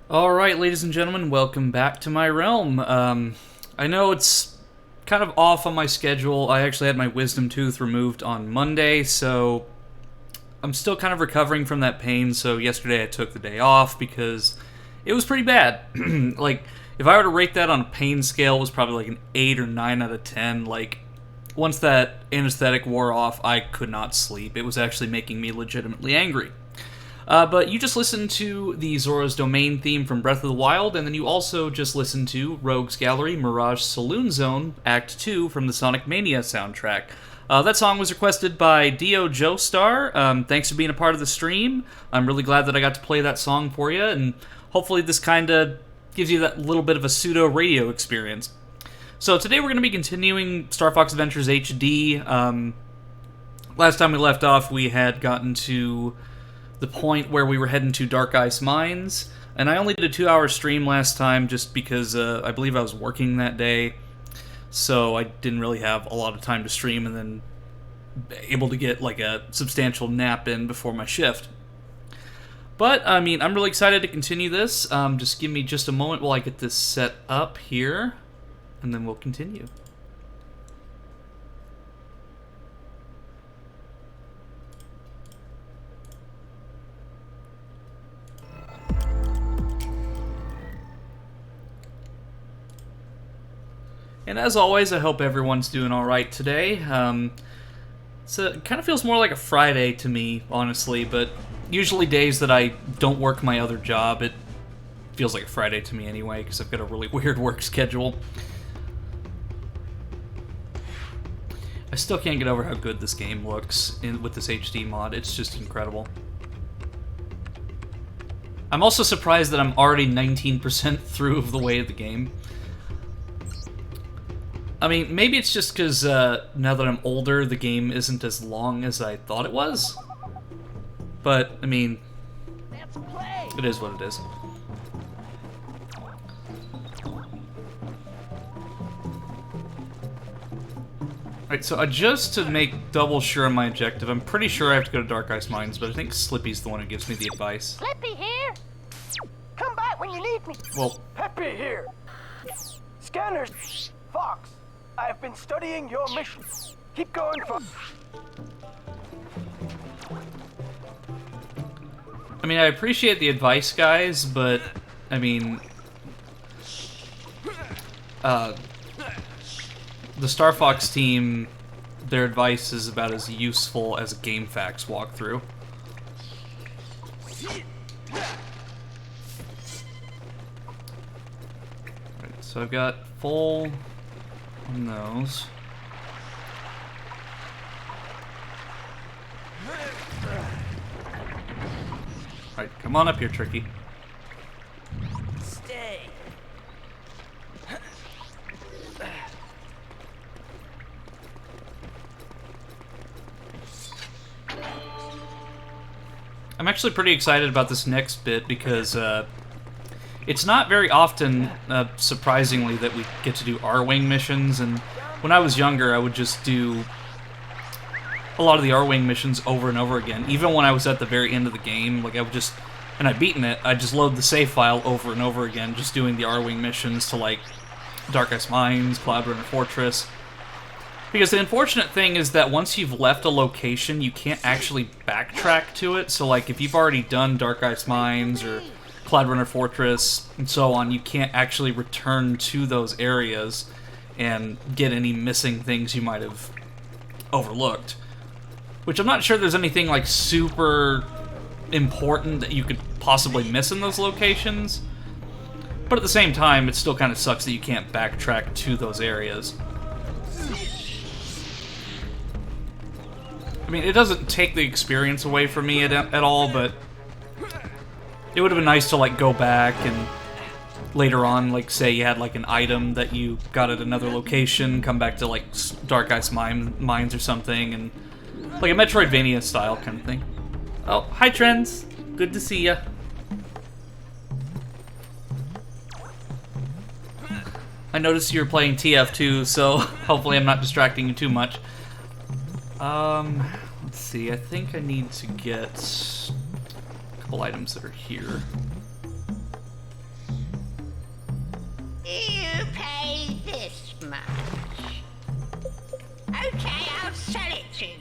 Alright, ladies and gentlemen, welcome back to my realm. I know it's kind of off on my schedule. I actually had my wisdom tooth removed on Monday, so I'm still kind of recovering from that pain, so yesterday I took the day off because it was pretty bad. Like, if I were to rate that on a pain scale, it was probably like an 8 or 9 out of 10. Like, once that anesthetic wore off, I could not sleep. It was actually making me legitimately angry. But you just listened to the Zora's Domain theme from Breath of the Wild, and then you also just listened to Rogue's Gallery Mirage Saloon Zone Act 2 from the Sonic Mania soundtrack. That song was requested by Dio Joestar. Thanks for being a part of the stream. I'm really glad that I got to play that song for you, and hopefully this kind of gives you that little bit of a pseudo-radio experience. So today we're going to be continuing Star Fox Adventures HD. Last time we left off, we had gotten to the point where we were heading to Dark Ice Mines, and I only did a 2-hour stream last time just because I believe I was working that day, so I didn't really have a lot of time to stream and then able to get like a substantial nap in before my shift. But, I mean, I'm really excited to continue this. Just give me just a moment while I get this set up here, and then we'll continue. And as always, I hope everyone's doing alright today. It kind of feels more like a Friday to me, honestly, but usually days that I don't work my other job, it feels like a Friday to me anyway, because I've got a really weird work schedule. I still can't get over how good this game looks with this HD mod. It's just incredible. I'm also surprised that I'm already 19% through of the way of the game. I mean, maybe it's just because now that I'm older, the game isn't as long as I thought it was. But, I mean, it is what it is. Alright, so just to make double sure on my objective, I'm pretty sure I have to go to Dark Ice Mines, but I think Slippy's the one who gives me the advice. Slippy here! Come back when you need me! Well, Peppy here! Scanners! Fox! I have been studying your mission. Keep going, Fox. I mean, I appreciate the advice, guys, but, I mean, the Star Fox team, their advice is about as useful as a GameFAQs walkthrough. Right, so I've got full on those. Alright, come on up here, Tricky. Stay. I'm actually pretty excited about this next bit because it's not very often, surprisingly, that we get to do Arwing missions, and when I was younger, I would just do a lot of the Arwing missions over and over again. Even when I was at the very end of the game, like I would just, and I'd beaten it, I'd just load the save file over and over again, just doing the Arwing missions to, like, Dark Ice Mines, Cloud Runner Fortress. Because the unfortunate thing is that once you've left a location, you can't actually backtrack to it. So, like, if you've already done Dark Ice Mines or Cloud Runner Fortress and so on, you can't actually return to those areas and get any missing things you might have overlooked. Which I'm not sure there's anything, like, super important that you could possibly miss in those locations. But at the same time, it still kind of sucks that you can't backtrack to those areas. I mean, it doesn't take the experience away from me at all, but it would have been nice to, like, go back and later on, like, say you had, like, an item that you got at another location, come back to, like, Dark Ice Mines or something, and like a Metroidvania style kind of thing. Oh, hi Trends! Good to see ya. I noticed you were playing TF2, so hopefully I'm not distracting you too much. Let's see, I think I need to get a couple items that are here. much. Okay, I'll sell it to you.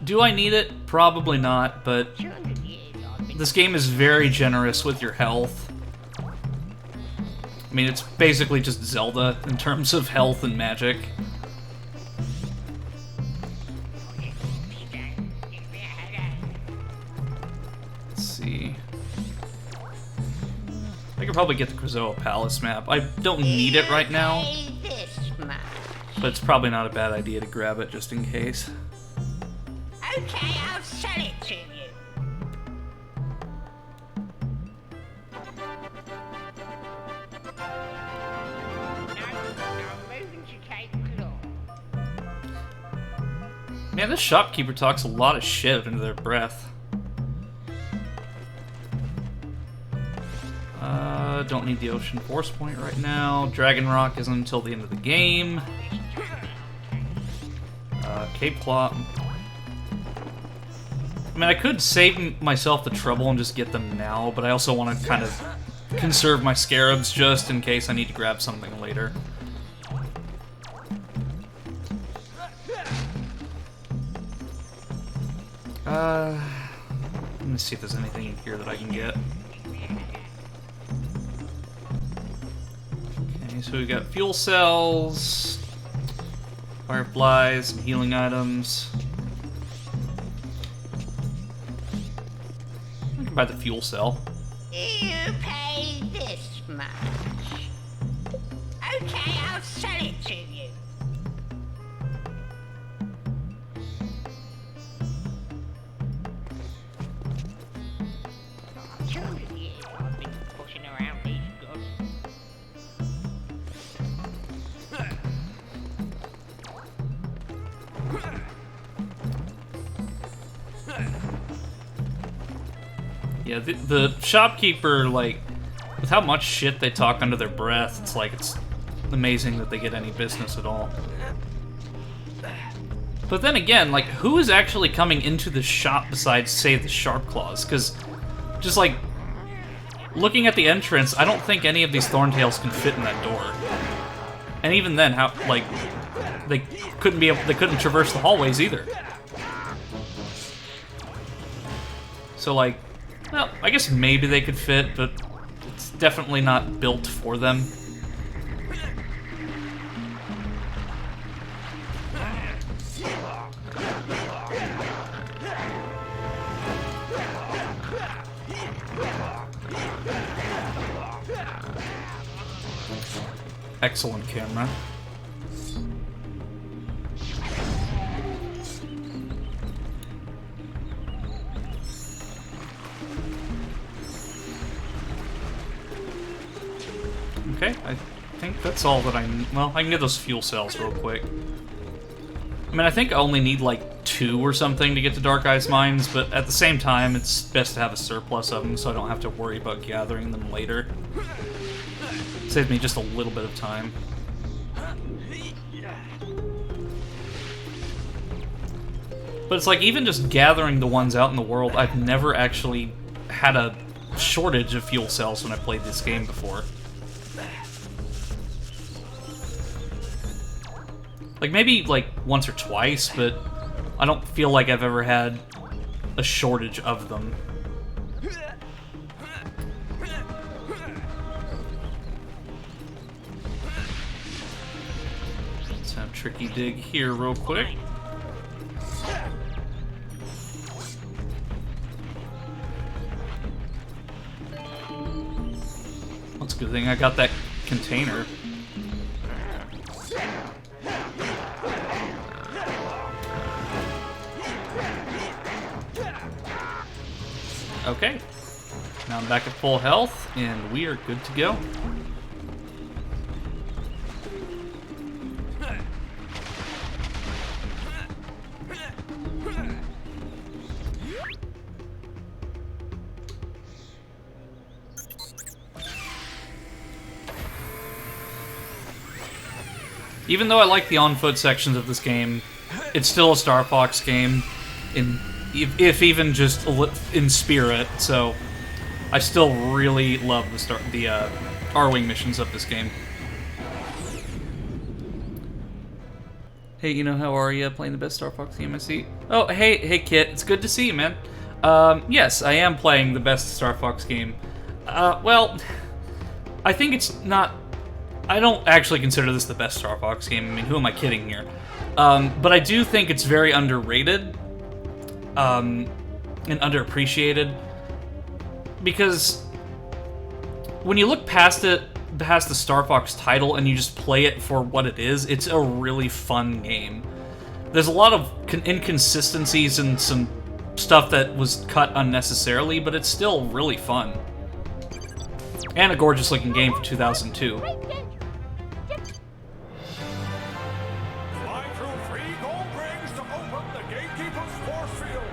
Do I need it? Probably not, but 200 years I've been... this game is very generous with your health. I mean, it's basically just Zelda in terms of health and magic. Let's see. I could probably get the Krazoa Palace map. I don't need it right now, Pay this much. but it's probably not a bad idea to grab it just in case. Okay, I'll sell it to you. Man, this shopkeeper talks a lot of shit under their breath. Don't need the Ocean Force Point right now. Dragon Rock isn't until the end of the game. Cape Claw. I mean, I could save myself the trouble and just get them now, but I also want to kind of conserve my scarabs just in case I need to grab something later. Let me see if there's anything in here that I can get. Okay, so we got fuel cells, fireflies, some healing items. I can buy the fuel cell. You pay this much. Okay, I'll sell it to you. I've been pushing around these goods. Yeah, the shopkeeper, like, with how much shit they talk under their breath, it's like, it's amazing that they get any business at all. But then again, like, who is actually coming into the shop besides, say, the Sharp Claws? Because, just like, looking at the entrance, I don't think any of these Thorntails can fit in that door. And even then, how, like, they couldn't traverse the hallways either. So, like, well, I guess maybe they could fit, but it's definitely not built for them. Excellent camera. Okay, I think that's all that well, I can get those fuel cells real quick. I mean, I think I only need like 2 or something to get to Dark Ice Mines, but at the same time, it's best to have a surplus of them so I don't have to worry about gathering them later. Saves me just a little bit of time. But it's like, even just gathering the ones out in the world, I've never actually had a shortage of fuel cells when I played this game before. Like, maybe, like, once or twice, but I don't feel like I've ever had a shortage of them. Let's have Tricky dig here real quick. That's a good thing I got that container. Okay, now I'm back at full health, and we are good to go. Even though I like the on-foot sections of this game, it's still a Star Fox game in if even just in spirit. So I still really love the Arwing missions of this game. Hey, you know, how are you? Playing the best Star Fox game I see? Oh, hey, Kit. It's good to see you, man. Yes, I am playing the best Star Fox game. Well, I think it's not... I don't actually consider this the best Star Fox game. I mean, who am I kidding here? But I do think it's very underrated, and underappreciated. Because when you look past the Star Fox title and you just play it for what it is, it's a really fun game. There's a lot of inconsistencies and some stuff that was cut unnecessarily, but it's still really fun. And a gorgeous looking game for 2002. Fly through 3 gold rings to open the gatekeeper's force field.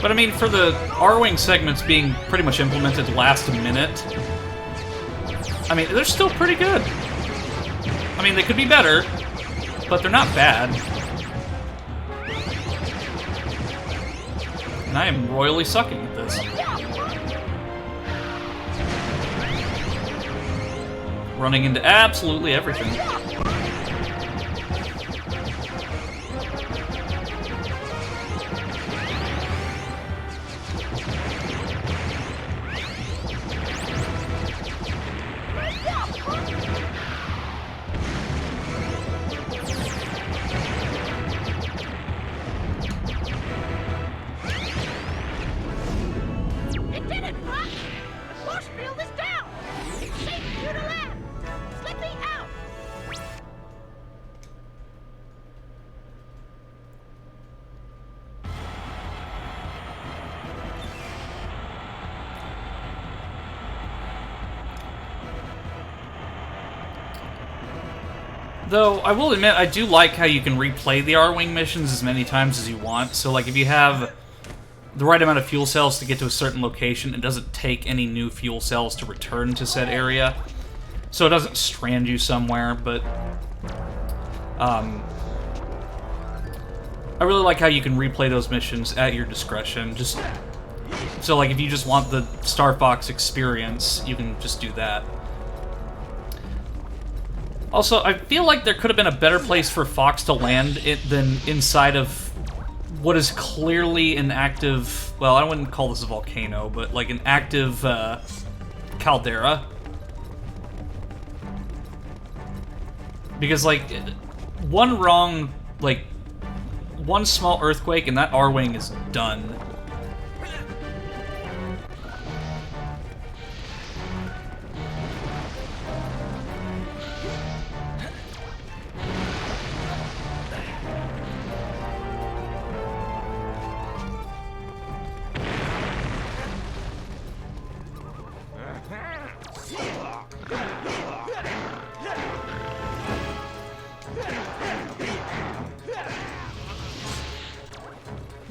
But I mean, for the Arwing segments being pretty much implemented last minute, I mean, they're still pretty good. I mean, they could be better, but they're not bad. And I am royally sucking at this. Running into absolutely everything. It did it, Fox! The force field is down! It's safe for you to land! Let me out! Though, I will admit, I do like how you can replay the Arwing missions as many times as you want. So, like, if you have the right amount of fuel cells to get to a certain location, it doesn't take any new fuel cells to return to said area. So it doesn't strand you somewhere, but... I really like how you can replay those missions at your discretion. Just so, like, if you just want the Star Fox experience, you can just do that. Also, I feel like there could have been a better place for Fox to land it than inside of what is clearly an active... Well, I wouldn't call this a volcano, but like an active caldera. Because, like, one wrong, like, one small earthquake and that R-Wing is done.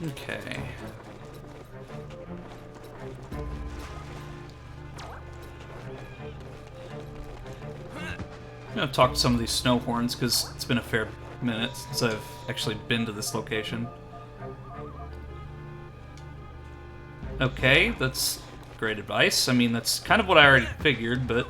Okay. I'm gonna talk to some of these snow horns because it's been a fair minute since I've actually been to this location. Okay, that's great advice. I mean, that's kind of what I already figured, but...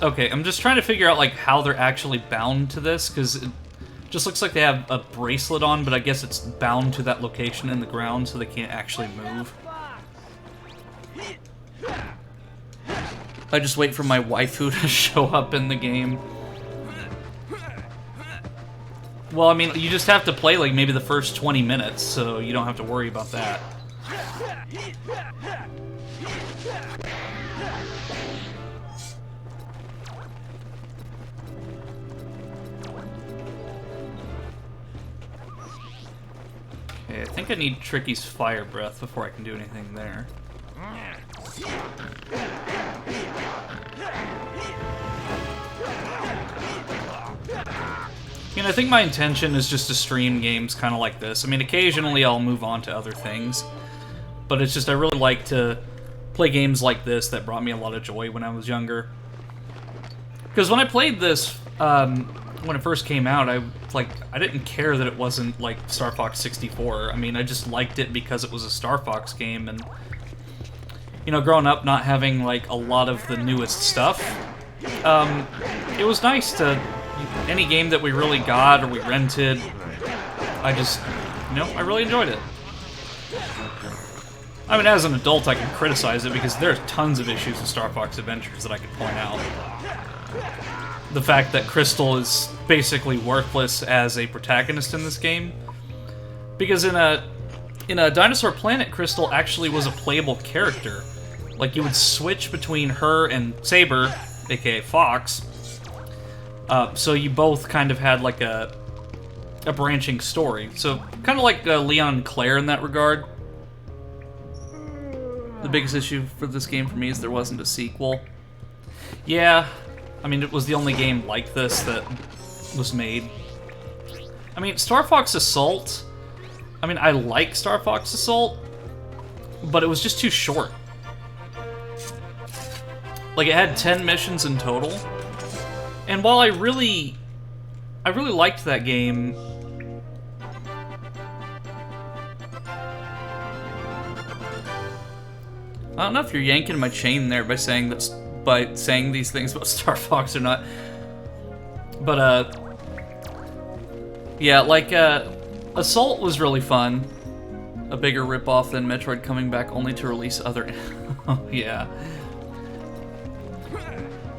Okay, I'm just trying to figure out, like, how they're actually bound to this, because it just looks like they have a bracelet on, but I guess it's bound to that location in the ground, so they can't actually move. I just wait for my waifu to show up in the game. Well, I mean, you just have to play, like, maybe the first 20 minutes, so you don't have to worry about that. Okay, I think I need Tricky's fire breath before I can do anything there. You know, I think my intention is just to stream games kind of like this. I mean, occasionally I'll move on to other things, but it's just I really like to play games like this that brought me a lot of joy when I was younger. Because when I played this, when it first came out, I didn't care that it wasn't like Star Fox 64. I mean, I just liked it because it was a Star Fox game, and you know, growing up not having like a lot of the newest stuff, it was nice to any game that we really got or we rented. I just, you know, I really enjoyed it. I mean, as an adult, I can criticize it because there's tons of issues with Star Fox Adventures that I could point out. The fact that Crystal is basically worthless as a protagonist in this game, because in a Dinosaur Planet, Crystal actually was a playable character. Like, you would switch between her and Saber, aka Fox, so you both kind of had like a branching story. So kind of like Leon and Claire in that regard. The biggest issue for this game for me is there wasn't a sequel. Yeah. I mean, it was the only game like this that was made. I mean, Star Fox Assault... I mean, I like Star Fox Assault, but it was just too short. Like, it had 10 missions in total. And while I really liked that game... I don't know if you're yanking my chain there by saying these things about Star Fox or not. But, yeah, like, Assault was really fun. A bigger ripoff than Metroid coming back only to release other... Oh, yeah.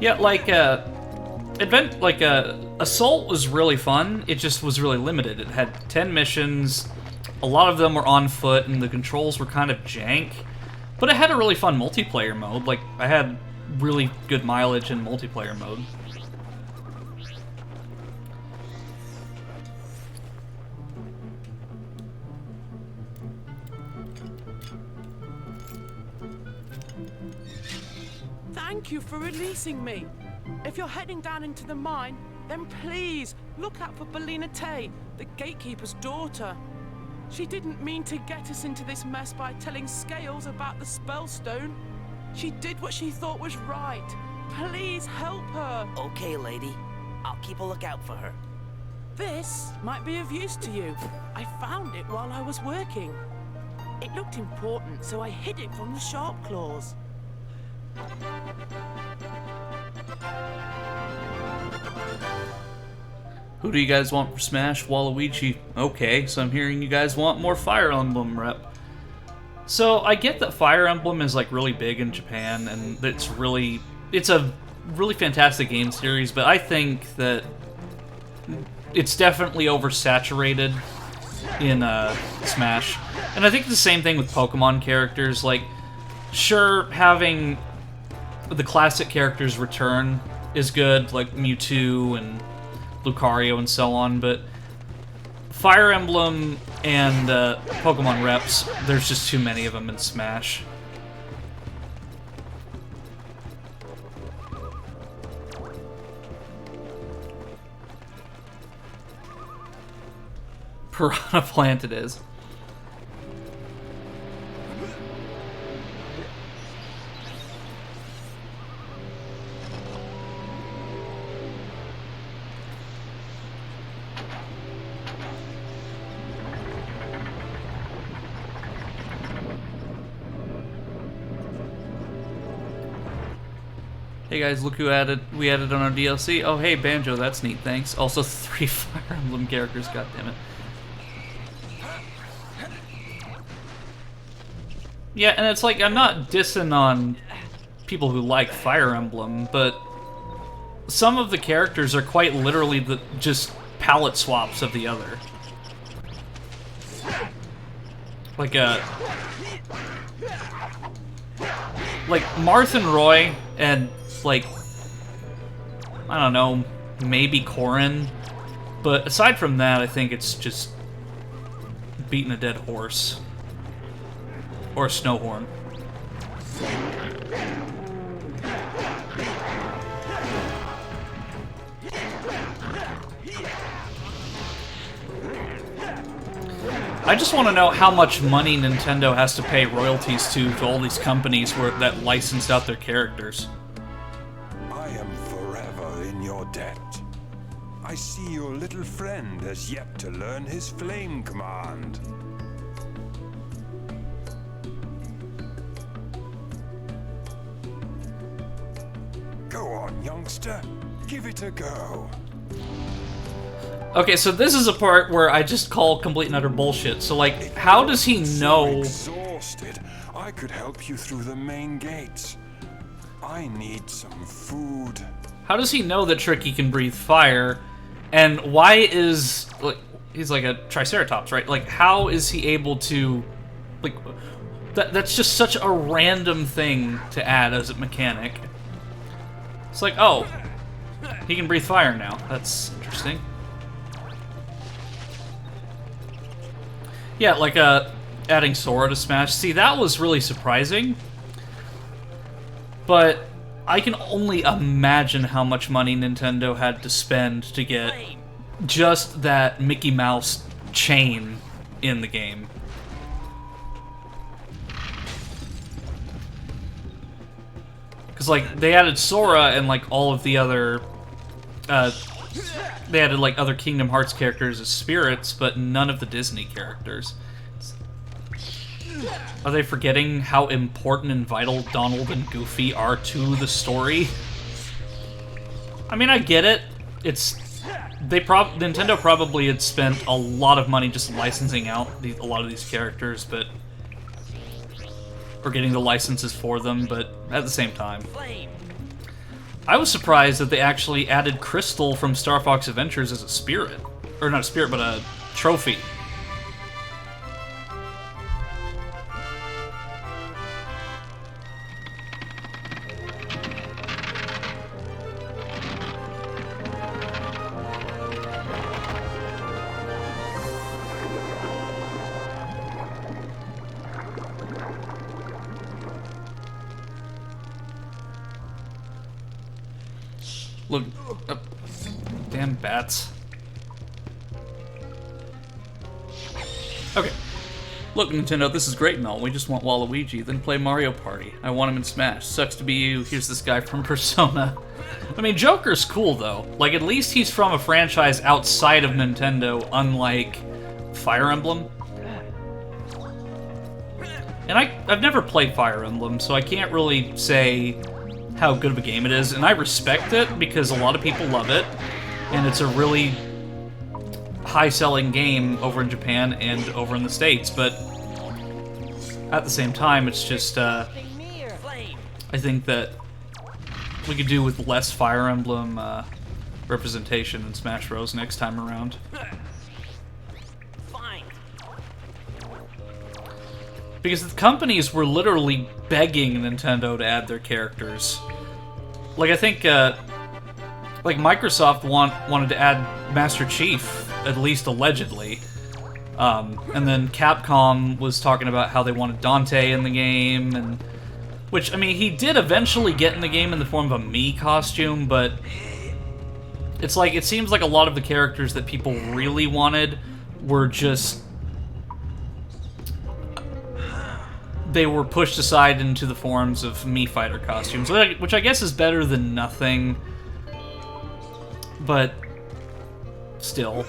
Yeah, like, Assault was really fun. It just was really limited. It had 10 missions. A lot of them were on foot, and the controls were kind of jank. But it had a really fun multiplayer mode. Like, I had really good mileage in multiplayer mode. Thank you for releasing me. If you're heading down into the mine, then please look out for Belina Tay, the gatekeeper's daughter. She didn't mean to get us into this mess by telling Scales about the Spellstone. She did what she thought was right. Please help her. Okay, lady. I'll keep a lookout for her. This might be of use to you. I found it while I was working. It looked important, so I hid it from the sharp claws. Who do you guys want for Smash? Waluigi. Okay, so I'm hearing you guys want more Fire Emblem rep. So I get that Fire Emblem is like really big in Japan, and it's a really fantastic game series, but I think that it's definitely oversaturated in Smash. And I think the same thing with Pokemon characters. Like, sure, having the classic characters return is good, like Mewtwo and Lucario and so on, but Fire Emblem and Pokemon reps, there's just too many of them in Smash. Piranha Plant it is. Hey guys, look who we added on our DLC. Oh hey, Banjo, that's neat, thanks. Also 3 Fire Emblem characters, goddammit. Yeah, and it's like, I'm not dissing on people who like Fire Emblem, but some of the characters are quite literally just palette swaps of the other. Like Marth and Roy and, like, I don't know, maybe Corrin, but aside from that, I think it's just beating a dead horse. Or a snow horn. I just want to know how much money Nintendo has to pay royalties to all these companies that licensed out their characters. I am forever in your debt. I see your little friend has yet to learn his flame command. Go on, youngster. Give it a go. Okay, so this is a part where I just call complete and utter bullshit. So, like, how does he know... Exhausted. I could help you through the main gates. I need some food. How does he know that Tricky can breathe fire? And why is... like, he's like a Triceratops, right? Like, how is he able to... like, that's just such a random thing to add as a mechanic. It's like, oh, he can breathe fire now. That's interesting. Yeah, like adding Sora to Smash. See, that was really surprising. But I can only imagine how much money Nintendo had to spend to get just that Mickey Mouse chain in the game. Because, like, they added Sora and, like, all of the other... they added, like, other Kingdom Hearts characters as spirits, but none of the Disney characters. Are they forgetting how important and vital Donald and Goofy are to the story? I mean, I get it. Nintendo probably had spent a lot of money just licensing out a lot of these characters, but... or getting the licenses for them, but at the same time. I was surprised that they actually added Crystal from Star Fox Adventures as a spirit. Or not a spirit, but a trophy. Look, damn bats. Okay. Look, Nintendo, this is great and all. We just want Waluigi, then play Mario Party. I want him in Smash. Sucks to be you. Here's this guy from Persona. I mean, Joker's cool, though. Like, at least he's from a franchise outside of Nintendo, unlike Fire Emblem. And I've never played Fire Emblem, so I can't really say how good of a game it is, and I respect it because a lot of people love it, and it's a really high-selling game over in Japan and over in the States, but at the same time, it's just, I think that we could do with less Fire Emblem representation in Smash Bros. Next time around. Because the companies were literally begging Nintendo to add their characters. Like, I think, like, Microsoft wanted to add Master Chief, at least allegedly. And then Capcom was talking about how they wanted Dante in the game, and... which, I mean, he did eventually get in the game in the form of a Mii costume, but... it's like, it seems like a lot of the characters that people really wanted were just... they were pushed aside into the forms of Mii Fighter costumes, which I guess is better than nothing, but still.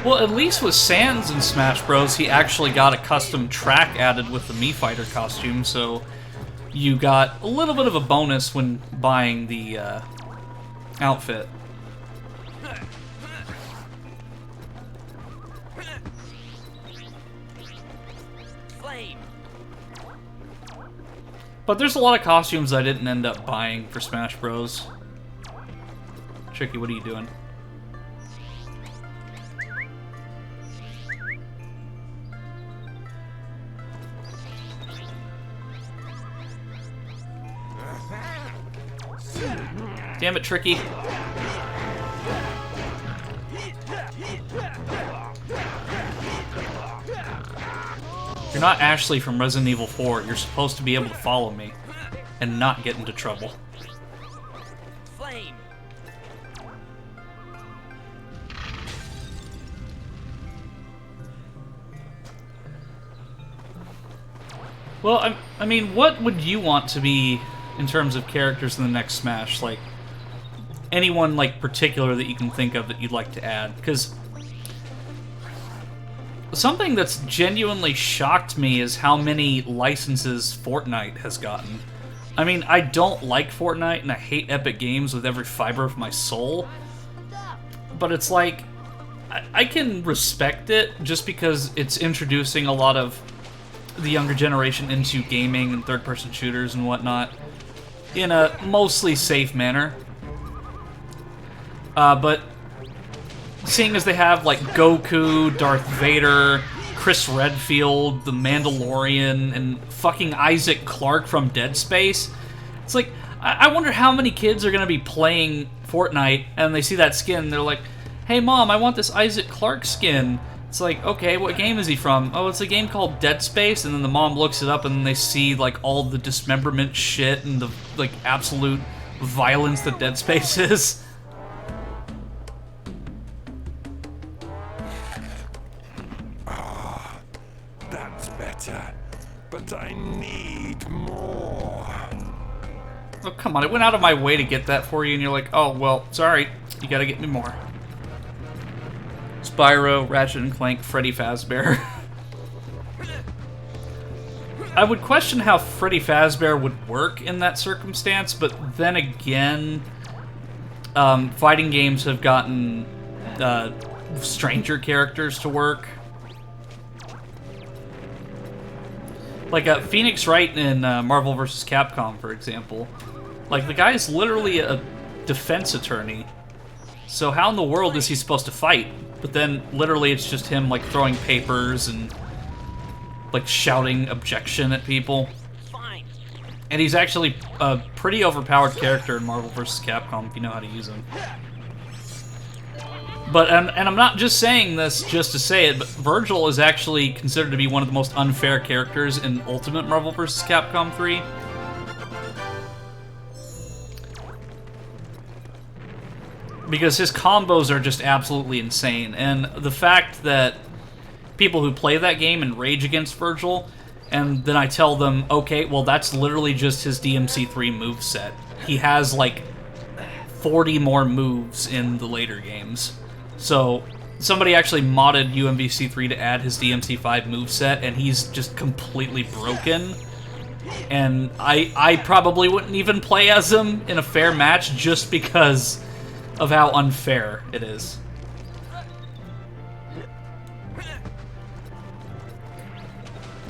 Well, at least with Sans in Smash Bros, he actually got a custom track added with the Mii Fighter costume, so you got a little bit of a bonus when buying the outfit. But there's a lot of costumes I didn't end up buying for Smash Bros. Tricky, what are you doing? Damn it, Tricky. You're not Ashley from Resident Evil 4. You're supposed to be able to follow me and not get into trouble. Flame. Well, I mean, what would you want to be in terms of characters in the next Smash? Like, anyone, like, particular that you can think of that you'd like to add? Because something that's genuinely shocked me is how many licenses Fortnite has gotten. I mean, I don't like Fortnite, and I hate Epic Games with every fiber of my soul. But it's like, I can respect it just because it's introducing a lot of the younger generation into gaming and third-person shooters and whatnot in a mostly safe manner. But seeing as they have, like, Goku, Darth Vader, Chris Redfield, the Mandalorian, and fucking Isaac Clarke from Dead Space, it's like, I wonder how many kids are going to be playing Fortnite and they see that skin and they're like, hey mom, I want this Isaac Clarke skin. It's like, okay, what game is he from? Oh, it's a game called Dead Space, and then the mom looks it up and then they see, like, all the dismemberment shit and the, like, absolute violence that Dead Space is. That's better. But I need more. Oh, come on, I went out of my way to get that for you, and you're like, oh, well, sorry, you gotta get me more. Spyro, Ratchet & Clank, Freddy Fazbear. I would question how Freddy Fazbear would work in that circumstance, but then again, fighting games have gotten stranger characters to work. Like Phoenix Wright in Marvel vs. Capcom, for example. Like, the guy's literally a defense attorney. So how in the world is he supposed to fight? But then, literally, it's just him, like, throwing papers and, like, shouting objection at people. Fine. And he's actually a pretty overpowered character in Marvel vs. Capcom, if you know how to use him. But, and I'm not just saying this just to say it, but Virgil is actually considered to be one of the most unfair characters in Ultimate Marvel vs. Capcom 3. Because his combos are just absolutely insane, and the fact that people who play that game and rage against Virgil, and then I tell them, okay, well that's literally just his DMC3 moveset. He has like 40 more moves in the later games. So somebody actually modded UMVC3 to add his DMC5 moveset, and he's just completely broken. And I probably wouldn't even play as him in a fair match just because of how unfair it is.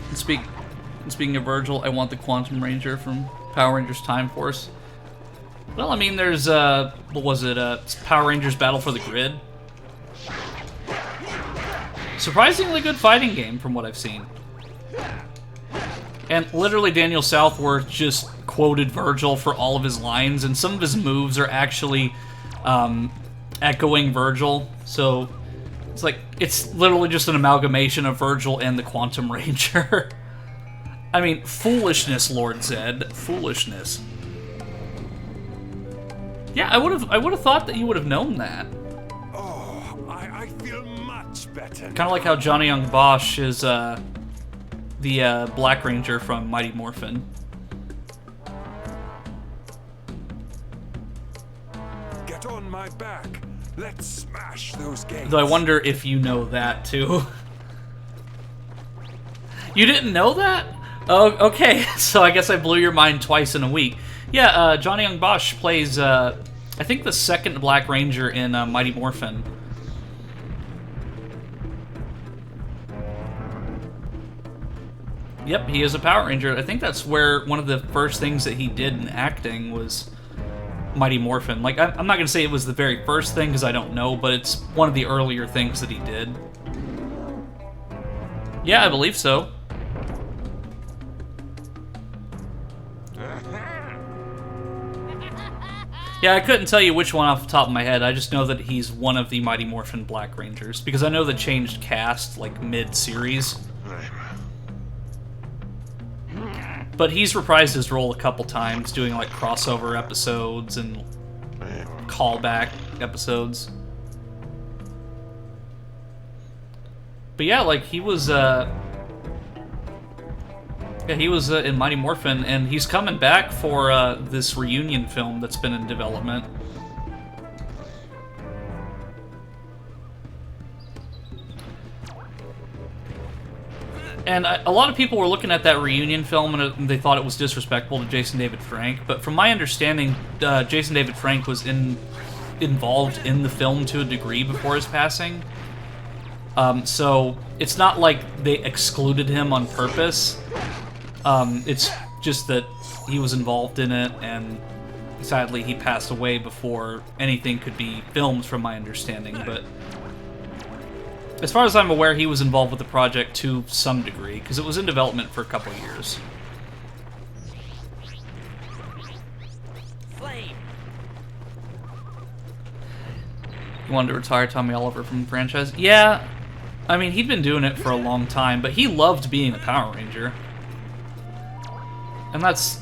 And speaking of Virgil, I want the Quantum Ranger from Power Rangers Time Force. Well, I mean, there's, what was it, Power Rangers Battle for the Grid. Surprisingly good fighting game from what I've seen. And literally Daniel Southworth just quoted Virgil for all of his lines, and some of his moves are actually echoing Virgil, so it's like, it's literally just an amalgamation of Virgil and the Quantum Ranger. I mean, foolishness, Lord Zed, foolishness. Yeah, I would have thought that you would have known that. Oh, I feel much better. Kind of like how Johnny Young Bosch is the Black Ranger from Mighty Morphin. Get on my back. Let's smash those gates. Though I wonder if you know that too. You didn't know that? Oh, okay. So I guess I blew your mind twice in a week. Yeah, Johnny Young Bosch plays, I think, the second Black Ranger in Mighty Morphin. Yep, he is a Power Ranger. I think that's where one of the first things that he did in acting was Mighty Morphin. Like, I'm not going to say it was the very first thing, because I don't know, but it's one of the earlier things that he did. Yeah, I believe so. Yeah, I couldn't tell you which one off the top of my head. I just know that he's one of the Mighty Morphin Black Rangers, because I know they changed cast, like, mid-series. But he's reprised his role a couple times, doing, like, crossover episodes and callback episodes. But yeah, like, he was, in Mighty Morphin, and he's coming back for this reunion film that's been in development. And a lot of people were looking at that reunion film and they thought it was disrespectful to Jason David Frank, but from my understanding, Jason David Frank was involved in the film to a degree before his passing. So it's not like they excluded him on purpose. It's just that he was involved in it, and sadly he passed away before anything could be filmed, from my understanding. But as far as I'm aware, he was involved with the project to some degree, because it was in development for a couple of years. Flame. You wanted to retire Tommy Oliver from the franchise? Yeah, I mean, he'd been doing it for a long time, but he loved being a Power Ranger. And that's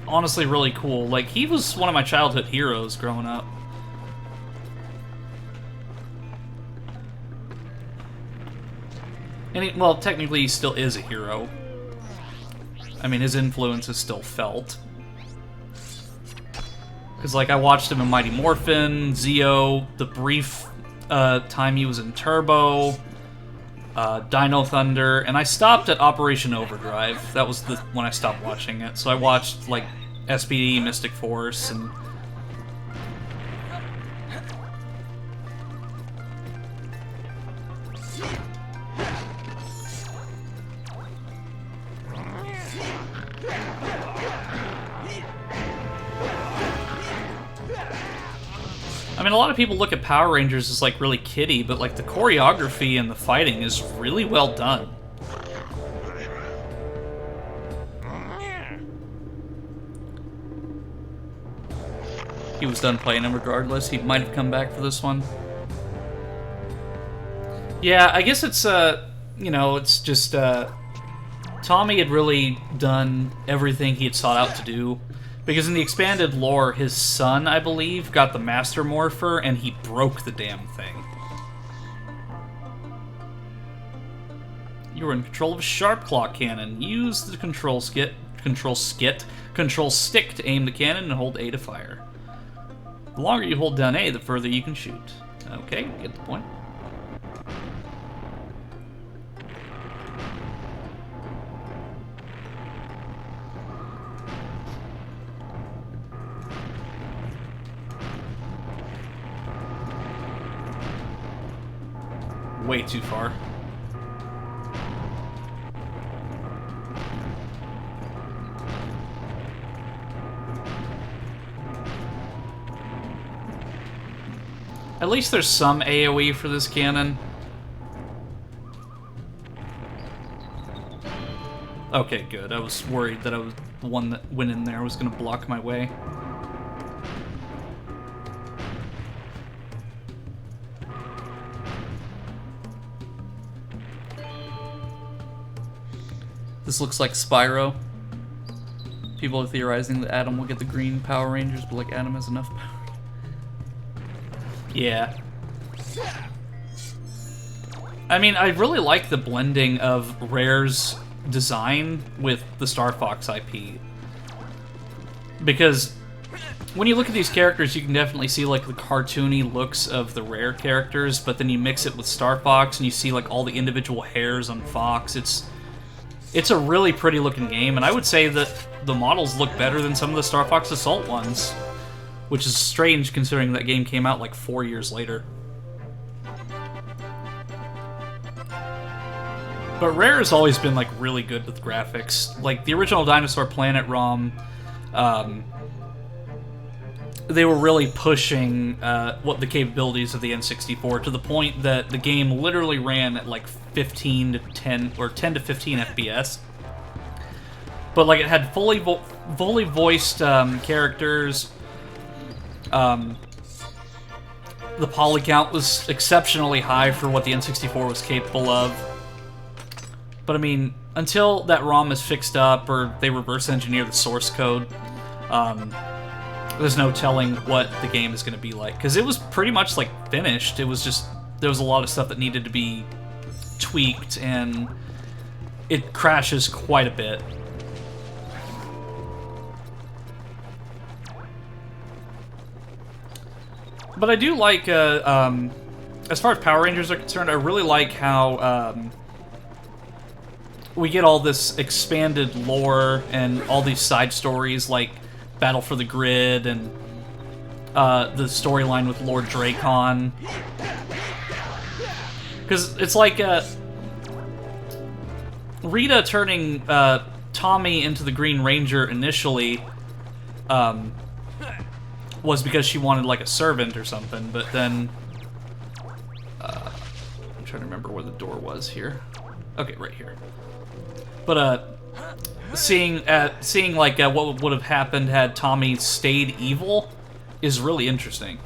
honestly really cool. Like, he was one of my childhood heroes growing up. And well, technically he still is a hero. I mean, his influence is still felt. Because, like, I watched him in Mighty Morphin, Zeo, the brief time he was in Turbo, Dino Thunder, and I stopped at Operation Overdrive. That was when I stopped watching it. So I watched, like, SPD, Mystic Force, and... I mean, a lot of people look at Power Rangers as, like, really kiddie, but, like, the choreography and the fighting is really well done. He was done playing him regardless. He might have come back for this one. Yeah, I guess it's, you know, it's just, Tommy had really done everything he had sought out to do. Because in the expanded lore, his son, I believe, got the Master Morpher, and he broke the damn thing. You were in control of a Sharp Claw cannon. Use the control stick to aim the cannon and hold A to fire. The longer you hold down A, the further you can shoot. Okay, get the point. Way too far. At least there's some AoE for this cannon. Okay, good. I was worried that the one that went in there was going to block my way. This looks like Spyro. People are theorizing that Adam will get the green Power Rangers, but like Adam has enough power. Yeah. I mean, I really like the blending of Rare's design with the Star Fox IP. Because when you look at these characters, you can definitely see like the cartoony looks of the Rare characters, but then you mix it with Star Fox and you see like all the individual hairs on Fox. It's a really pretty looking game, and I would say that the models look better than some of the Star Fox Assault ones, which is strange considering that game came out like 4 years later. But Rare has always been like really good with graphics. Like the original Dinosaur Planet ROM, they were really pushing what the capabilities of the N64 to the point that the game literally ran at like 15 to 10 or 10 to 15 FPS. But like it had fully voiced characters. The poly count was exceptionally high for what the N64 was capable of. But I mean, until that ROM is fixed up or they reverse engineer the source code, there's no telling what the game is going to be like. Because it was pretty much like finished. It was just, there was a lot of stuff that needed to be tweaked, and it crashes quite a bit. But I do like, as far as Power Rangers are concerned, I really like how we get all this expanded lore and all these side stories like Battle for the Grid and the storyline with Lord Dracon. Because it's like Rita turning Tommy into the Green Ranger initially was because she wanted like a servant or something, but then I'm trying to remember where the door was here. Okay, right here. But seeing like what would have happened had Tommy stayed evil is really interesting.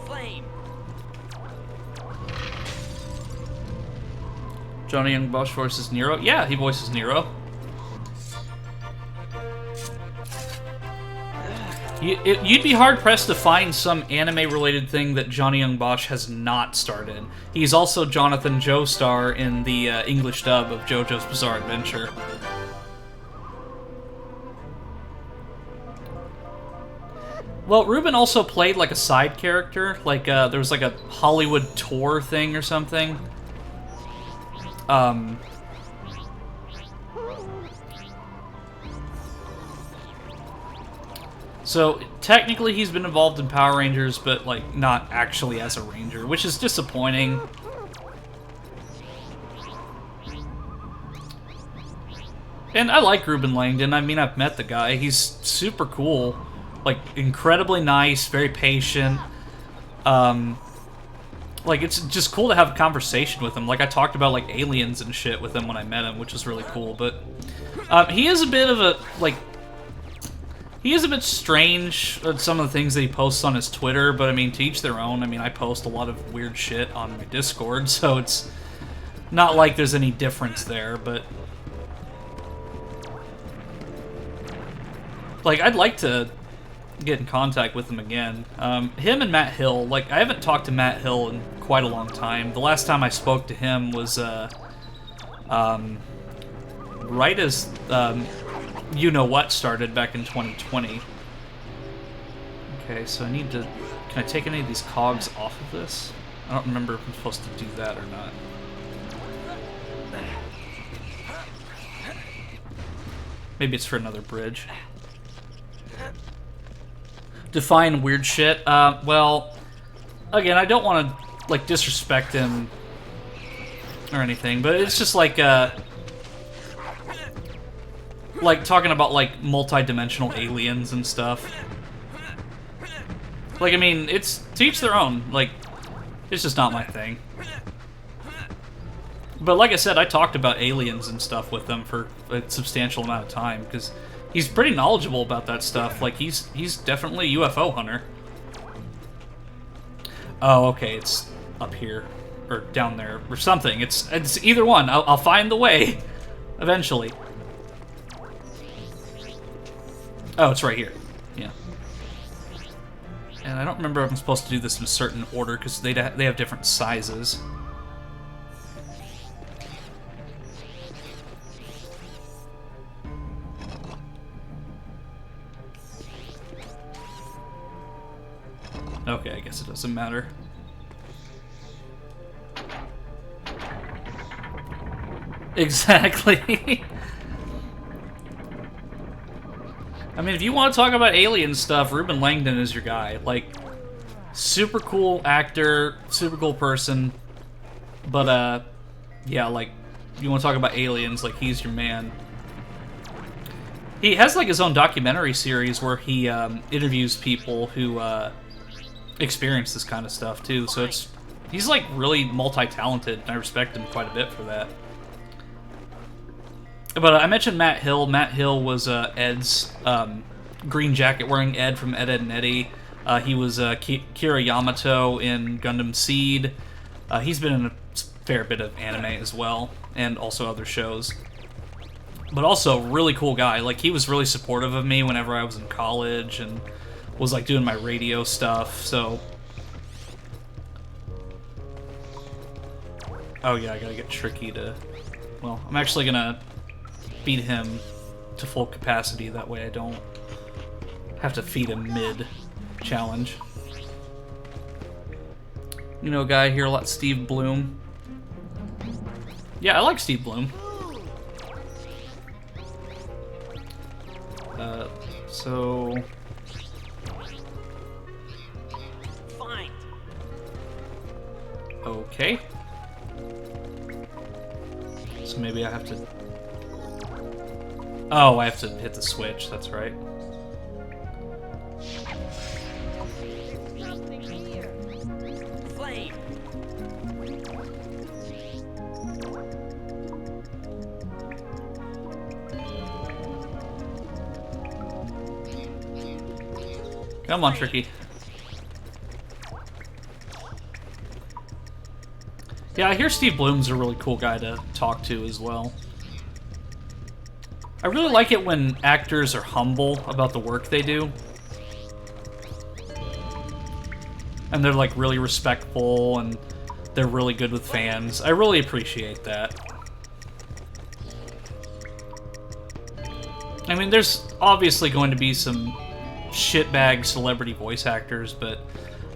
Flame. Johnny Young Bosch voices Nero. Yeah, he voices Nero. You'd be hard-pressed to find some anime-related thing that Johnny Young Bosch has not starred in. He's also Jonathan Joestar in the English dub of JoJo's Bizarre Adventure. Well, Ruben also played like a side character. Like, there was like a Hollywood tour thing or something. So, technically he's been involved in Power Rangers, but, like, not actually as a Ranger, which is disappointing. And I like Ruben Langdon. I mean, I've met the guy. He's super cool. Like, incredibly nice, very patient. Like, it's just cool to have a conversation with him. Like, I talked about, like, aliens and shit with him when I met him, which was really cool. But he is a bit of a, like... He is a bit strange at some of the things that he posts on his Twitter, but I mean, to each their own. I mean, I post a lot of weird shit on my Discord, so it's not like there's any difference there, but... Like, I'd like to get in contact with him again. Him and Matt Hill, like, I haven't talked to Matt Hill in quite a long time. The last time I spoke to him was, right as, You Know What started back in 2020. Okay, so I need to... Can I take any of these cogs off of this? I don't remember if I'm supposed to do that or not. Maybe it's for another bridge. Define weird shit. Well, again, I don't want to, like, disrespect him or anything, but it's just like talking about, like, multi-dimensional aliens and stuff. Like, I mean, it's to each their own. Like, it's just not my thing. But like I said, I talked about aliens and stuff with them for a substantial amount of time, because he's pretty knowledgeable about that stuff. Like, he's definitely a UFO hunter. Oh, okay, it's up here. Or down there, or something. It's either one. I'll find the way, eventually. Oh, it's right here. Yeah. And I don't remember if I'm supposed to do this in a certain order, because they have different sizes. Okay, I guess it doesn't matter. Exactly. I mean, if you want to talk about alien stuff, Ruben Langdon is your guy. Like, super cool actor, super cool person. But, yeah, like, you want to talk about aliens, like, he's your man. He has, like, his own documentary series where he interviews people who experience this kind of stuff, too. So he's, like, really multi-talented, and I respect him quite a bit for that. But I mentioned Matt Hill. Matt Hill was Ed's green jacket wearing Ed from Ed, Edd and Eddy. He was Kira Yamato in Gundam Seed. He's been in a fair bit of anime as well, and also other shows. But also, really cool guy. Like, he was really supportive of me whenever I was in college, and was, like, doing my radio stuff, so... Oh yeah, I gotta get Tricky to... Well, I'm actually gonna feed him to full capacity, that way I don't have to feed him mid-challenge. You know a guy here a lot, Steve Bloom. Yeah, I like Steve Bloom. So... Fine. Okay. So maybe I have to... Oh, I have to hit the switch, that's right. Flame. Come on, Tricky. Yeah, I hear Steve Bloom's a really cool guy to talk to as well. I really like it when actors are humble about the work they do. And they're, like, really respectful, and they're really good with fans. I really appreciate that. I mean, there's obviously going to be some shitbag celebrity voice actors, but,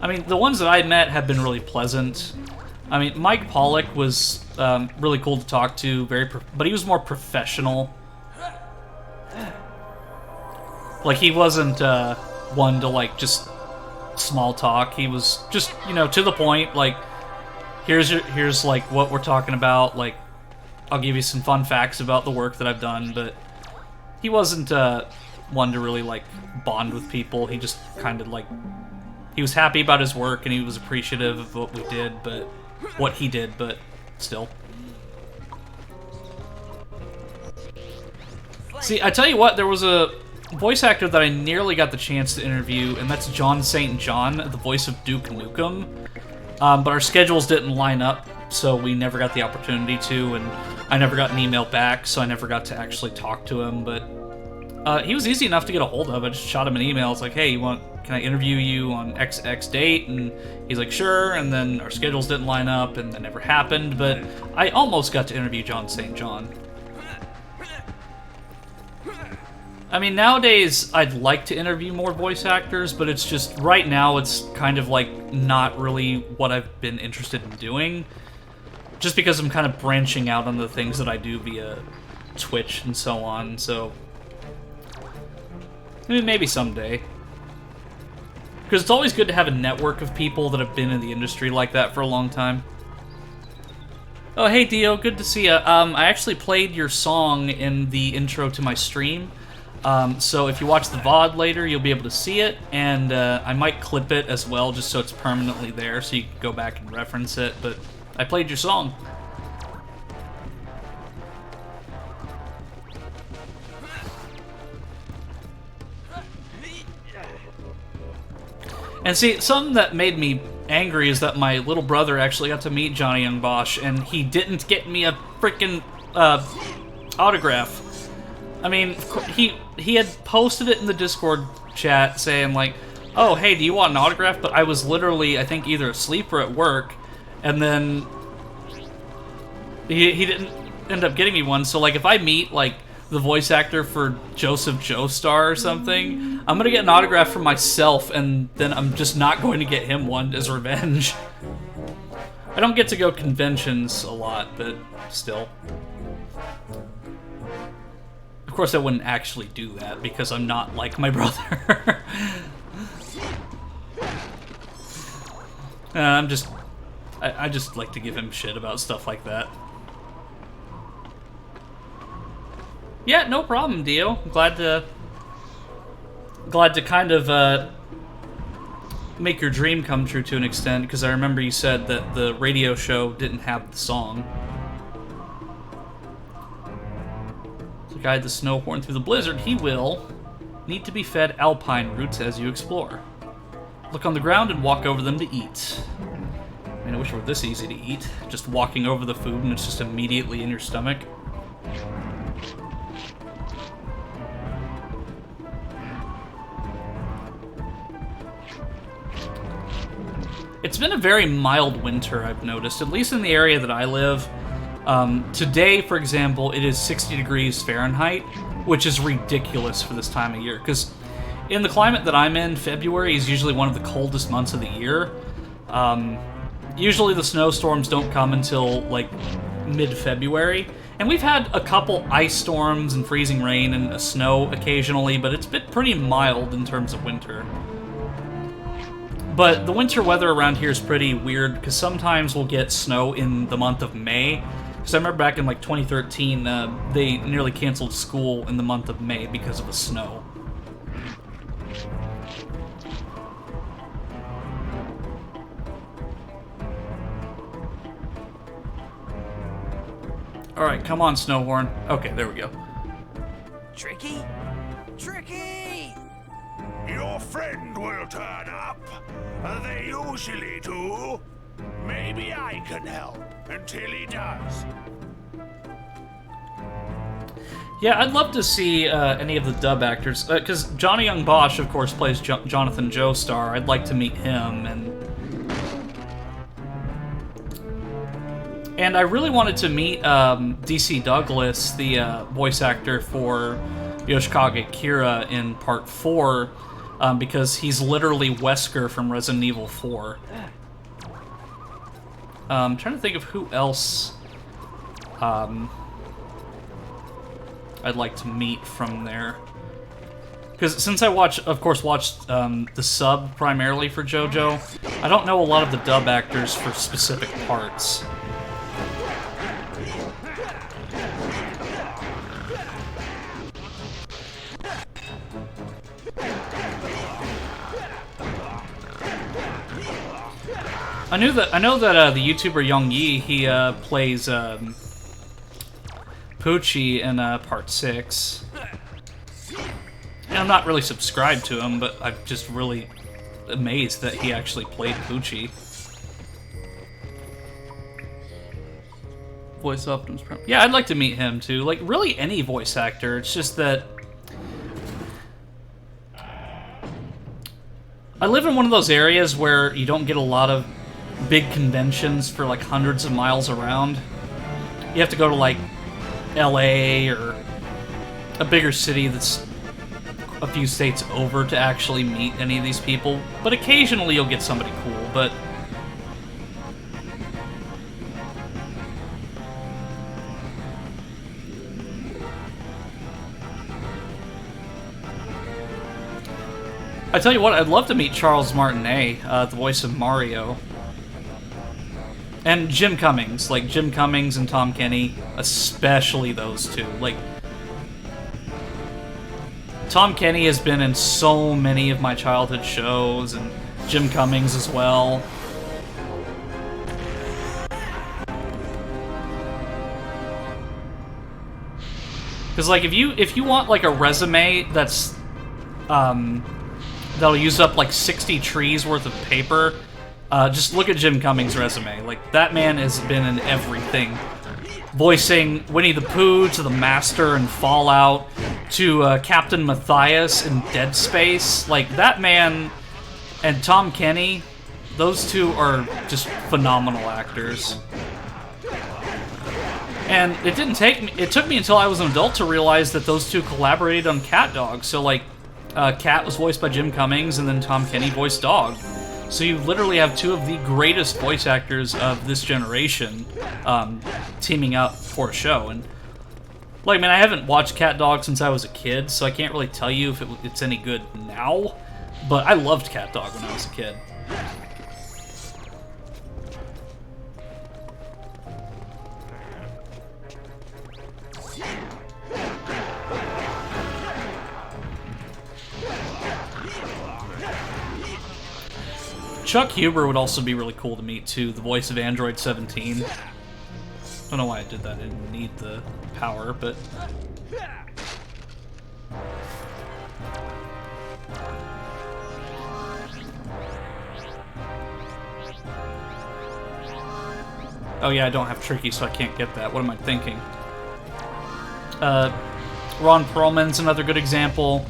I mean, the ones that I met have been really pleasant. I mean, Mike Pollock was really cool to talk to, but he was more professional. Like, he wasn't one to, like, just small talk. He was just, you know, to the point, like, here's like, what we're talking about, like, I'll give you some fun facts about the work that I've done, but he wasn't one to really, like, bond with people. He just kind of, like, he was happy about his work, and he was appreciative of what we did, but what he did, but still. See, I tell you what, there was a voice actor that I nearly got the chance to interview, and that's John St. John, the voice of Duke Nukem. But our schedules didn't line up, so we never got the opportunity to, and I never got an email back, so I never got to actually talk to him, but he was easy enough to get a hold of. I just shot him an email. It's like, hey, can I interview you on XX date? And he's like, sure, and then our schedules didn't line up, and that never happened, but I almost got to interview John St. John. I mean, nowadays, I'd like to interview more voice actors, but it's just, right now, it's kind of, like, not really what I've been interested in doing. Just because I'm kind of branching out on the things that I do via Twitch and so on, so... I mean, maybe someday. Because it's always good to have a network of people that have been in the industry like that for a long time. Oh, hey, Dio, good to see ya. I actually played your song in the intro to my stream. So if you watch the VOD later, you'll be able to see it, and I might clip it as well, just so it's permanently there, so you can go back and reference it, but I played your song. And see, something that made me angry is that my little brother actually got to meet Johnny Young Bosch, and he didn't get me a freaking autograph. I mean, he had posted it in the Discord chat saying, like, oh, hey, do you want an autograph? But I was literally, I think, either asleep or at work, and then he didn't end up getting me one. So, like, if I meet, like, the voice actor for Joseph Joestar or something, I'm gonna get an autograph for myself, and then I'm just not going to get him one as revenge. I don't get to go conventions a lot, but still. Of course, I wouldn't actually do that, because I'm not like my brother. I just like to give him shit about stuff like that. Yeah, no problem, Dio. Glad to kind of make your dream come true to an extent, because I remember you said that the radio show didn't have the song. guide the Snowhorn through the blizzard, he will need to be fed alpine roots as you explore. Look on the ground and walk over them to eat. I mean, I wish it were this easy to eat. Just walking over the food and it's just immediately in your stomach. It's been a very mild winter, I've noticed, at least in the area that I live. Today, for example, it is 60 degrees Fahrenheit, which is ridiculous for this time of year, because in the climate that I'm in, February is usually one of the coldest months of the year. Usually the snowstorms don't come until, like, mid-February, and we've had a couple ice storms and freezing rain and snow occasionally, but it's been pretty mild in terms of winter. But the winter weather around here is pretty weird, because sometimes we'll get snow in the month of May. Because I remember back in, like, 2013, they nearly canceled school in the month of May because of the snow. Alright, come on, Snowhorn. Okay, there we go. Tricky? Tricky! Your friend will turn up. They usually do. Maybe I can help until he does. Yeah, I'd love to see any of the dub actors, because Johnny Young Bosch, of course, plays Jonathan Joestar. I'd like to meet him, and I really wanted to meet DC Douglas, the voice actor for Yoshikage Kira in Part 4, because he's literally Wesker from Resident Evil 4. I'm trying to think of who else I'd like to meet from there. Because since I watched the sub primarily for JoJo, I don't know a lot of the dub actors for specific parts. I know that the YouTuber Young Yi, he plays Poochie in Part 6. And I'm not really subscribed to him, but I'm just really amazed that he actually played Poochie. Voice Optimus Prime. Yeah, I'd like to meet him too. Like, really any voice actor. It's just that I live in one of those areas where you don't get a lot of big conventions for like hundreds of miles around. You have to go to like LA or a bigger city that's a few states over to actually meet any of these people. But occasionally you'll get somebody cool, but I tell you what, I'd love to meet Charles Martinet, the voice of Mario. And Jim Cummings, like Jim Cummings and Tom Kenny, especially those two. Like, Tom Kenny has been in so many of my childhood shows, and Jim Cummings as well. Because, like, if you want like a resume that's that'll use up like 60 trees worth of paper, just look at Jim Cummings' resume. Like, that man has been in everything. Voicing Winnie the Pooh to the Master in Fallout, to Captain Matthias in Dead Space. Like, that man and Tom Kenny, those two are just phenomenal actors. And it took me until I was an adult to realize that those two collaborated on Cat Dog. So, like, Cat was voiced by Jim Cummings, and then Tom Kenny voiced Dog. So you literally have two of the greatest voice actors of this generation teaming up for a show. And, like, I mean, I haven't watched Cat Dog since I was a kid, so I can't really tell you if it's any good now. But I loved Cat Dog when I was a kid. Chuck Huber would also be really cool to meet, too, the voice of Android 17. I don't know why I did that, I didn't need the power, but Oh yeah, I don't have Tricky, so I can't get that. What am I thinking? Ron Perlman's another good example.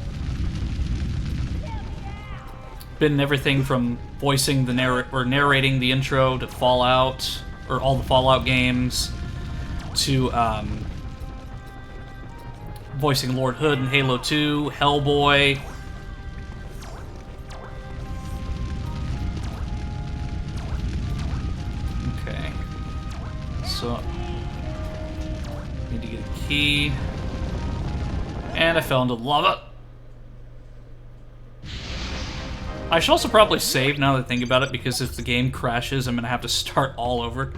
Been everything from voicing the narrating the intro to Fallout, or all the Fallout games, to voicing Lord Hood in Halo 2, Hellboy. Okay. So, need to get a key. And I fell into lava. I should also probably save now that I think about it, because if the game crashes, I'm going to have to start all over.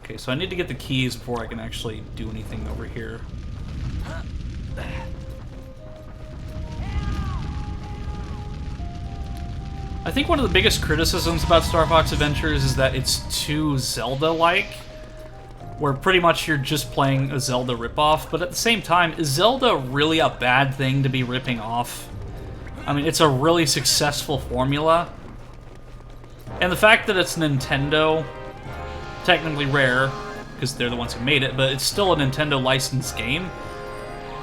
Okay, so I need to get the keys before I can actually do anything over here. I think one of the biggest criticisms about Star Fox Adventures is that it's too Zelda-like, where pretty much you're just playing a Zelda ripoff, but at the same time, is Zelda really a bad thing to be ripping off? I mean, it's a really successful formula, and the fact that it's Nintendo, technically rare, because they're the ones who made it, but it's still a Nintendo licensed game.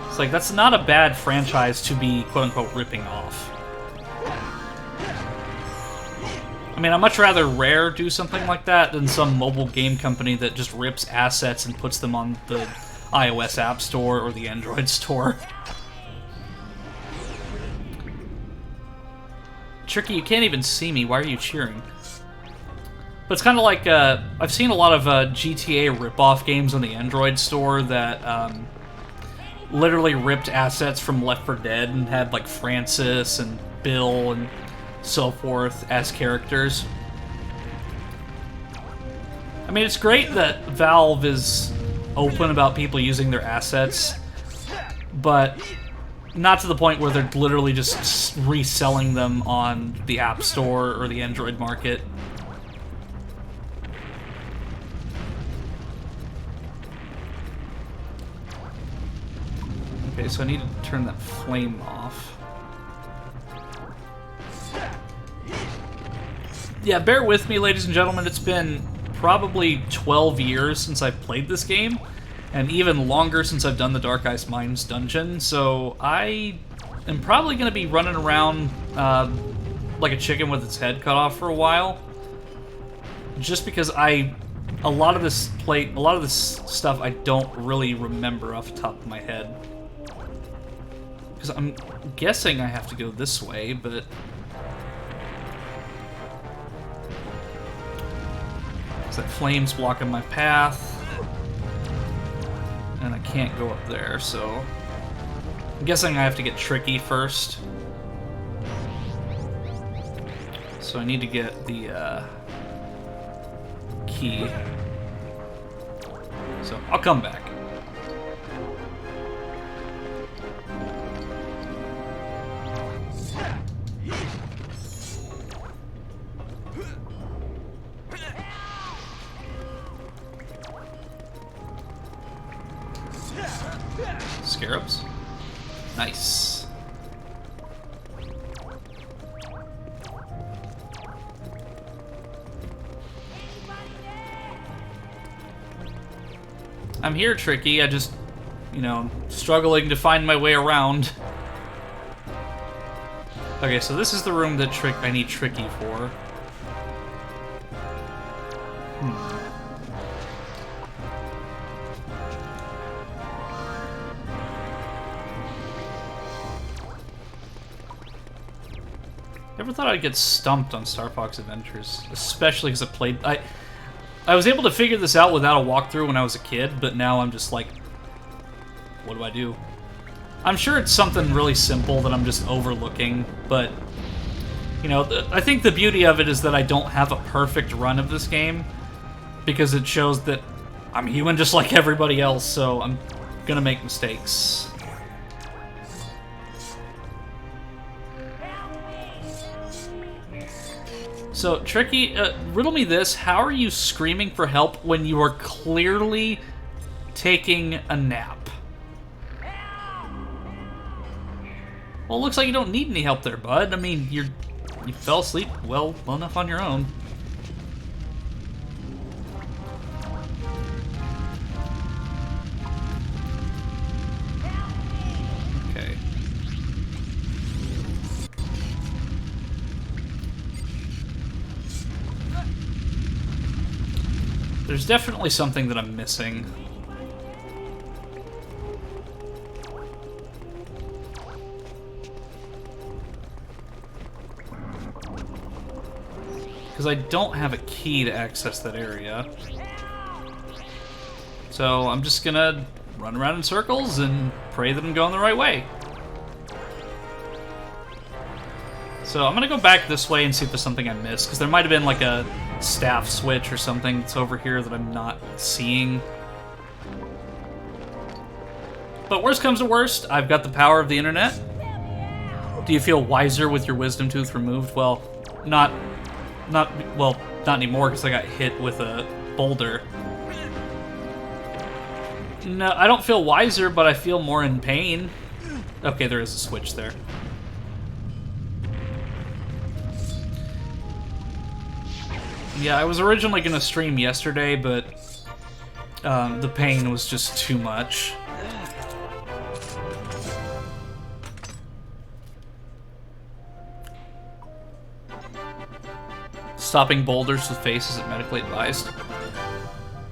It's like, that's not a bad franchise to be quote-unquote ripping off. I mean, I'd much rather Rare do something like that than some mobile game company that just rips assets and puts them on the iOS App Store or the Android Store. Tricky, you can't even see me. Why are you cheering? But it's kind of like, I've seen a lot of GTA rip-off games on the Android Store that literally ripped assets from Left 4 Dead and had, like, Francis and Bill and so forth as characters. I mean, it's great that Valve is open about people using their assets, but not to the point where they're literally just reselling them on the App Store or the Android market. Okay, so I need to turn that flame off. Yeah, bear with me, ladies and gentlemen. It's been probably 12 years since I've played this game, and even longer since I've done the Dark Ice Mines dungeon, so I am probably going to be running around like a chicken with its head cut off for a while, just because a lot of this stuff I don't really remember off the top of my head. Because I'm guessing I have to go this way, but that flame's blocking my path, and I can't go up there, so I'm guessing I have to get Tricky first. So I need to get the key. So I'll come back. Scarabs. Nice. I'm here, Tricky. I just, you know, struggling to find my way around. Okay, so this is the room that I need Tricky for. Never thought I'd get stumped on Star Fox Adventures, especially because I was able to figure this out without a walkthrough when I was a kid, but now I'm just like, what do I do? I'm sure it's something really simple that I'm just overlooking, but, you know, I think the beauty of it is that I don't have a perfect run of this game, because it shows that I'm human just like everybody else, so I'm gonna make mistakes. So, Tricky, riddle me this. How are you screaming for help when you are clearly taking a nap? Well, it looks like you don't need any help there, bud. I mean, you're You fell asleep well enough on your own. Okay. There's definitely something that I'm missing. Because I don't have a key to access that area. So I'm just gonna run around in circles and pray that I'm going the right way. So I'm gonna go back this way and see if there's something I missed, because there might have been like a staff switch or something that's over here that I'm not seeing. But worst comes to worst, I've got the power of the internet. Do you feel wiser with your wisdom tooth removed? Well, not anymore, because I got hit with a boulder. No, I don't feel wiser, but I feel more in pain. Okay, there is a switch there. Yeah, I was originally going to stream yesterday, but the pain was just too much. Stopping boulders with face isn't medically advised.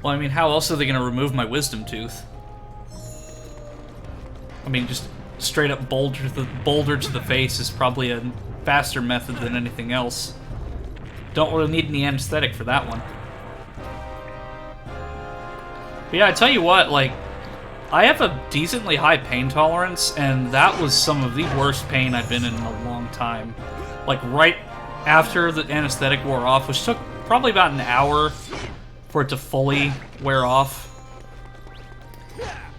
Well, I mean, how else are they going to remove my wisdom tooth? I mean, just straight up boulder to the face is probably a faster method than anything else. Don't really need any anesthetic for that one. But yeah, I tell you what, like, I have a decently high pain tolerance, and that was some of the worst pain I've been in a long time. Like, right after the anesthetic wore off, which took probably about an hour for it to fully wear off,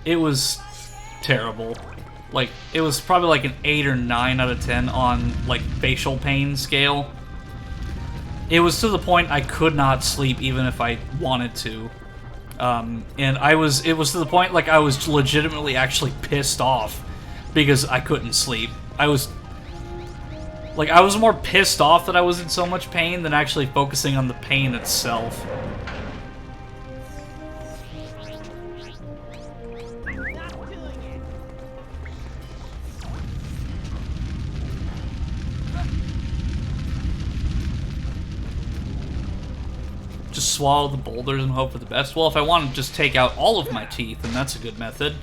it was terrible. Like, it was probably like an 8 or 9 out of 10 on, like, facial pain scale. It was to the point I could not sleep even if I wanted to. And it was to the point, like, I was legitimately actually pissed off because I couldn't sleep. I was more pissed off that I was in so much pain than actually focusing on the pain itself. Just swallow the boulders and hope for the best. Well, if I want to just take out all of my teeth, then that's a good method.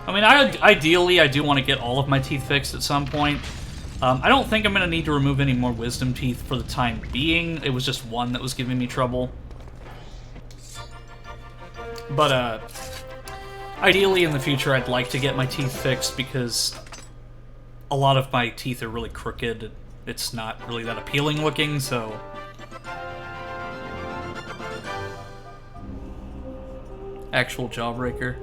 I mean, ideally, I do want to get all of my teeth fixed at some point. I don't think I'm going to need to remove any more wisdom teeth for the time being. It was just one that was giving me trouble. But, ideally, in the future, I'd like to get my teeth fixed because a lot of my teeth are really crooked. It's not really that appealing looking, so... Actual jawbreaker.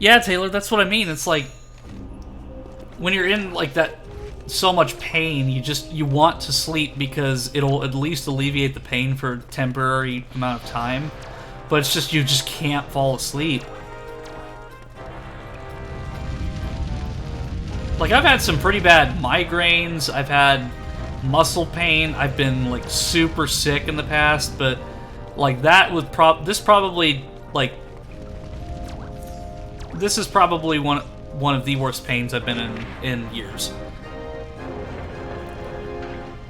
Yeah, Taylor, that's what I mean. It's like, when you're in, like, that so much pain, you want to sleep because it'll at least alleviate the pain for a temporary amount of time. But it's just, you just can't fall asleep. Like, I've had some pretty bad migraines, I've had muscle pain, I've been, like, super sick in the past, but, like, that was this is probably one of the worst pains I've been in years.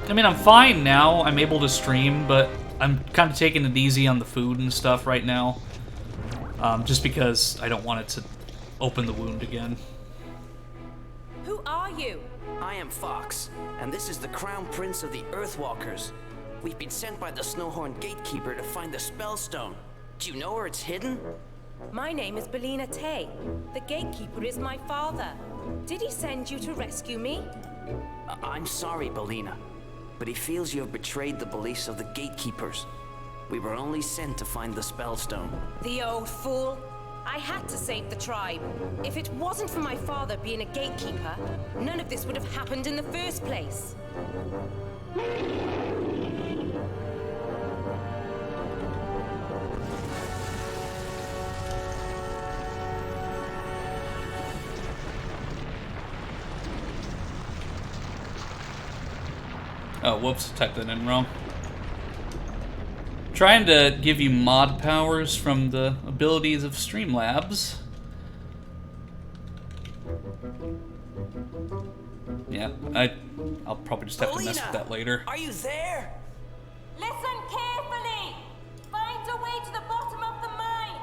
I mean, I'm fine now, I'm able to stream, but I'm kind of taking it easy on the food and stuff right now, just because I don't want it to open the wound again. Who are you? I am Fox, and this is the Crown Prince of the Earthwalkers. We've been sent by the Snowhorn Gatekeeper to find the Spellstone. Do you know where it's hidden? My name is Belina Tay. The Gatekeeper is my father. Did he send you to rescue me? I'm sorry, Belina, but he feels you have betrayed the beliefs of the Gatekeepers. We were only sent to find the Spellstone. The old fool. I had to save the tribe. If it wasn't for my father being a gatekeeper, none of this would have happened in the first place. Oh, whoops, typed that in wrong. Trying to give you mod powers from the abilities of Streamlabs. Yeah, I'll probably just have to mess with that later. Are you there? Listen carefully! Find a way to the bottom of the mine!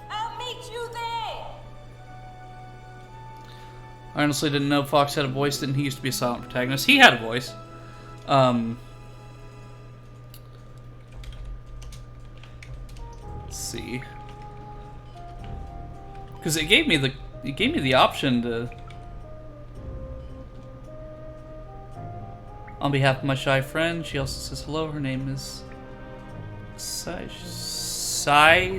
I'll meet you there! I honestly didn't know Fox had a voice, didn't he? Used to be a silent protagonist. He had a voice. Let's see. Because it gave me the option to, on behalf of my shy friend, she also says hello. Her name is Sai.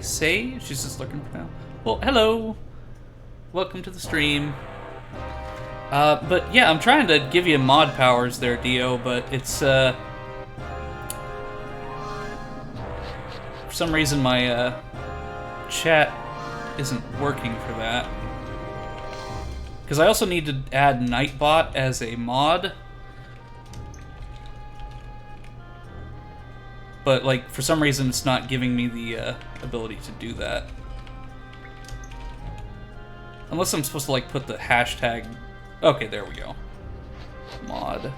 She's just looking for now. Well, hello. Welcome to the stream. But yeah, I'm trying to give you mod powers there, Dio, but it's, for some reason my, chat isn't working for that. Because I also need to add Nightbot as a mod. But, like, for some reason it's not giving me the, ability to do that. Unless I'm supposed to, like, put the hashtag... Okay, there we go. Mod.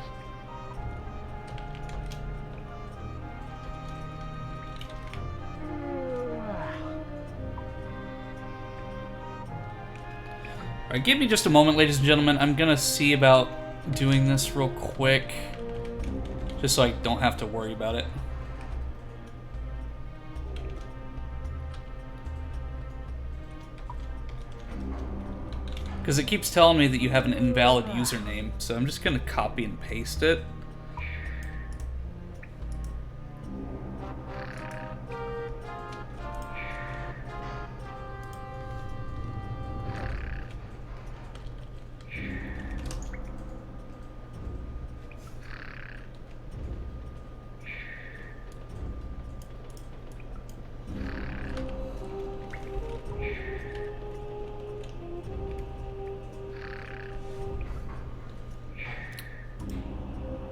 Alright, give me just a moment, ladies and gentlemen. I'm gonna see about doing this real quick. Just so I don't have to worry about it. Because it keeps telling me that you have an invalid username, so I'm just going to copy and paste it.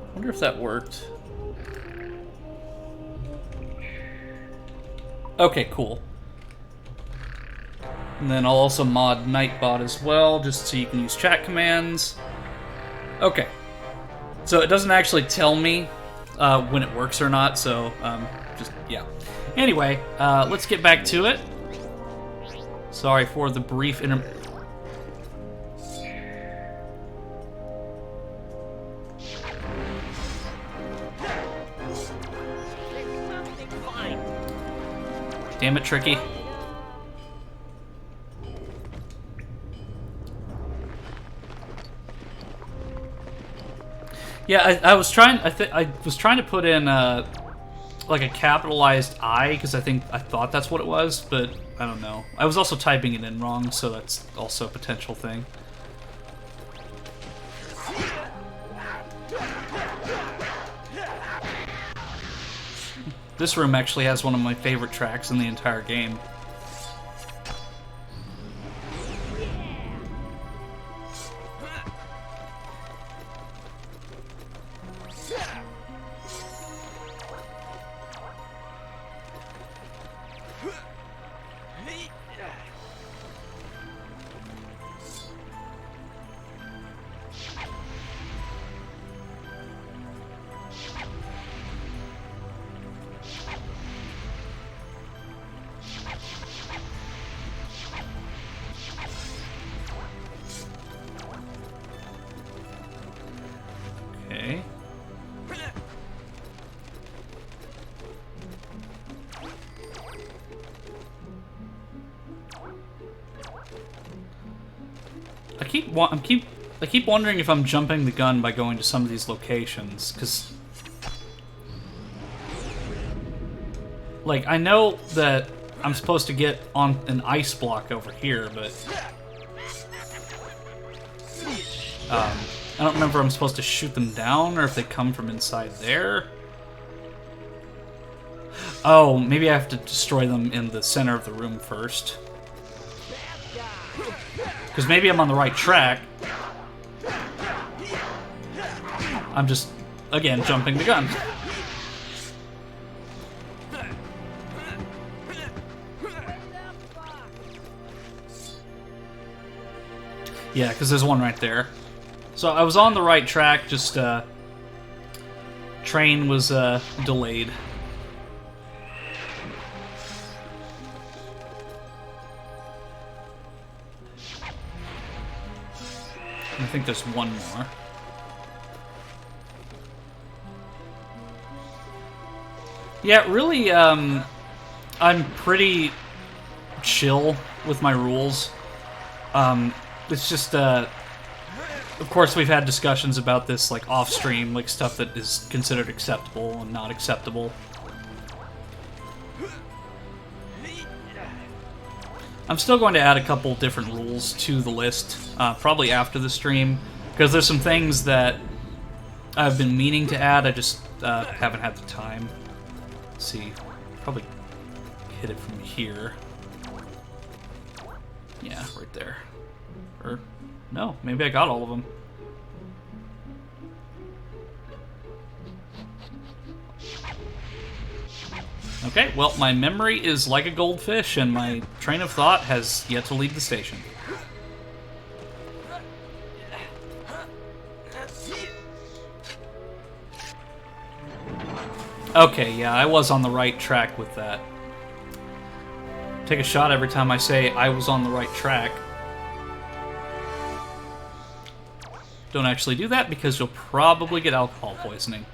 I wonder if that worked. Okay, cool. And then I'll also mod Nightbot as well, just so you can use chat commands. Okay. So it doesn't actually tell me when it works or not, so just, yeah. Anyway, let's get back to it. Sorry for the brief Damn it, Tricky. Yeah, I was trying. I was trying to put in like a capitalized I because I thought that's what it was, but I don't know. I was also typing it in wrong, so that's also a potential thing. This room actually has one of my favorite tracks in the entire game. Okay. I keep wondering if I'm jumping the gun by going to some of these locations, because like I know that I'm supposed to get on an ice block over here, but I don't remember if I'm supposed to shoot them down or if they come from inside there. Oh, maybe I have to destroy them in the center of the room first. Because maybe I'm on the right track. I'm just again, jumping the gun. Yeah, because there's one right there. So I was on the right track, just, train was, delayed. I think there's one more. Yeah, really, I'm pretty chill with my rules. It's just, of course we've had discussions about this, like, off-stream, like, stuff that is considered acceptable and not acceptable. I'm still going to add a couple different rules to the list, probably after the stream, because there's some things that I've been meaning to add, I just haven't had the time. Let's see, probably hit it from here. Yeah, right there. Or, no, maybe I got all of them. Okay, well, my memory is like a goldfish, and my train of thought has yet to leave the station. Okay, yeah, I was on the right track with that. Take a shot every time I say I was on the right track. Don't actually do that because you'll probably get alcohol poisoning.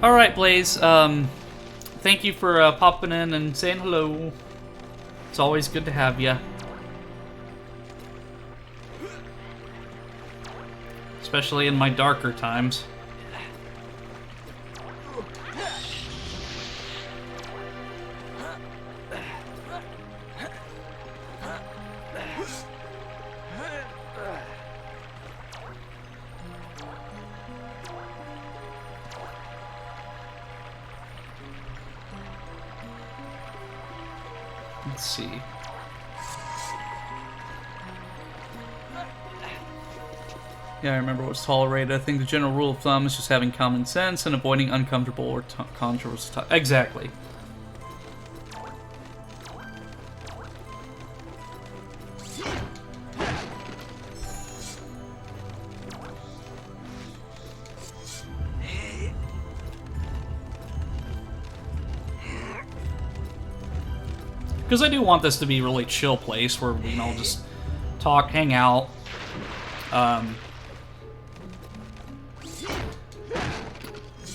Alright, Blaze, thank you for popping in and saying hello. It's always good to have you. Especially in my darker times. Let's see. Yeah, I remember what's tolerated. I think the general rule of thumb is just having common sense and avoiding uncomfortable or controversial exactly. Because I do want this to be a really chill place where we can all just talk, hang out.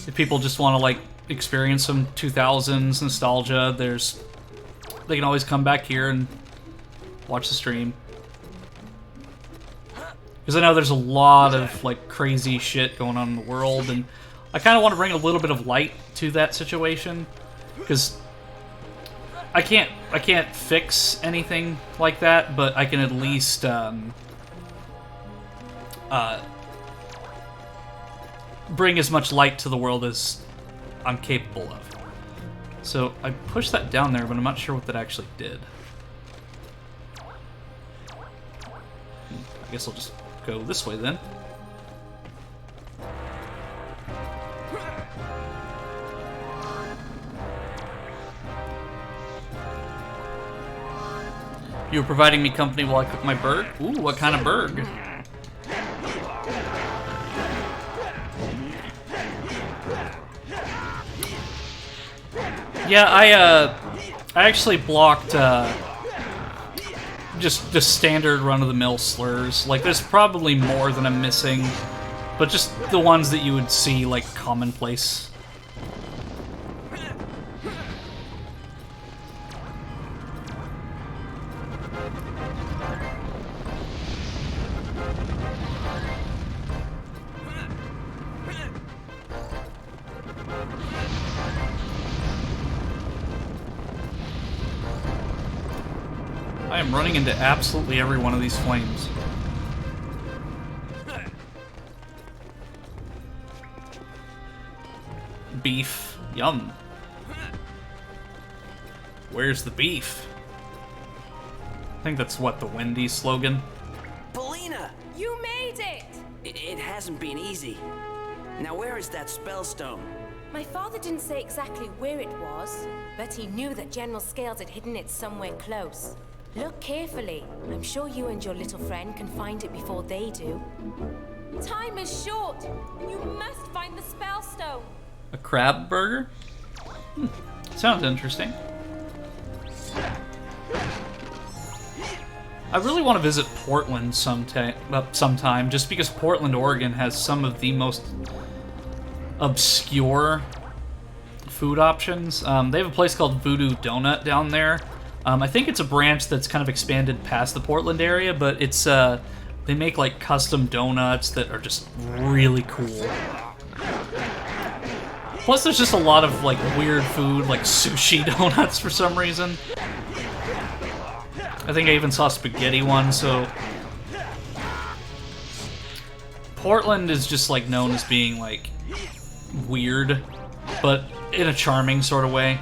If people just want to, like, experience some 2000s nostalgia, they can always come back here and watch the stream. Because I know there's a lot of, like, crazy shit going on in the world, and I kind of want to bring a little bit of light to that situation. Because I can't fix anything like that, but I can at least bring as much light to the world as I'm capable of. So I pushed that down there, but I'm not sure what that actually did. I guess I'll just go this way then. You were providing me company while I cook my bird? Ooh, what kind of bird? Yeah, I actually blocked just standard run-of-the-mill slurs. Like, there's probably more than I'm missing, but just the ones that you would see, like, commonplace. I am running into absolutely every one of these flames. Beef. Yum. Where's the beef? I think that's what, the Wendy's slogan? Belina! You made it! It hasn't been easy. Now where is that spellstone? My father didn't say exactly where it was, but he knew that General Scales had hidden it somewhere close. Look carefully. I'm sure you and your little friend can find it before they do. Time is short. You must find the spellstone. A crab burger? Sounds interesting. I really want to visit Portland sometime, just because Portland, Oregon has some of the most obscure food options. They have a place called Voodoo Donut down there. I think it's a branch that's kind of expanded past the Portland area, but it's they make like custom donuts that are just really cool. Plus, there's just a lot of like weird food, like sushi donuts for some reason. I think I even saw spaghetti one, so Portland is just like known as being like weird, but in a charming sort of way.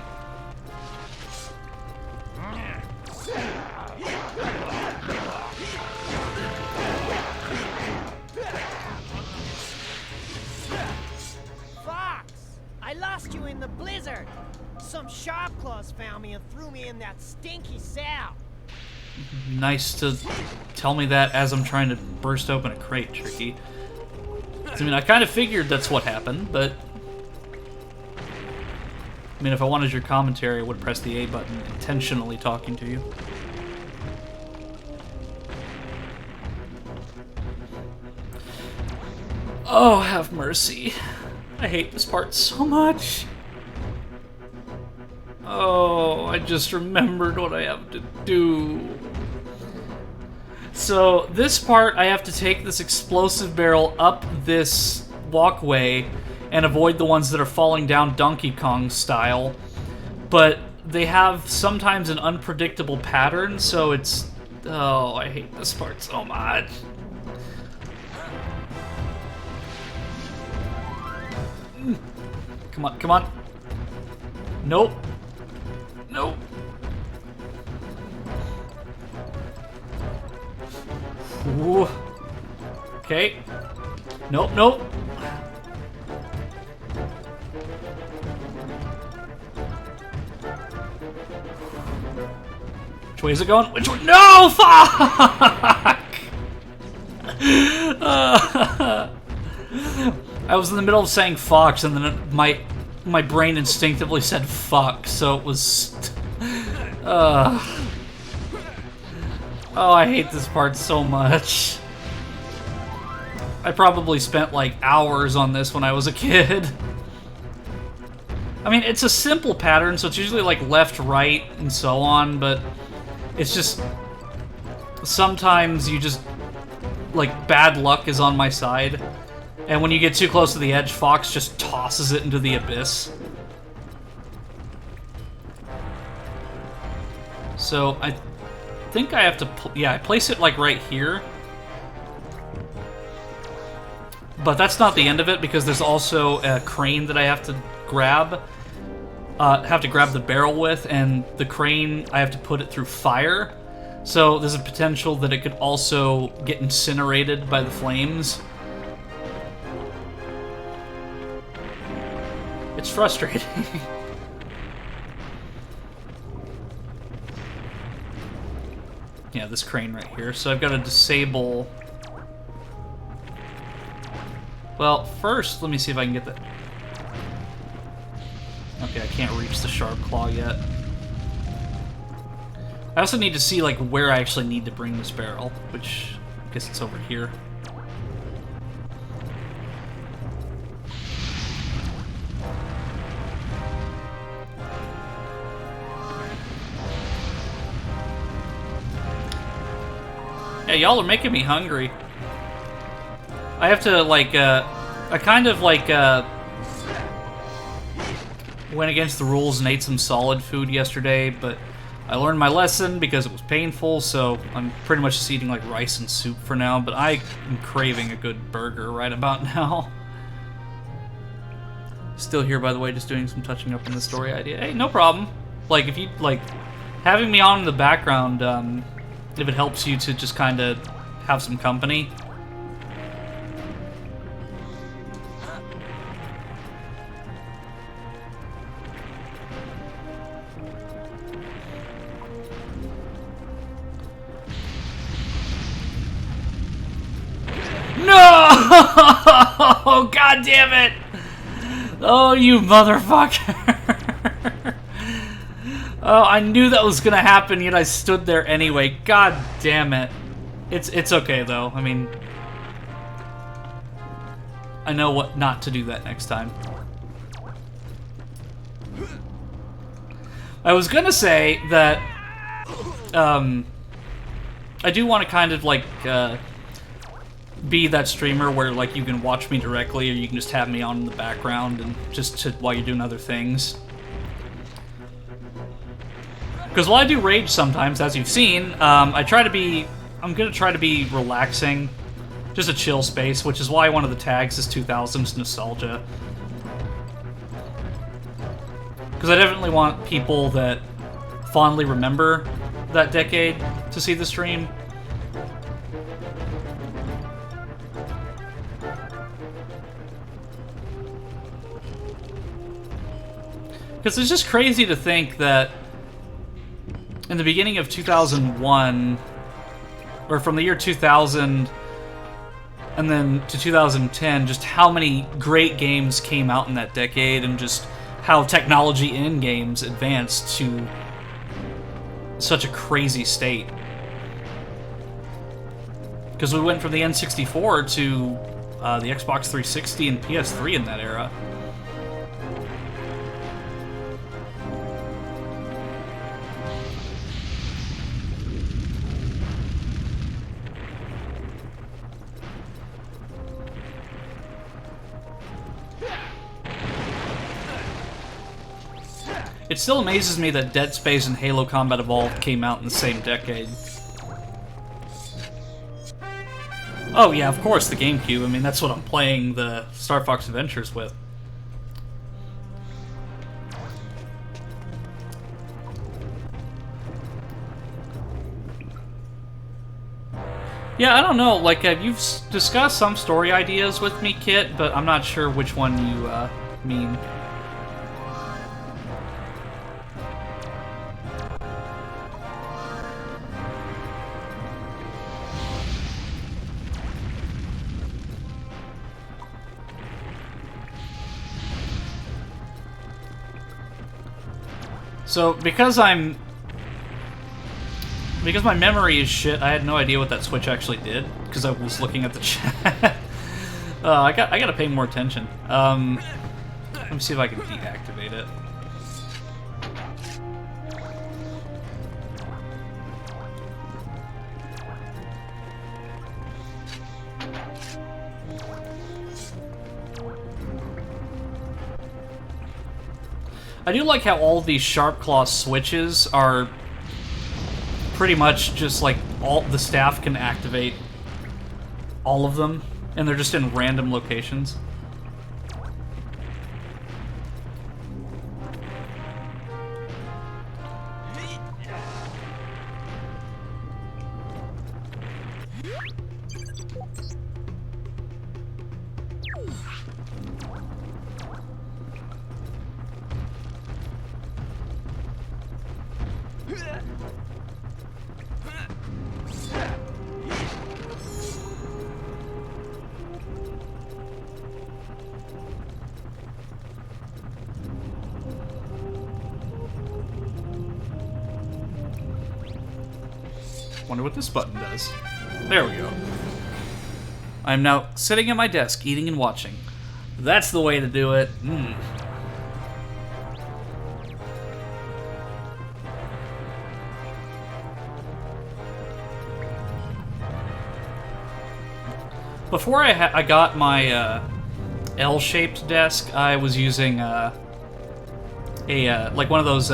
Fox! I lost you in the blizzard. Some sharpclaws found me and threw me in that stinky cell. Nice to tell me that as I'm trying to burst open a crate, Tricky. I mean, I kind of figured that's what happened, but I mean, if I wanted your commentary, I would press the A button, intentionally talking to you. Oh, have mercy. I hate this part so much. Oh, I just remembered what I have to do. So, this part, I have to take this explosive barrel up this walkway and avoid the ones that are falling down Donkey Kong style. But they have sometimes an unpredictable pattern, so it's... Oh, I hate this part so much. Come on, come on. Nope. Nope. Ooh. Okay. Nope, nope. Which way is it going? Which way? No! Fuck! I was in the middle of saying fox, and then my brain instinctively said fuck, so it was... Oh, I hate this part so much. I probably spent, like, hours on this when I was a kid. I mean, it's a simple pattern, so it's usually, like, left, right, and so on, but it's just... Sometimes you just... Like, bad luck is on my side. And when you get too close to the edge, Fox just tosses it into the abyss. So, I think I have to... Yeah, I place it, like, right here. But that's not the end of it, because there's also a crane that I have to grab. Have to grab the barrel with, and the crane, I have to put it through fire. So there's a potential that it could also get incinerated by the flames. It's frustrating. Yeah, this crane right here. So I've got to disable... Well, first, let me see if I can get that. Okay, I can't reach the sharp claw yet. I also need to see, like, where I actually need to bring this barrel, which I guess it's over here. Yeah, y'all are making me hungry. I have to, like, I kind of, like, went against the rules and ate some solid food yesterday, but I learned my lesson because it was painful, so I'm pretty much just eating, like, rice and soup for now, but I am craving a good burger right about now. Still here, by the way, just doing some touching up on the story idea. Hey, no problem. Like, if you, like, having me on in the background, if it helps you to just kind of have some company. No! God damn it! Oh, you motherfucker! Oh, I knew that was gonna happen, yet I stood there anyway. God damn it! It's okay though. I mean, I know what not to do that next time. I was gonna say that I do want to kind of like be that streamer where like you can watch me directly, or you can just have me on in the background and just while you're doing other things. Because while I do rage sometimes, as you've seen, I'm gonna try to be relaxing, just a chill space, which is why one of the tags is 2000s nostalgia. Because I definitely want people that fondly remember that decade to see the stream. Because it's just crazy to think that in the beginning of 2001, or from the year 2000 and then to 2010, just how many great games came out in that decade, and just how technology in games advanced to such a crazy state. Because we went from the N64 to the Xbox 360 and PS3 in that era. It still amazes me that Dead Space and Halo Combat Evolved came out in the same decade. Oh yeah, of course, the GameCube. I mean, that's what I'm playing the Star Fox Adventures with. Yeah, I don't know, like, you've discussed some story ideas with me, Kit, but I'm not sure which one you mean. So, because my memory is shit, I had no idea what that switch actually did, because I was looking at the chat. I gotta pay more attention. Let me see if I can deactivate it. I do like how all these Sharp Claw switches are pretty much just like all the staff can activate all of them, and they're just in random locations. Wonder what this button does. There we go. I'm now sitting at my desk, eating and watching. That's the way to do it. Before I got my L-shaped desk, I was using like one of those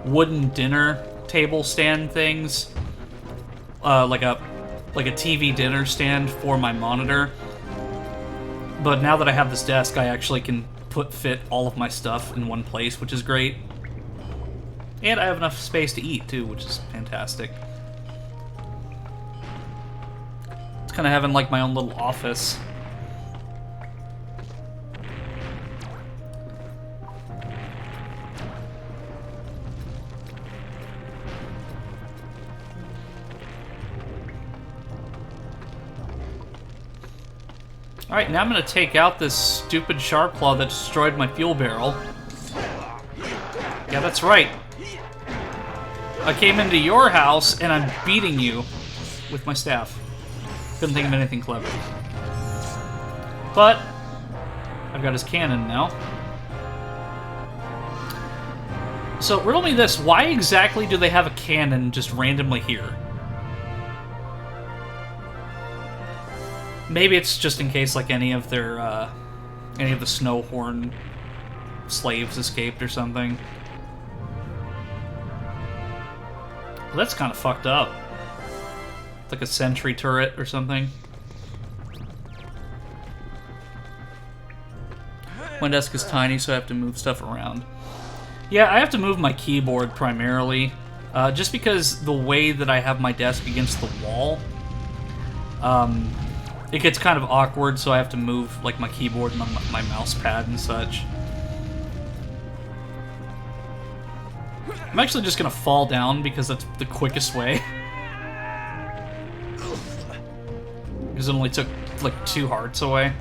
wooden dinner table stand things. Like a TV dinner stand for my monitor. But now that I have this desk, I actually can fit all of my stuff in one place, which is great. And I have enough space to eat, too, which is fantastic. It's kind of having, like, my own little office. Alright, now I'm gonna take out this stupid sharp claw that destroyed my fuel barrel. Yeah, that's right. I came into your house and I'm beating you with my staff. Couldn't think of anything clever. But I've got his cannon now. So riddle me this, why exactly do they have a cannon just randomly here? Maybe it's just in case, like, any of their, any of the Snowhorn slaves escaped or something. Well, that's kind of fucked up. It's like a sentry turret or something. My desk is tiny, so I have to move stuff around. Yeah, I have to move my keyboard primarily, just because the way that I have my desk against the wall, it gets kind of awkward, so I have to move, like, my keyboard and my mouse pad and such. I'm actually just gonna fall down because that's the quickest way. Because it only took, like, 2 hearts away.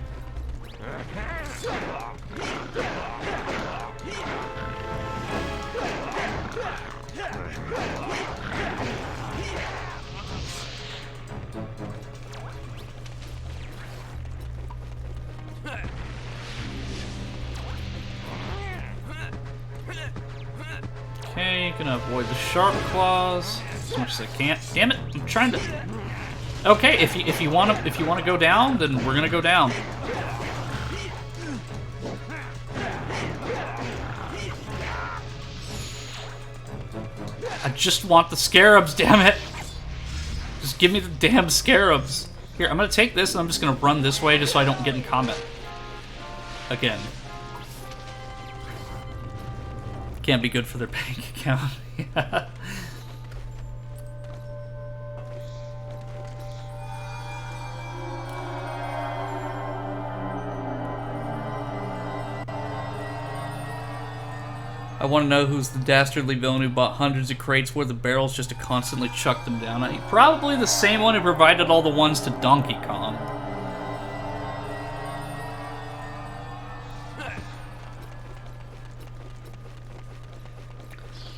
Okay, gonna avoid the sharp claws as much as I can. Damn it! I'm trying to. Okay, if you wanna go down, then we're gonna go down. I just want the scarabs, damn it! Just give me the damn scarabs. Here, I'm gonna take this and I'm just gonna run this way just so I don't get in combat again. Can't be good for their bank account. Yeah. I want to know who's the dastardly villain who bought hundreds of crates worth of barrels just to constantly chuck them down. Probably the same one who provided all the ones to Donkey Kong.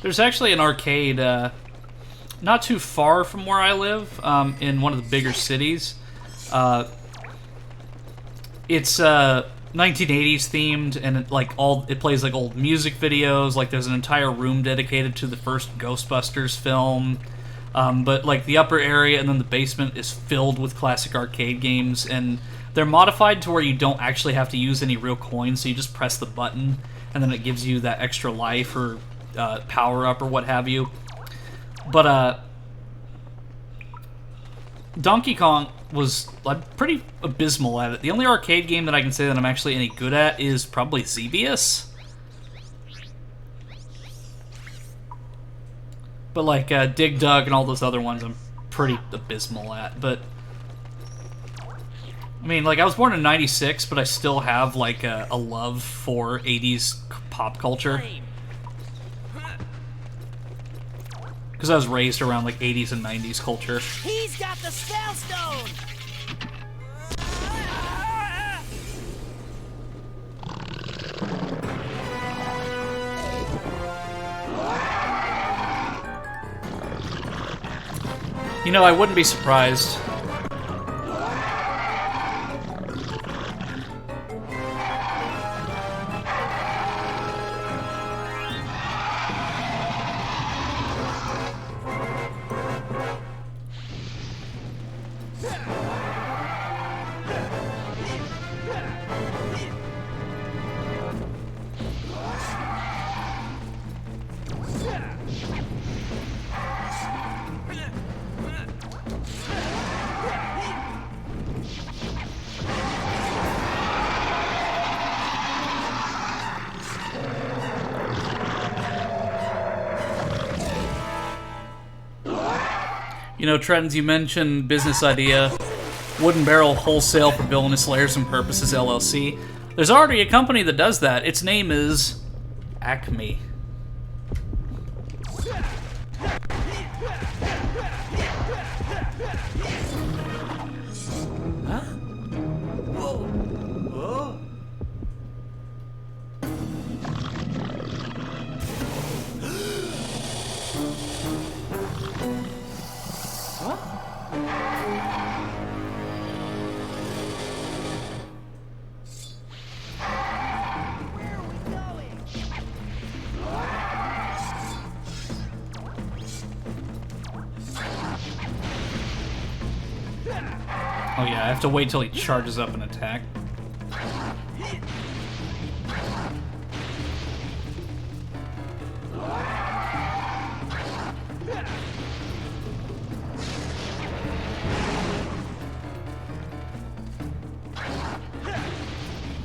There's actually an arcade not too far from where I live, in one of the bigger cities. It's 1980s themed, and it plays like old music videos. Like there's an entire room dedicated to the first Ghostbusters film. But like the upper area and then the basement is filled with classic arcade games, and they're modified to where you don't actually have to use any real coins, so you just press the button and then it gives you that extra life or power up or what have you. But Donkey Kong was pretty abysmal at it. The only arcade game that I can say that I'm actually any good at is probably Xevious. But like Dig Dug and all those other ones I'm pretty abysmal at. But I mean, like, I was born in '96, but I still have like a love for 80s pop culture. Because I was raised around like 80s and 90s culture. He's got the spell stone! You know, I wouldn't be surprised. You know, Trends, you mentioned business idea. Wooden Barrel Wholesale for Villainous Lairs and Purposes, LLC. There's already a company that does that. Its name is Acme. Oh yeah, I have to wait till he charges up an attack.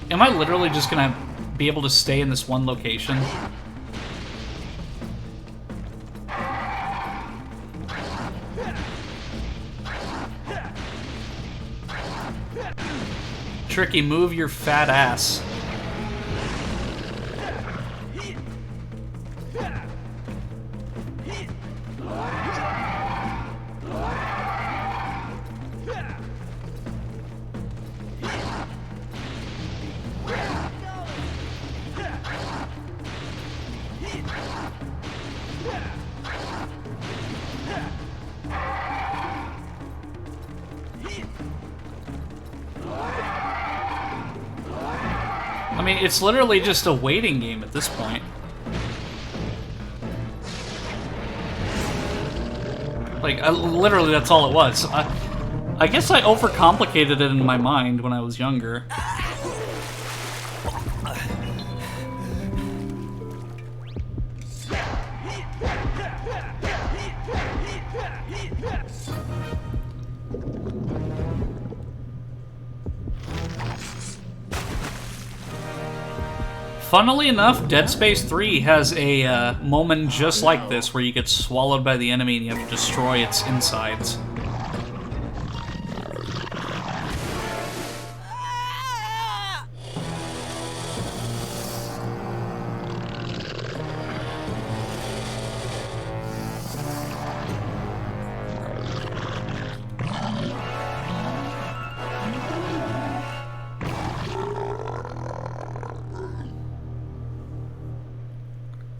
Am I literally just gonna be able to stay in this one location? Tricky, move your fat ass. I mean, it's literally just a waiting game at this point. Like, literally, that's all it was. I guess I overcomplicated it in my mind when I was younger. Funnily enough, Dead Space 3 has a moment just like this, where you get swallowed by the enemy and you have to destroy its insides.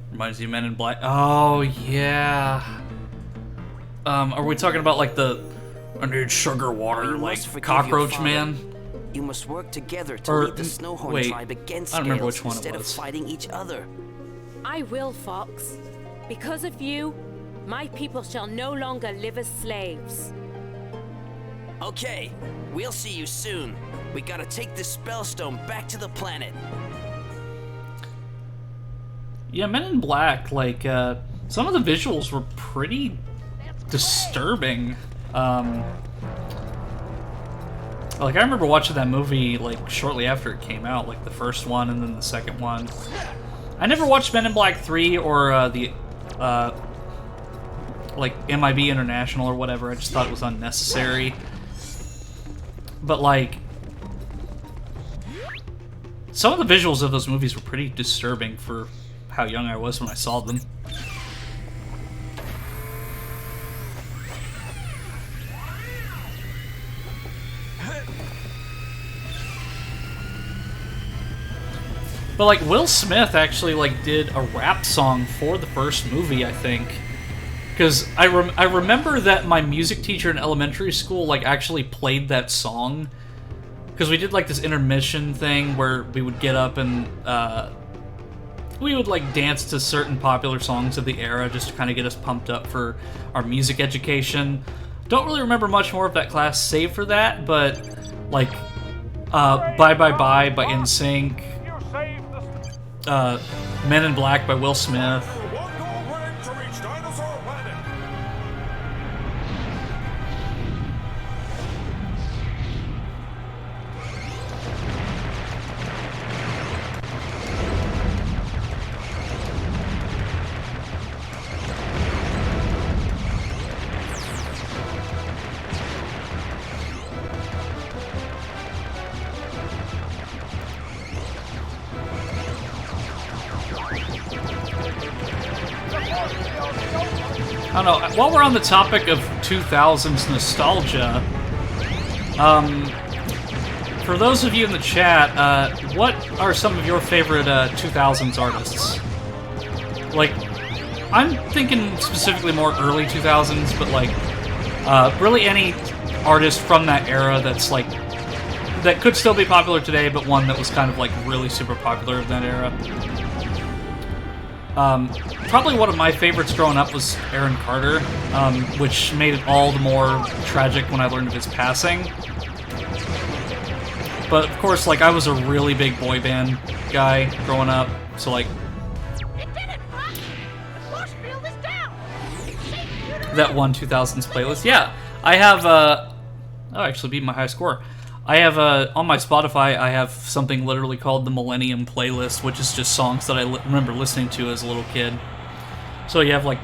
Reminds you of Men in Black. Oh, yeah. Are we talking about, like, I need sugar water, like, Cockroach Man? You must work together to Or, lead the Snowhorn wait, tribe against I don't remember Scales which one it instead of was. fighting each other. I will, Fox. Because of you, my people shall no longer live as slaves. Okay, we'll see you soon. We gotta take this Spellstone back to the planet. Yeah, Men in Black, like, some of the visuals were pretty disturbing. Like, I remember watching that movie, like, shortly after it came out, like, the first one and then the second one. I never watched Men in Black 3 or, like, MIB International or whatever. I just thought it was unnecessary. But, like, some of the visuals of those movies were pretty disturbing for how young I was when I saw them. But like Will Smith actually like did a rap song for the first movie, I think, because I remember that my music teacher in elementary school like actually played that song, because we did like this intermission thing where we would get up and we would like dance to certain popular songs of the era just to kind of get us pumped up for our music education. Don't really remember much more of that class save for that, but like Bye Bye Bye by NSYNC, Men in Black by Will Smith. I don't know. While we're on the topic of 2000s nostalgia, for those of you in the chat, what are some of your favorite 2000s artists? Like, I'm thinking specifically more early 2000s, but like, really any artist from that era that's like, that could still be popular today, but one that was kind of like really super popular in that era. Probably one of my favorites growing up was Aaron Carter, which made it all the more tragic when I learned of his passing. But of course, like, I was a really big boy band guy growing up, so like, that one 2000s playlist. Yeah, I have, oh, actually beat my high score. I have, on my Spotify, I have something literally called the Millennium Playlist, which is just songs that I remember listening to as a little kid. So you have, like,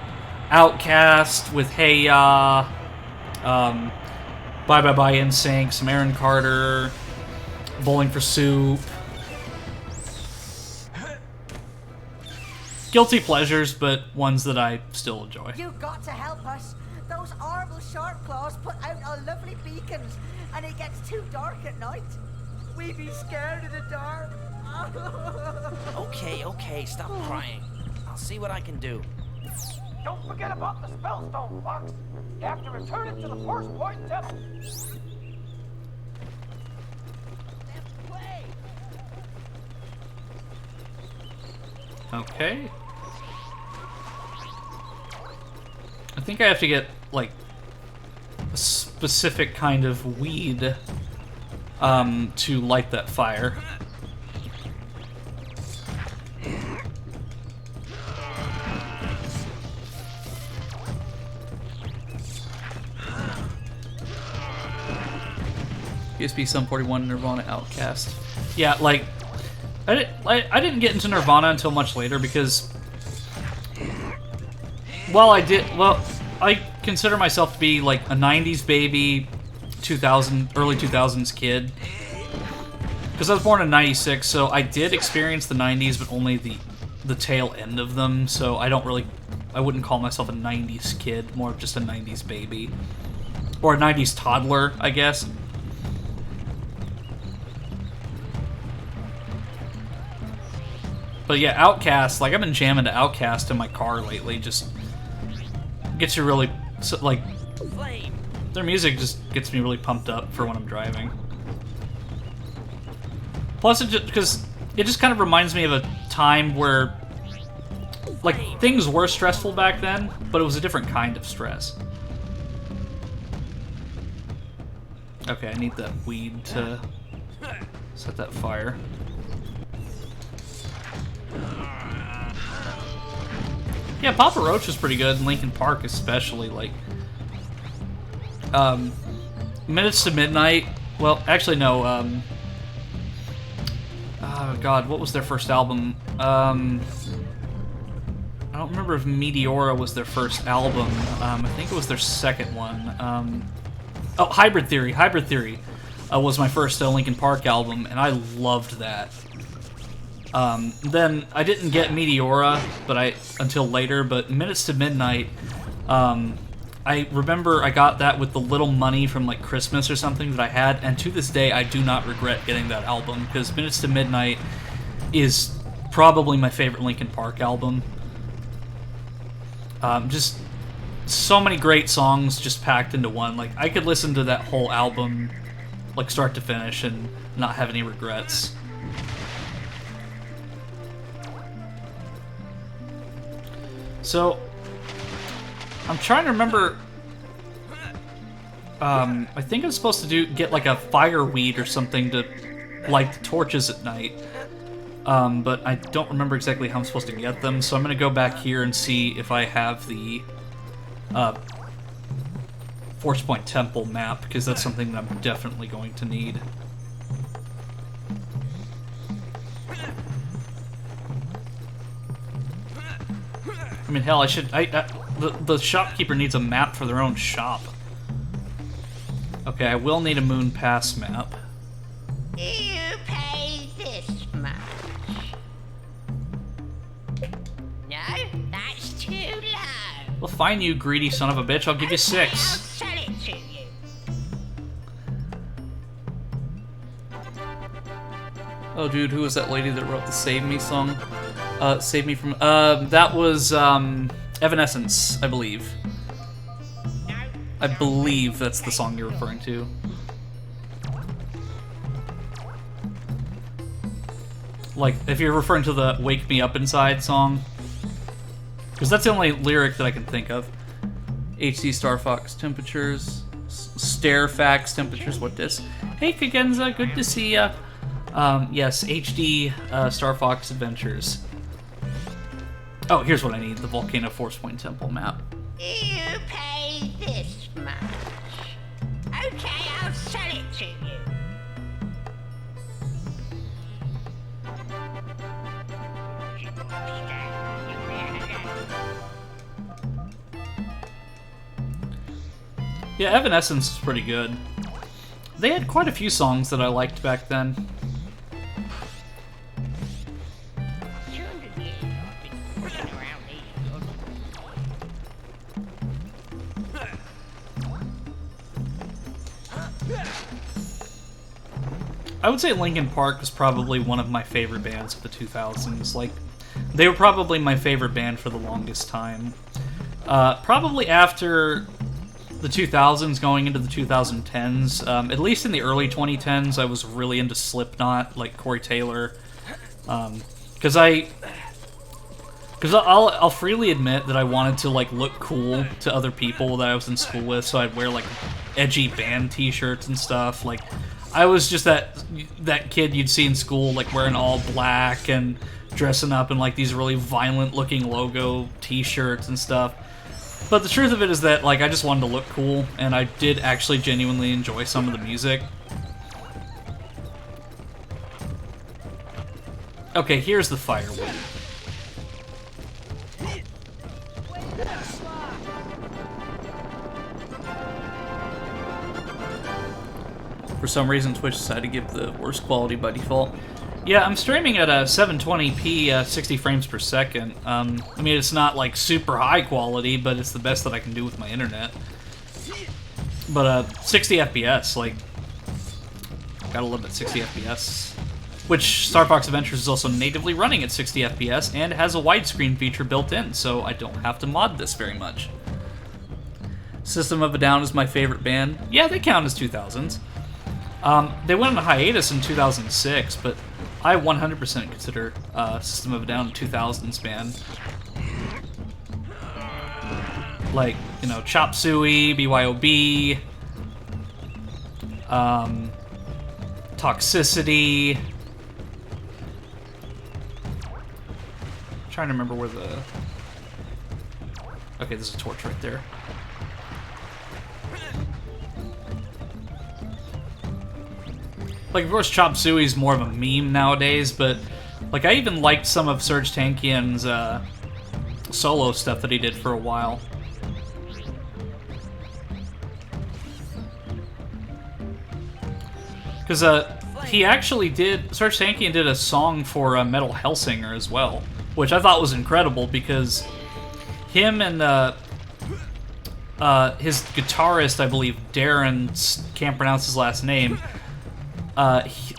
Outkast with Hey Ya, Bye Bye Bye NSYNC, some Aaron Carter, Bowling for Soup. Guilty pleasures, but ones that I still enjoy. You've got to help us. Those horrible shark claws put out our lovely beacons, and it gets too dark at night. We be scared of the dark. Okay, stop crying. I'll see what I can do. Don't forget about the spellstone, Fox. You have to return it to the first point temple. Okay. I think I have to get, like, a specific kind of weed, to light that fire. PSP Sum 41, Nirvana, Outkast. Yeah, like, I didn't get into Nirvana until much later because, well, I consider myself to be like a 90s baby, early 2000s kid. Because I was born in 96, so I did experience the 90s, but only the tail end of them, so I wouldn't call myself a 90s kid, more of just a 90s baby. Or a 90s toddler, I guess. But yeah, Outkast, like, I've been jamming to Outkast in my car lately, just gets you really, like, their music just gets me really pumped up for when I'm driving. Plus, because it just kind of reminds me of a time where, like, things were stressful back then, but it was a different kind of stress. Okay, I need that weed to set that fire. Yeah, Papa Roach was pretty good, and Linkin Park especially, like, Minutes to Midnight, well, actually no, oh god, what was their first album? I don't remember if Meteora was their first album, I think it was their second one, oh, Hybrid Theory was my first Linkin Park album, and I loved that. Then I didn't get Meteora, until later, but Minutes to Midnight, I remember I got that with the little money from, like, Christmas or something that I had, and to this day I do not regret getting that album, because Minutes to Midnight is probably my favorite Linkin Park album. Just so many great songs just packed into one. Like, I could listen to that whole album, like, start to finish and not have any regrets. So, I'm trying to remember, I think I'm supposed to get like a fire weed or something to light the torches at night, but I don't remember exactly how I'm supposed to get them, so I'm going to go back here and see if I have the Force Point Temple map, because that's something that I'm definitely going to need. I mean, hell, the shopkeeper needs a map for their own shop. Okay, I will need a Moon Pass map. You pay this much. No, that's too Well, fine, you greedy son of a bitch. I'll give you 6. I'll sell it to you. Oh, dude, who was that lady that wrote the Save Me song? Save Me from... that was, Evanescence, I believe. I believe that's the song you're referring to. Like, if you're referring to the Wake Me Up Inside song. Because that's the only lyric that I can think of. HD Star Fox temperatures. Starefax temperatures, what this? Hey, Kagenza, good to see ya. Yes, HD Star Fox Adventures. Oh, here's what I need, the Volcano Force Point Temple map. You pay this much. Okay, I'll sell it to you. Yeah, Evanescence is pretty good. They had quite a few songs that I liked back then. 200 years I've been pushing around these woods. I would say Linkin Park was probably one of my favorite bands of the 2000s. Like, they were probably my favorite band for the longest time. Probably after the 2000s going into the 2010s, at least in the early 2010s, I was really into Slipknot, like Corey Taylor. Because I'll freely admit that I wanted to like look cool to other people that I was in school with, so I'd wear like edgy band T-shirts and stuff. Like, I was just that kid you'd see in school, like wearing all black and dressing up in like these really violent-looking logo T-shirts and stuff. But the truth of it is that like I just wanted to look cool, and I did actually genuinely enjoy some of the music. Okay, here's the firewood. For some reason, Twitch decided to give the worst quality by default. Yeah, I'm streaming at a 720p, 60 frames per second. I mean, it's not like super high quality, but it's the best that I can do with my internet. But 60 FPS, like, gotta love that 60 FPS. Which Star Fox Adventures is also natively running at 60 FPS and has a widescreen feature built in, so I don't have to mod this very much. System of a Down is my favorite band. Yeah, they count as 2000s. They went on a hiatus in 2006, but I 100% consider System of a Down a 2000s band. Like, you know, Chop Suey, BYOB, Toxicity. I'm trying to remember where the... Okay, there's a torch right there. Like, of course, Chop Suey's more of a meme nowadays, but, like, I even liked some of Serge Tankian's solo stuff that he did for a while. Because, he actually did... Serge Tankian did a song for Metal Hellsinger as well, which I thought was incredible, because him and, his guitarist, I believe, Darren, can't pronounce his last name...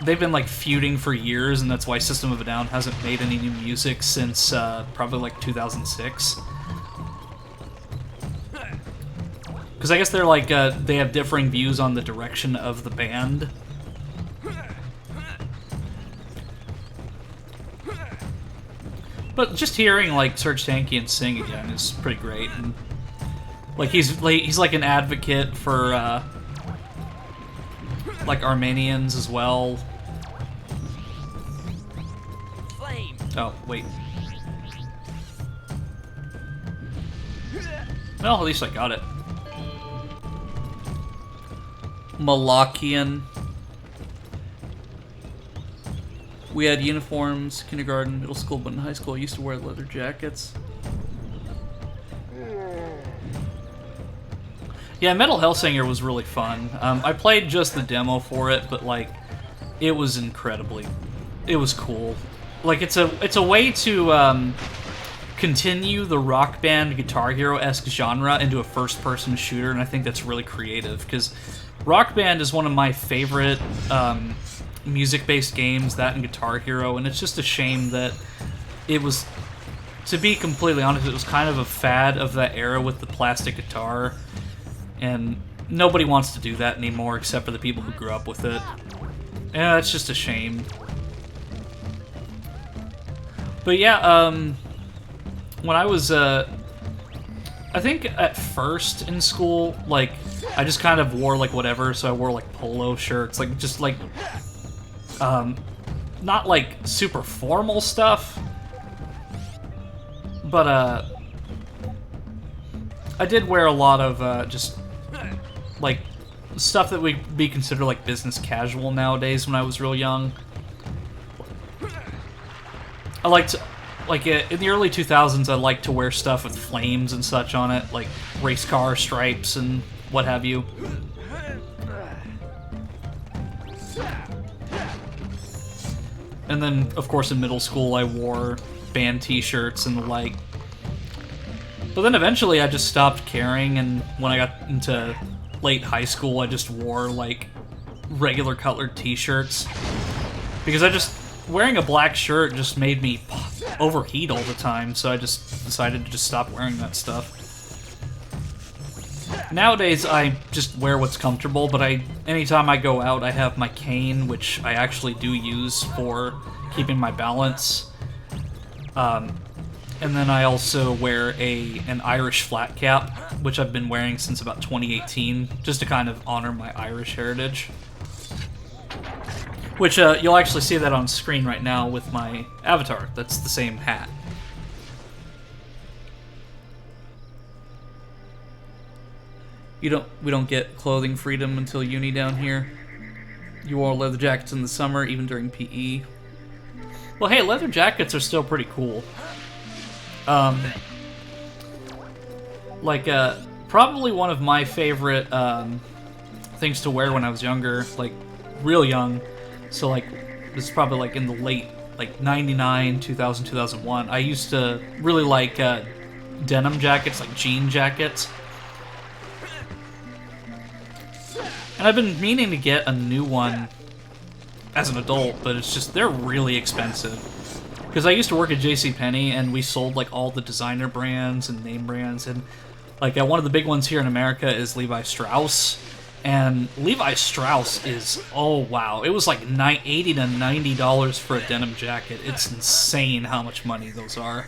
they've been like feuding for years, and that's why System of a Down hasn't made any new music since probably like 2006. Because I guess they're like they have differing views on the direction of the band. But just hearing like Serge Tankian sing again is pretty great. And, like he's like an advocate for. Like Armenians as well. Flame. Oh, wait. Well, at least I got it. Malakian. We had uniforms, kindergarten, middle school, but in high school I used to wear leather jackets. Yeah, Metal Hellsinger was really fun. I played just the demo for it, but like, it was incredibly, it was cool. Like, it's a way to continue the Rock Band Guitar Hero-esque genre into a first-person shooter, and I think that's really creative, because Rock Band is one of my favorite music-based games, that and Guitar Hero, and it's just a shame that it was, to be completely honest, it was kind of a fad of that era with the plastic guitar, and nobody wants to do that anymore except for the people who grew up with it. Yeah, it's just a shame. But yeah, when I was, I think at first in school, like, I just kind of wore, like, whatever, so I wore, like, polo shirts, like, just, like, not, like, super formal stuff, but, I did wear a lot of, just, like, stuff that would be considered, like, business casual nowadays when I was real young. I liked, like, in the early 2000s, I liked to wear stuff with flames and such on it, like race car stripes and what have you. And then, of course, in middle school, I wore band t-shirts and the like. But then eventually I just stopped caring, and when I got into late high school, I just wore, like, regular colored t-shirts. Because wearing a black shirt just made me overheat all the time, so I just decided to just stop wearing that stuff. Nowadays, I just wear what's comfortable, but anytime I go out, I have my cane, which I actually do use for keeping my balance. And then I also wear an Irish flat cap, which I've been wearing since about 2018, just to kind of honor my Irish heritage. Which, you'll actually see that on screen right now with my avatar. That's the same hat. We don't get clothing freedom until uni down here. You wore leather jackets in the summer, even during PE. Well, hey, leather jackets are still pretty cool. Probably one of my favorite, things to wear when I was younger, like, real young. So, like, this is probably, like, in the late, like, 99, 2000, 2001. I used to really like, denim jackets, like jean jackets. And I've been meaning to get a new one as an adult, but it's just, they're really expensive. Because I used to work at JCPenney, and we sold, like, all the designer brands and name brands, and, like, one of the big ones here in America is Levi Strauss. And Levi Strauss is, oh wow, it was like $80 to $90 for a denim jacket. It's insane how much money those are.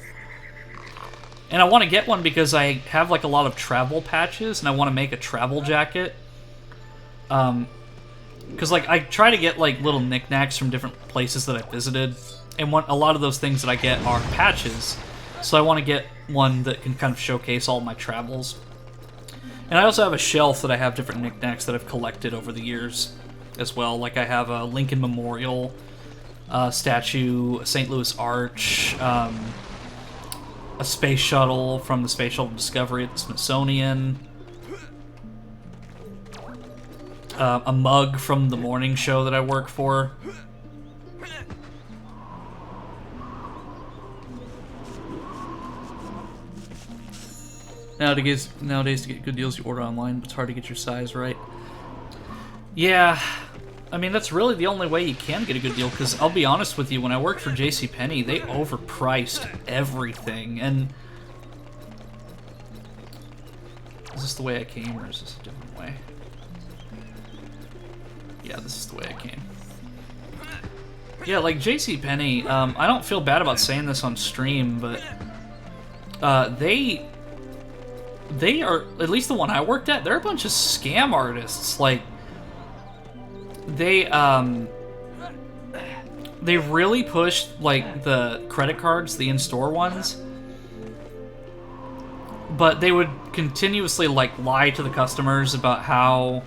And I want to get one because I have, like, a lot of travel patches, and I want to make a travel jacket. Because, like, I try to get, like, little knickknacks from different places that I visited, and a lot of those things that I get are patches. So I want to get one that can kind of showcase all my travels. And I also have a shelf that I have different knickknacks that I've collected over the years as well. Like, I have a Lincoln Memorial statue, a St. Louis Arch, a space shuttle from the Space Shuttle Discovery at the Smithsonian, a mug from the morning show that I work for. Nowadays to get good deals, you order online, but it's hard to get your size right. Yeah, I mean, that's really the only way you can get a good deal, because I'll be honest with you, when I worked for JCPenney, they overpriced everything, and... Is this the way I came, or is this a different way? Yeah, this is the way I came. Yeah, like, JCPenney, I don't feel bad about saying this on stream, but... They are, at least the one I worked at, they're a bunch of scam artists. Like, they really pushed, like, the credit cards, the in-store ones, but they would continuously, like, lie to the customers about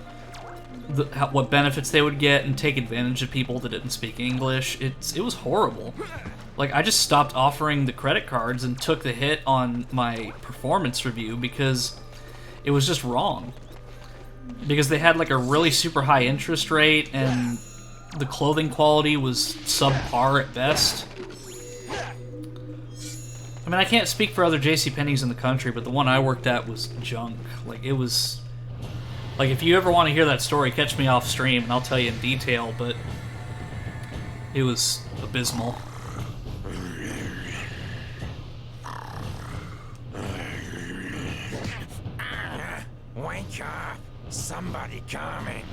what benefits they would get and take advantage of people that didn't speak English. It was horrible. Like, I just stopped offering the credit cards and took the hit on my performance review because it was just wrong. Because they had, like, a really super high interest rate, and the clothing quality was subpar at best. I mean, I can't speak for other JCPenney's in the country, but the one I worked at was junk. Like, it was... Like, if you ever want to hear that story, catch me off stream, and I'll tell you in detail, but... It was abysmal. Wake up! Somebody coming!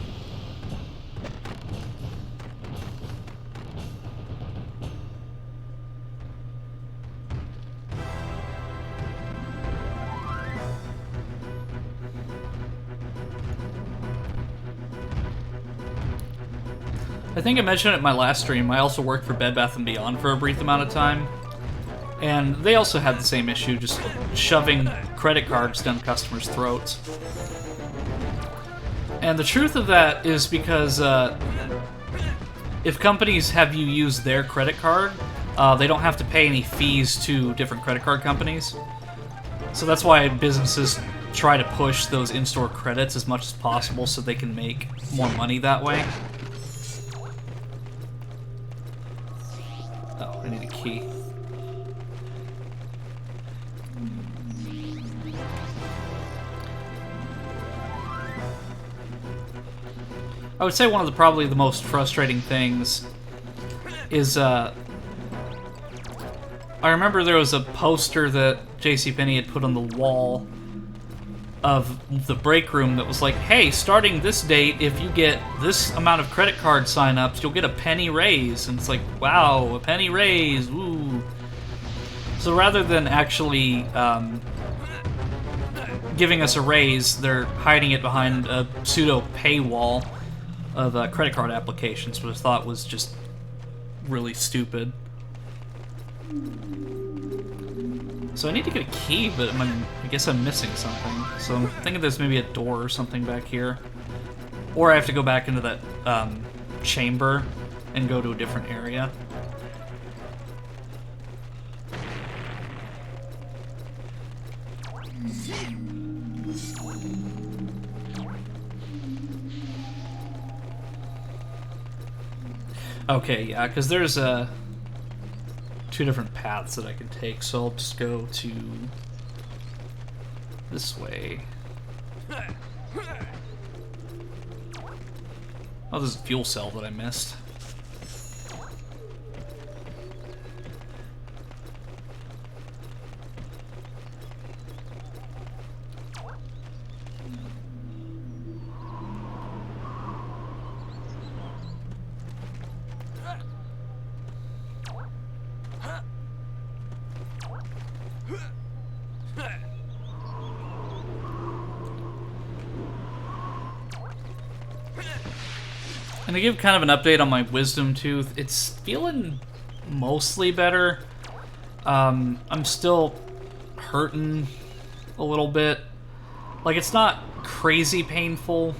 I think I mentioned it in my last stream, I also worked for Bed Bath & Beyond for a brief amount of time. And they also had the same issue, just shoving credit cards down customers' throats. And the truth of that is because if companies have you use their credit card, they don't have to pay any fees to different credit card companies. So that's why businesses try to push those in-store credits as much as possible so they can make more money that way. Oh, I need a key. I would say one of the probably the most frustrating things is I remember there was a poster that JCPenney had put on the wall of the break room that was like, hey, starting this date, if you get this amount of credit card signups, you'll get a penny raise. And it's like, wow, a penny raise, woo. So rather than actually giving us a raise, they're hiding it behind a pseudo paywall of credit card applications, which I thought was just really stupid. So I need to get a key, but I guess I'm missing something. So I'm thinking there's maybe a door or something back here. Or I have to go back into that chamber and go to a different area. Okay, yeah, because there's two different paths that I can take, so I'll just go to this way. Oh, there's a fuel cell that I missed. And to give kind of an update on my wisdom tooth, it's feeling mostly better. I'm still hurting a little bit. Like, it's not crazy painful,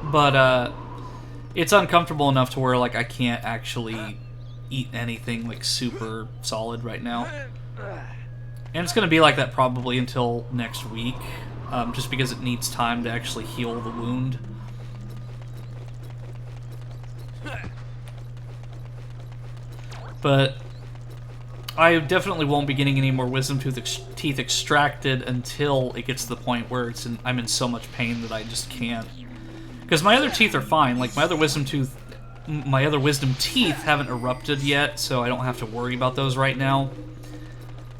but it's uncomfortable enough to where, like, I can't actually eat anything, like, super solid right now. And it's gonna be like that probably until next week, just because it needs time to actually heal the wound. But I definitely won't be getting any more wisdom teeth extracted until it gets to the point where I'm in so much pain that I just can't. Because my other teeth are fine. Like, my other wisdom teeth haven't erupted yet, so I don't have to worry about those right now.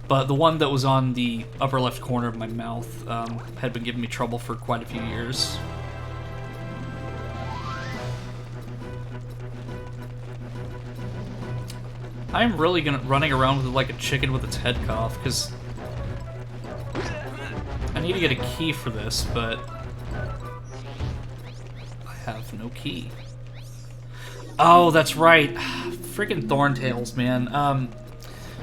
But the one that was on the upper left corner of my mouth had been giving me trouble for quite a few years. I'm really running around with like a chicken with its head cut off, because I need to get a key for this, but I have no key. Oh, that's right. Freaking Thorntails, man.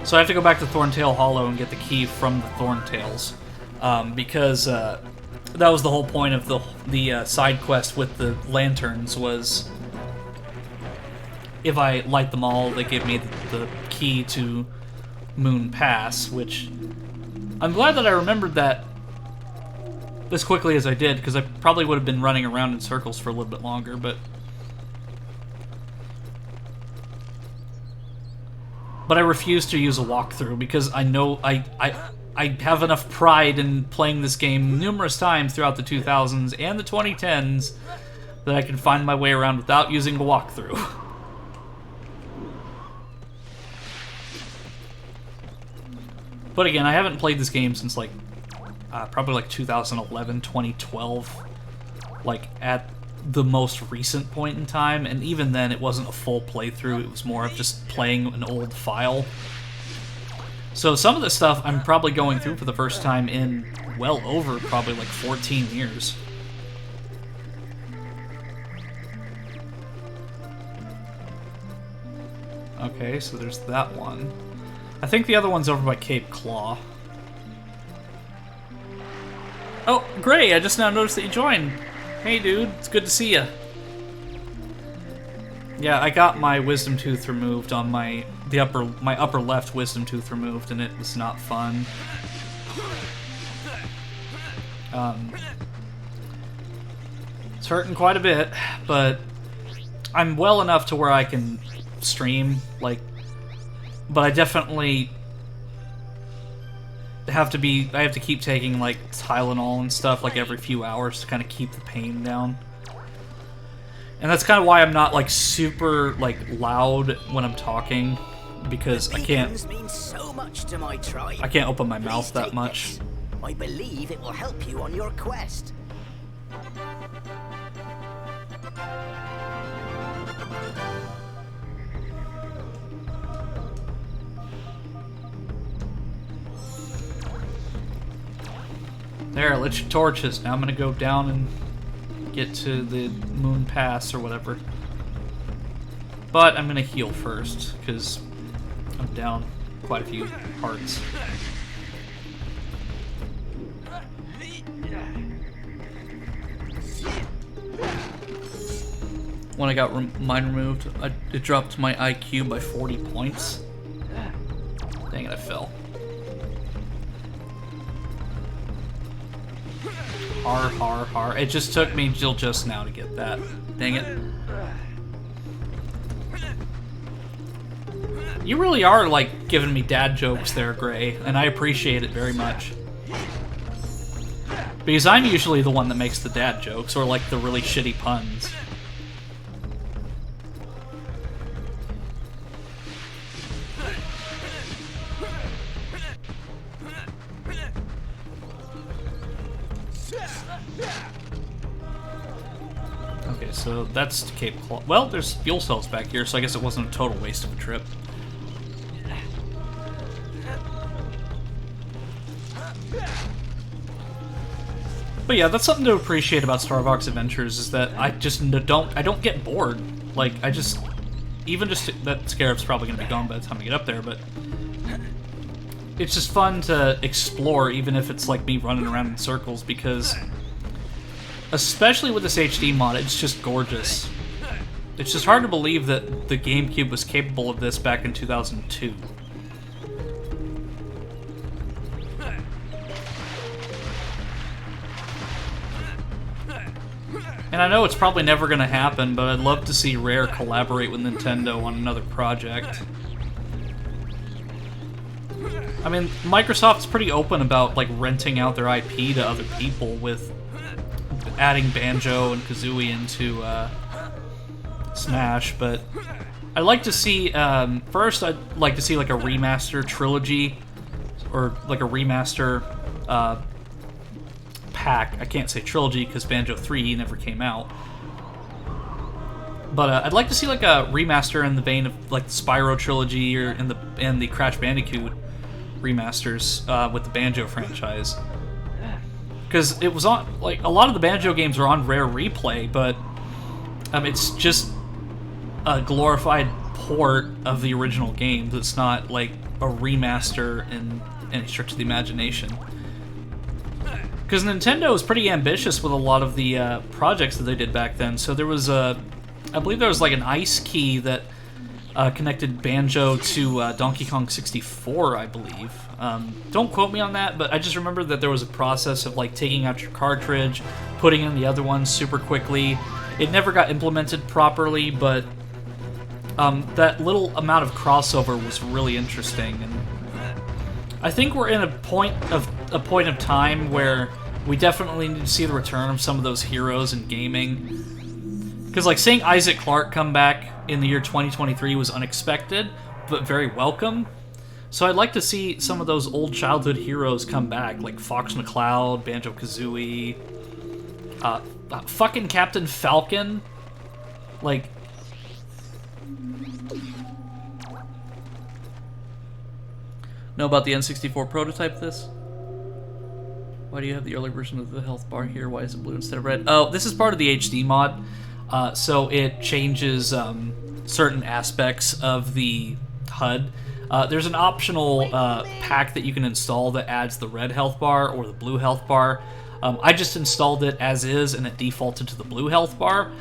So I have to go back to Thorntail Hollow and get the key from the Thorntails, because that was the whole point of the side quest with the lanterns, was if I light them all, they give me the key to Moon Pass, which I'm glad that I remembered that as quickly as I did, because I probably would have been running around in circles for a little bit longer, but but I refuse to use a walkthrough because I know I have enough pride in playing this game numerous times throughout the 2000s and the 2010s that I can find my way around without using a walkthrough. But again, I haven't played this game since like probably like 2011, 2012, like at the most recent point in time, and even then it wasn't a full playthrough, it was more of just playing an old file. So some of this stuff I'm probably going through for the first time in well over probably like 14 years. Okay, so there's that one. I think the other one's over by Cape Claw. Oh, Gray, I just now noticed that you joined. Hey, dude, it's good to see you. Yeah, I got my wisdom tooth removed on my upper left wisdom tooth removed, and it was not fun. It's hurting quite a bit, but I'm well enough to where I can stream, like, but I definitely I have to keep taking like Tylenol and stuff like every few hours to kind of keep the pain down. And that's kind of why I'm not like super like loud when I'm talking, because I can't mean so much to my tribe. I can't open my mouth that much. I believe it will help you on your quest. There, lit your torches. Now I'm gonna go down and get to the Moon Pass or whatever. But I'm gonna heal first, because I'm down quite a few hearts. When I got mine removed, it dropped my IQ by 40 points. Dang it, I fell. Har, har, har. It just took me till just now to get that. Dang it. You really are, like, giving me dad jokes there, Gray, and I appreciate it very much. Because I'm usually the one that makes the dad jokes, or, like, the really shitty puns. Okay, so that's Cape Claw. Well, there's fuel cells back here, so I guess it wasn't a total waste of a trip. But yeah, that's something to appreciate about Starvox Adventures, is that I just don't get bored. Like, even just, that Scarab's probably going to be gone by the time I get up there, but it's just fun to explore, even if it's like me running around in circles, because especially with this HD mod, it's just gorgeous. It's just hard to believe that the GameCube was capable of this back in 2002. And I know it's probably never going to happen, but I'd love to see Rare collaborate with Nintendo on another project. I mean, Microsoft's pretty open about, like, renting out their IP to other people with adding Banjo and Kazooie into Smash, but I'd like to see, first I'd like to see, like, a remaster trilogy, or, like, a remaster pack. I can't say trilogy because Banjo 3 never came out. But I'd like to see, like, a remaster in the vein of, like, the Spyro trilogy or and the Crash Bandicoot remasters with the Banjo franchise. Because it was on, like, a lot of the Banjo games are on Rare Replay, but it's just a glorified port of the original game. It's not, like, a remaster in any stretch of the imagination. Because Nintendo was pretty ambitious with a lot of the projects that they did back then. So there was I believe there was, like, an ice key that connected Banjo to Donkey Kong 64, I believe. Don't quote me on that, but I just remember that there was a process of, like, taking out your cartridge, putting in the other one super quickly. It never got implemented properly, but that little amount of crossover was really interesting, and I think we're in a point of time where we definitely need to see the return of some of those heroes in gaming. Because like seeing Isaac Clarke come back in the year 2023 was unexpected, but very welcome. So I'd like to see some of those old childhood heroes come back, like Fox McCloud, Banjo-Kazooie, fucking Captain Falcon. Like, know about the N64 prototype of this? Why do you have the early version of the health bar here? Why is it blue instead of red? Oh, this is part of the HD mod, so it changes certain aspects of the HUD. There's an optional pack that you can install that adds the red health bar or the blue health bar. I just installed it as is, and it defaulted to the blue health bar.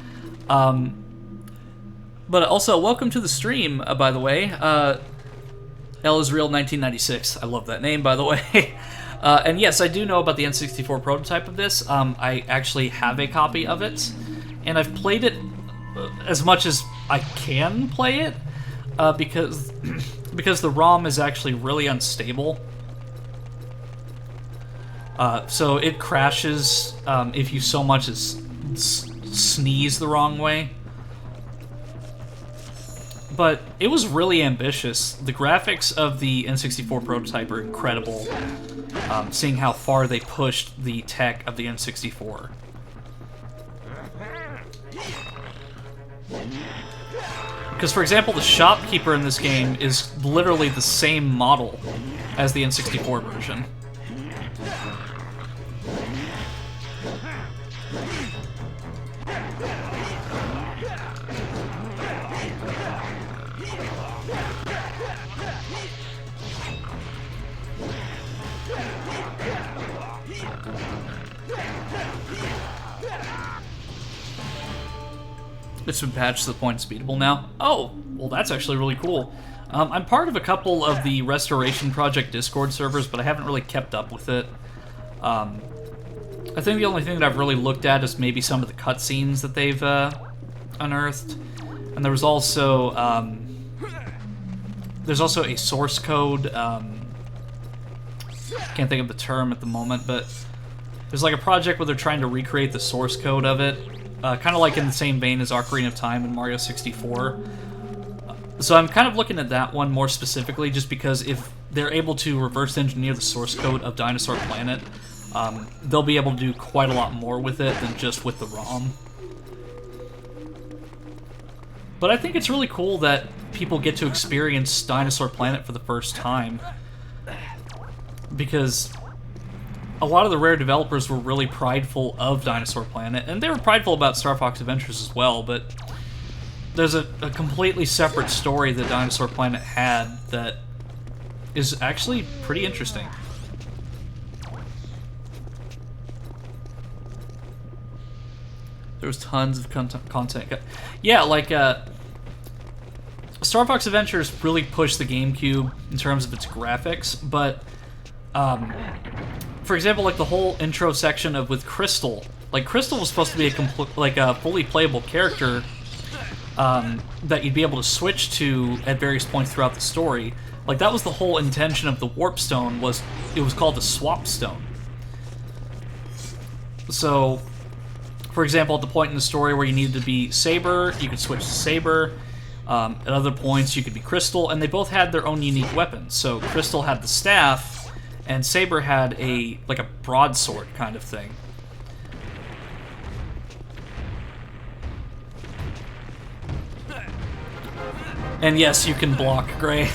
But also, welcome to the stream, by the way. L is Real 1996. I love that name, by the way. And yes, I do know about the N64 prototype of this. I actually have a copy of it, and I've played it as much as I can play it, because the ROM is actually really unstable. So it crashes if you so much as sneeze the wrong way. But it was really ambitious. The graphics of the N64 prototype are incredible, seeing how far they pushed the tech of the N64. Because, for example, the shopkeeper in this game is literally the same model as the N64 version. It's been patched to the point it's beatable now. Oh, well that's actually really cool. I'm part of a couple of the Restoration Project Discord servers, but I haven't really kept up with it. I think the only thing that I've really looked at is maybe some of the cutscenes that they've unearthed. And there was also there's also a source code. Can't think of the term at the moment, but there's like a project where they're trying to recreate the source code of it. Kind of like in the same vein as Ocarina of Time and Mario 64. So I'm kind of looking at that one more specifically, just because if they're able to reverse engineer the source code of Dinosaur Planet, they'll be able to do quite a lot more with it than just with the ROM. But I think it's really cool that people get to experience Dinosaur Planet for the first time, because a lot of the Rare developers were really prideful of Dinosaur Planet, and they were prideful about Star Fox Adventures as well, but there's a completely separate story that Dinosaur Planet had that is actually pretty interesting. There was tons of content. Yeah, like, Star Fox Adventures really pushed the GameCube in terms of its graphics, but for example, like the whole intro section of with Crystal, like Crystal was supposed to be a fully playable character that you'd be able to switch to at various points throughout the story. Like that was the whole intention of the Warp Stone, was it was called the Swap Stone. So, for example, at the point in the story where you needed to be Saber, you could switch to Saber. At other points, you could be Crystal, and they both had their own unique weapons. So Crystal had the staff, and Saber had a broadsword kind of thing. And yes, you can block, Gray.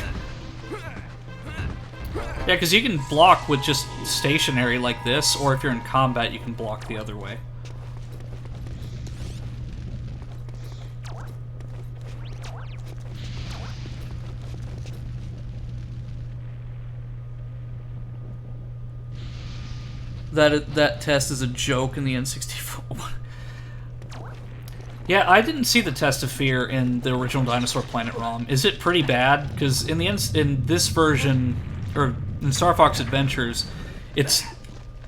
Yeah, because you can block with just stationary like this, or if you're in combat, you can block the other way. That test is a joke in the N64. Yeah, I didn't see the Test of Fear in the original Dinosaur Planet ROM. Is it pretty bad? Because in this version, or in Star Fox Adventures, it's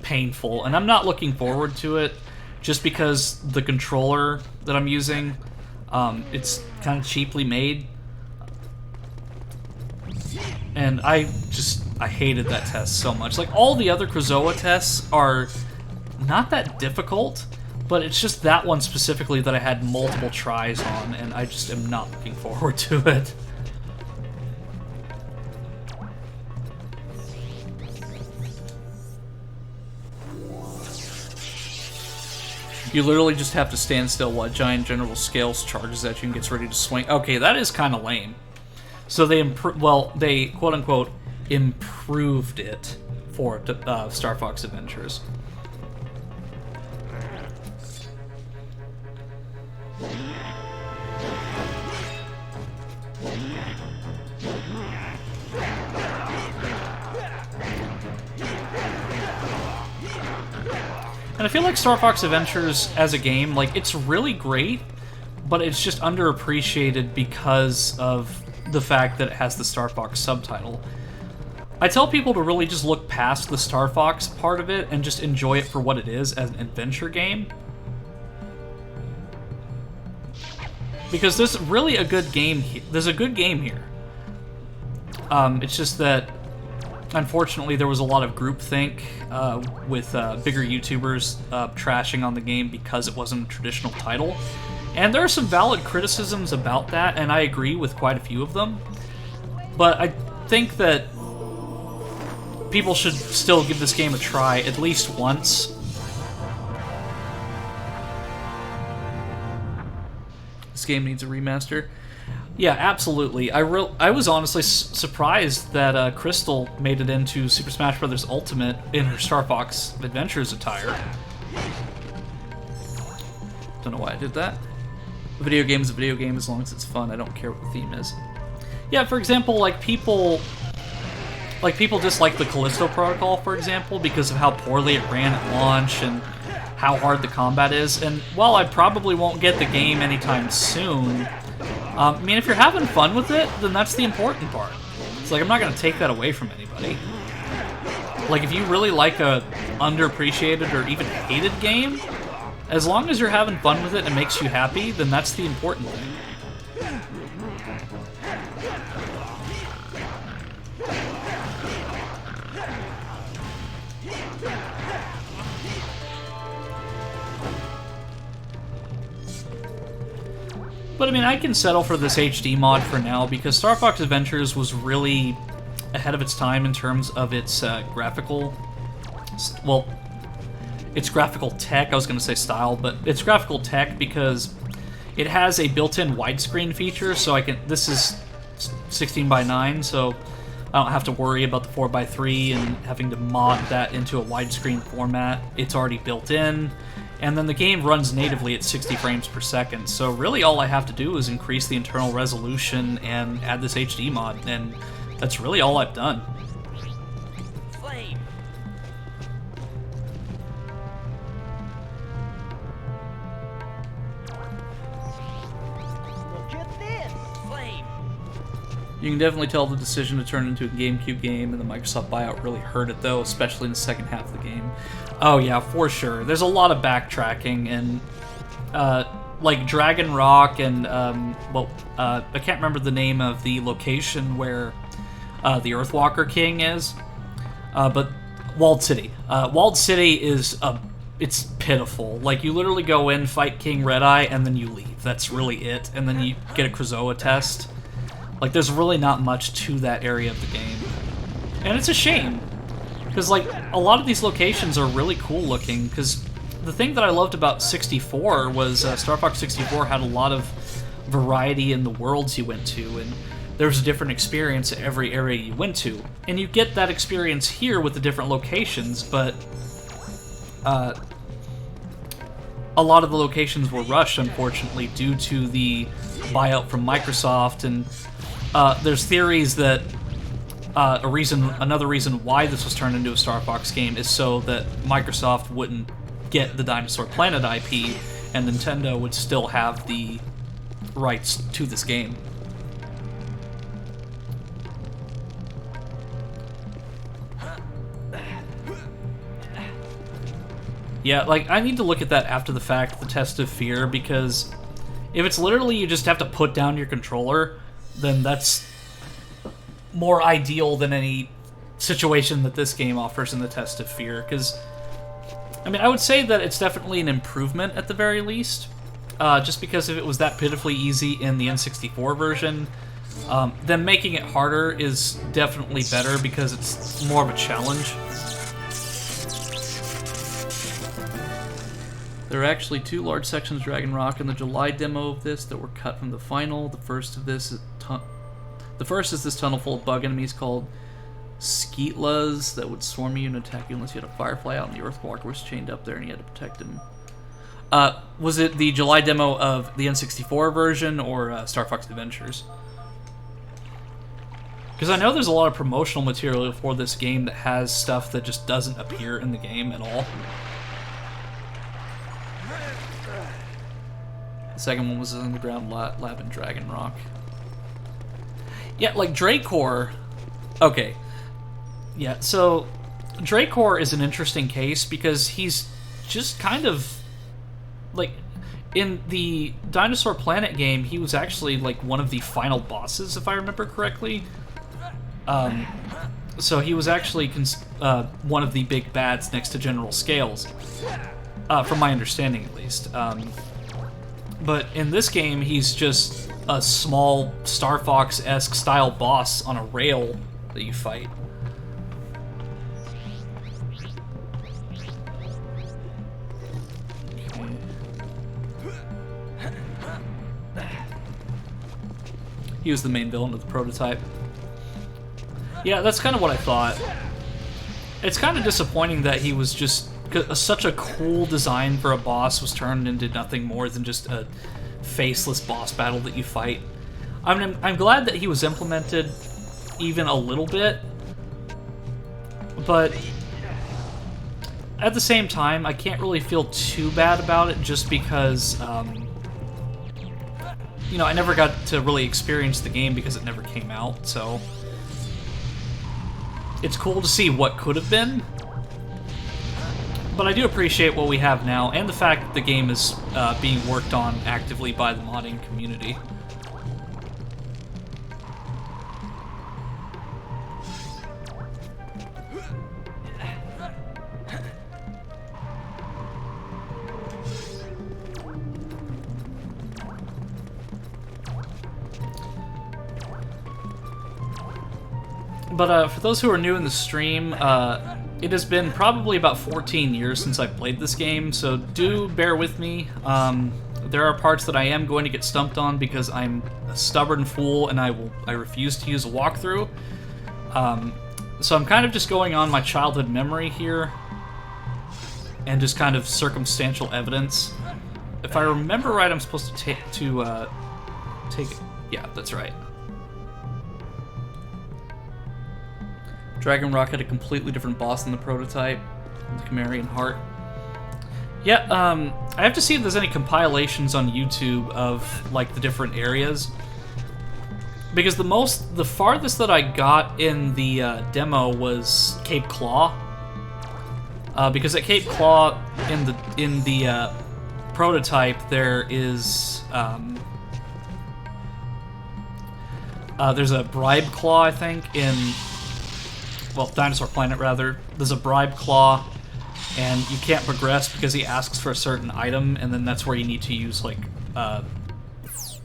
painful, and I'm not looking forward to it, just because the controller that I'm using, it's kind of cheaply made. And I hated that test so much. Like, all the other Krazoa tests are not that difficult, but it's just that one specifically that I had multiple tries on, and I just am not looking forward to it. You literally just have to stand still while a giant General Scales charges at you and gets ready to swing. Okay, that is kind of lame. So they they quote-unquote improved it for Star Fox Adventures. And I feel like Star Fox Adventures as a game, like, it's really great, but it's just underappreciated because of the fact that it has the Star Fox subtitle. I tell people to really just look past the Star Fox part of it and just enjoy it for what it is as an adventure game. Because there's really a good game there's a good game here. It's just that, unfortunately, there was a lot of groupthink with bigger YouTubers trashing on the game because it wasn't a traditional title. And there are some valid criticisms about that, and I agree with quite a few of them. But I think that people should still give this game a try at least once. This game needs a remaster. Yeah, absolutely. I was honestly surprised that Crystal made it into Super Smash Bros. Ultimate in her Star Fox Adventures attire. Don't know why I did that. A video game is a video game as long as it's fun. I don't care what the theme is. Yeah, for example, people dislike the Callisto Protocol, for example, because of how poorly it ran at launch and how hard the combat is. And while I probably won't get the game anytime soon, I mean, if you're having fun with it, then that's the important part. It's like, I'm not going to take that away from anybody. Like, if you really like a underappreciated or even hated game, as long as you're having fun with it and it makes you happy, then that's the important thing. But I mean, I can settle for this HD mod for now because Star Fox Adventures was really ahead of its time in terms of its graphical... Well, its graphical tech, I was going to say style, but it's graphical tech because it has a built-in widescreen feature, so I can... This is 16:9, so I don't have to worry about the 4:3 and having to mod that into a widescreen format. It's already built in. And then the game runs natively at 60 frames per second, so really all I have to do is increase the internal resolution and add this HD mod, and that's really all I've done. Flame. Look at this! Flame. You can definitely tell the decision to turn it into a GameCube game and the Microsoft buyout really hurt it, though, especially in the second half of the game. Oh yeah, for sure. There's a lot of backtracking, and like Dragon Rock and I can't remember the name of the location where the Earthwalker King is, but Walled City. Walled City is it's pitiful. Like, you literally go in, fight King Red-Eye, and then you leave. That's really it. And then you get a Krazoa test. Like, there's really not much to that area of the game, and it's a shame. Because, like, a lot of these locations are really cool looking, because the thing that I loved about 64 was Star Fox 64 had a lot of variety in the worlds you went to, and there was a different experience at every area you went to. And you get that experience here with the different locations, but a lot of the locations were rushed, unfortunately, due to the buyout from Microsoft, and there's theories that another reason why this was turned into a Star Fox game is so that Microsoft wouldn't get the Dinosaur Planet IP, and Nintendo would still have the rights to this game. Yeah, like, I need to look at that after the fact, the test of fear, because if it's literally you just have to put down your controller, then that's more ideal than any situation that this game offers in the Test of Fear, because, I mean, I would say that it's definitely an improvement at the very least, just because if it was that pitifully easy in the N64 version, then making it harder is definitely better because it's more of a challenge. There are actually 2 large sections of Dragon Rock in the July demo of this that were cut from the final. The first is this tunnel full of bug enemies called Skeetlas that would swarm you and attack you unless you had a Firefly out and the Earthwalker was chained up there and you had to protect him. Was it the July demo of the N64 version or Star Fox Adventures? Because I know there's a lot of promotional material for this game that has stuff that just doesn't appear in the game at all. The second one was an underground lab in Dragon Rock. Yeah, like Dracor. Okay. Yeah, so Dracor is an interesting case because he's just kind of like in the Dinosaur Planet game, he was actually like one of the final bosses, if I remember correctly. So he was actually one of the big bads next to General Scales, from my understanding at least. But in this game, he's just a small Star Fox-esque style boss on a rail that you fight. He was the main villain of the prototype. Yeah, that's kind of what I thought. It's kind of disappointing that he was just... such a cool design for a boss was turned into nothing more than just a faceless boss battle that you fight. I'm glad that he was implemented even a little bit, but at the same time, I can't really feel too bad about it just because, you know, I never got to really experience the game because it never came out, so it's cool to see what could have been. But I do appreciate what we have now, and the fact that the game is being worked on actively by the modding community. But for those who are new in the stream, it has been probably about 14 years since I played this game, so do bear with me. There are parts that I am going to get stumped on because I'm a stubborn fool and I refuse to use a walkthrough. So I'm kind of just going on my childhood memory here and just kind of circumstantial evidence. If I remember right, I'm supposed to take it. Yeah, that's right. Dragon Rock had a completely different boss than the prototype, the Chimerian Heart. Yeah, I have to see if there's any compilations on YouTube of like the different areas, because the farthest that I got in the demo was Cape Claw, because at Cape Claw in the prototype there is there's a Bribe Claw, I think, in, well, Dinosaur Planet, rather. There's a Bribe Claw, and you can't progress because he asks for a certain item, and then that's where you need to use, like,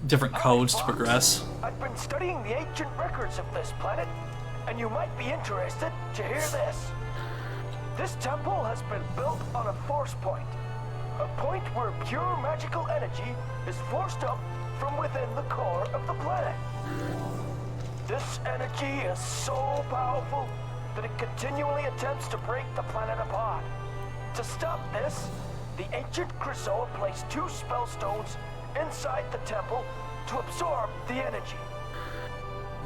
different codes to progress. I've been studying the ancient records of this planet, and you might be interested to hear this. This temple has been built on a force point. A point where pure magical energy is forced up from within the core of the planet. This energy is so powerful that it continually attempts to break the planet apart. To stop this, the ancient Chrysoa placed 2 spell stones inside the temple to absorb the energy.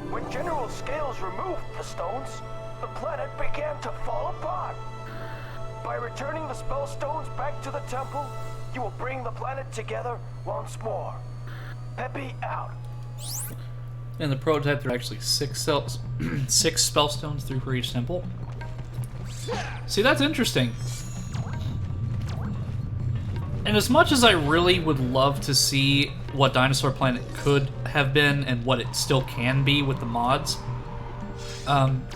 When General Scales removed the stones, the planet began to fall apart. By returning the spell stones back to the temple, you will bring the planet together once more. Peppy out. In the prototype, there are actually 6 spell stones, 3 for each temple. See, that's interesting. And as much as I really would love to see what Dinosaur Planet could have been and what it still can be with the mods, I'm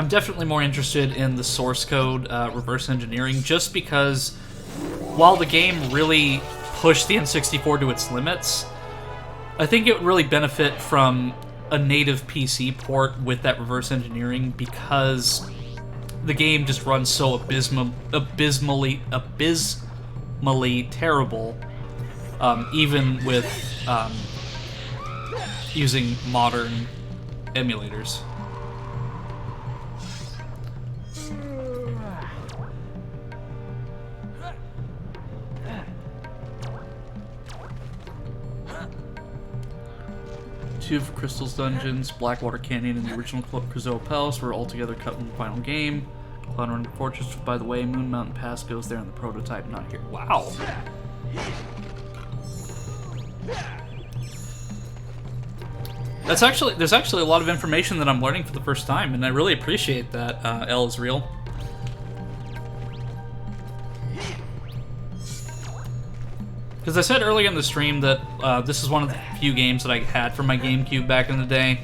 definitely more interested in the source code reverse engineering, just because while the game really pushed the N64 to its limits, I think it would really benefit from a native PC port with that reverse engineering, because the game just runs so abysmally terrible, even with using modern emulators. Two of Crystal's dungeons, Blackwater Canyon, and the original Krazoa Palace were altogether cut in the final game. Cloud Run Fortress, by the way, Moon Mountain Pass goes there in the prototype, not here. Wow! There's actually a lot of information that I'm learning for the first time, and I really appreciate that, L is real. Because I said earlier in the stream that this is one of the few games that I had for my GameCube back in the day,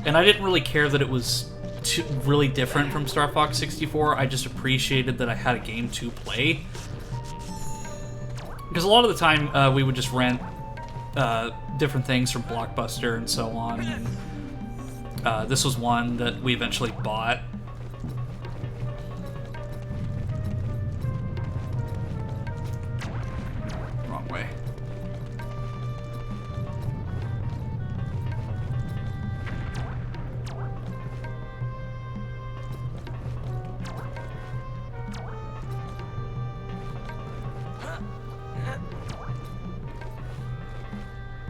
and I didn't really care that it was really different from Star Fox 64. I just appreciated that I had a game to play. Because a lot of the time we would just rent different things from Blockbuster and so on, and this was one that we eventually bought. Wrong way.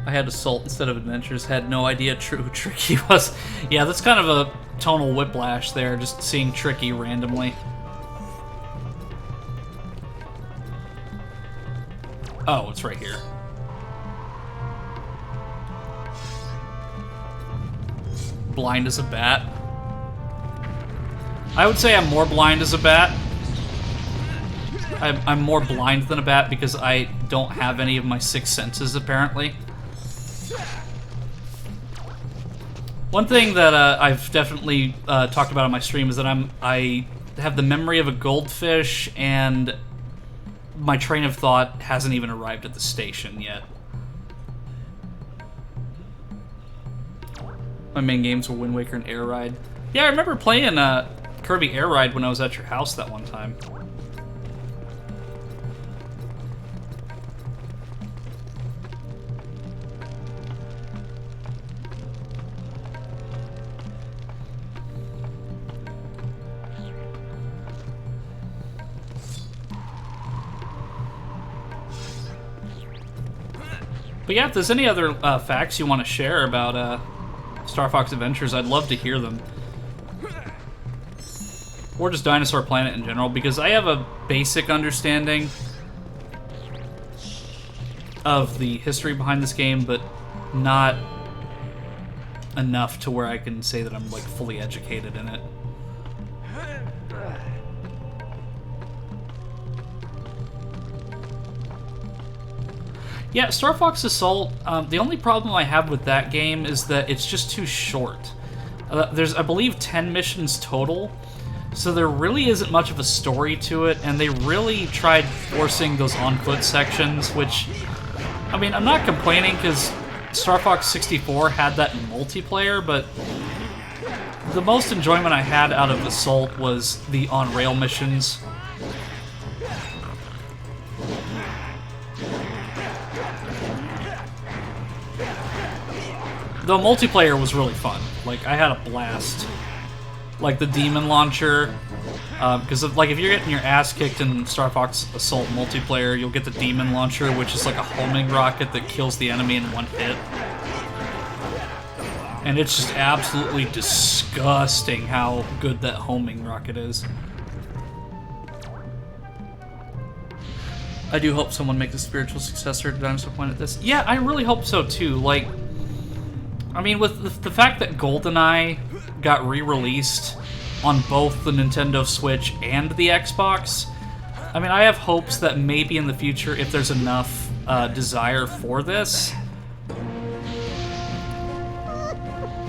I had Assault instead of Adventures, had no idea who Tricky was. Yeah, that's kind of a tonal whiplash there, just seeing Tricky randomly. Oh, it's right here. Blind as a bat. I would say I'm more blind as a bat. I'm more blind than a bat because I don't have any of my 6 senses, apparently. One thing that I've definitely talked about on my stream is that I have the memory of a goldfish, and my train of thought hasn't even arrived at the station yet. My main games were Wind Waker and Air Ride. Yeah, I remember playing Kirby Air Ride when I was at your house that one time. But yeah, if there's any other facts you want to share about Star Fox Adventures, I'd love to hear them. Or just Dinosaur Planet in general, because I have a basic understanding of the history behind this game, but not enough to where I can say that I'm like fully educated in it. Yeah, Star Fox Assault, the only problem I have with that game is that it's just too short. There's, I believe, 10 missions total, so there really isn't much of a story to it, and they really tried forcing those on-foot sections, which, I mean, I'm not complaining because Star Fox 64 had that in multiplayer, but the most enjoyment I had out of Assault was the on-rail missions. The multiplayer was really fun. Like, I had a blast. Like, the demon launcher. Because, like, if you're getting your ass kicked in Star Fox Assault multiplayer, you'll get the demon launcher, which is like a homing rocket that kills the enemy in one hit. And it's just absolutely disgusting how good that homing rocket is. I do hope someone makes a spiritual successor to Dinosaur Planet this. Yeah, I really hope so, too. Like, I mean, with the fact that GoldenEye got re-released on both the Nintendo Switch and the Xbox, I mean, I have hopes that maybe in the future, if there's enough desire for this,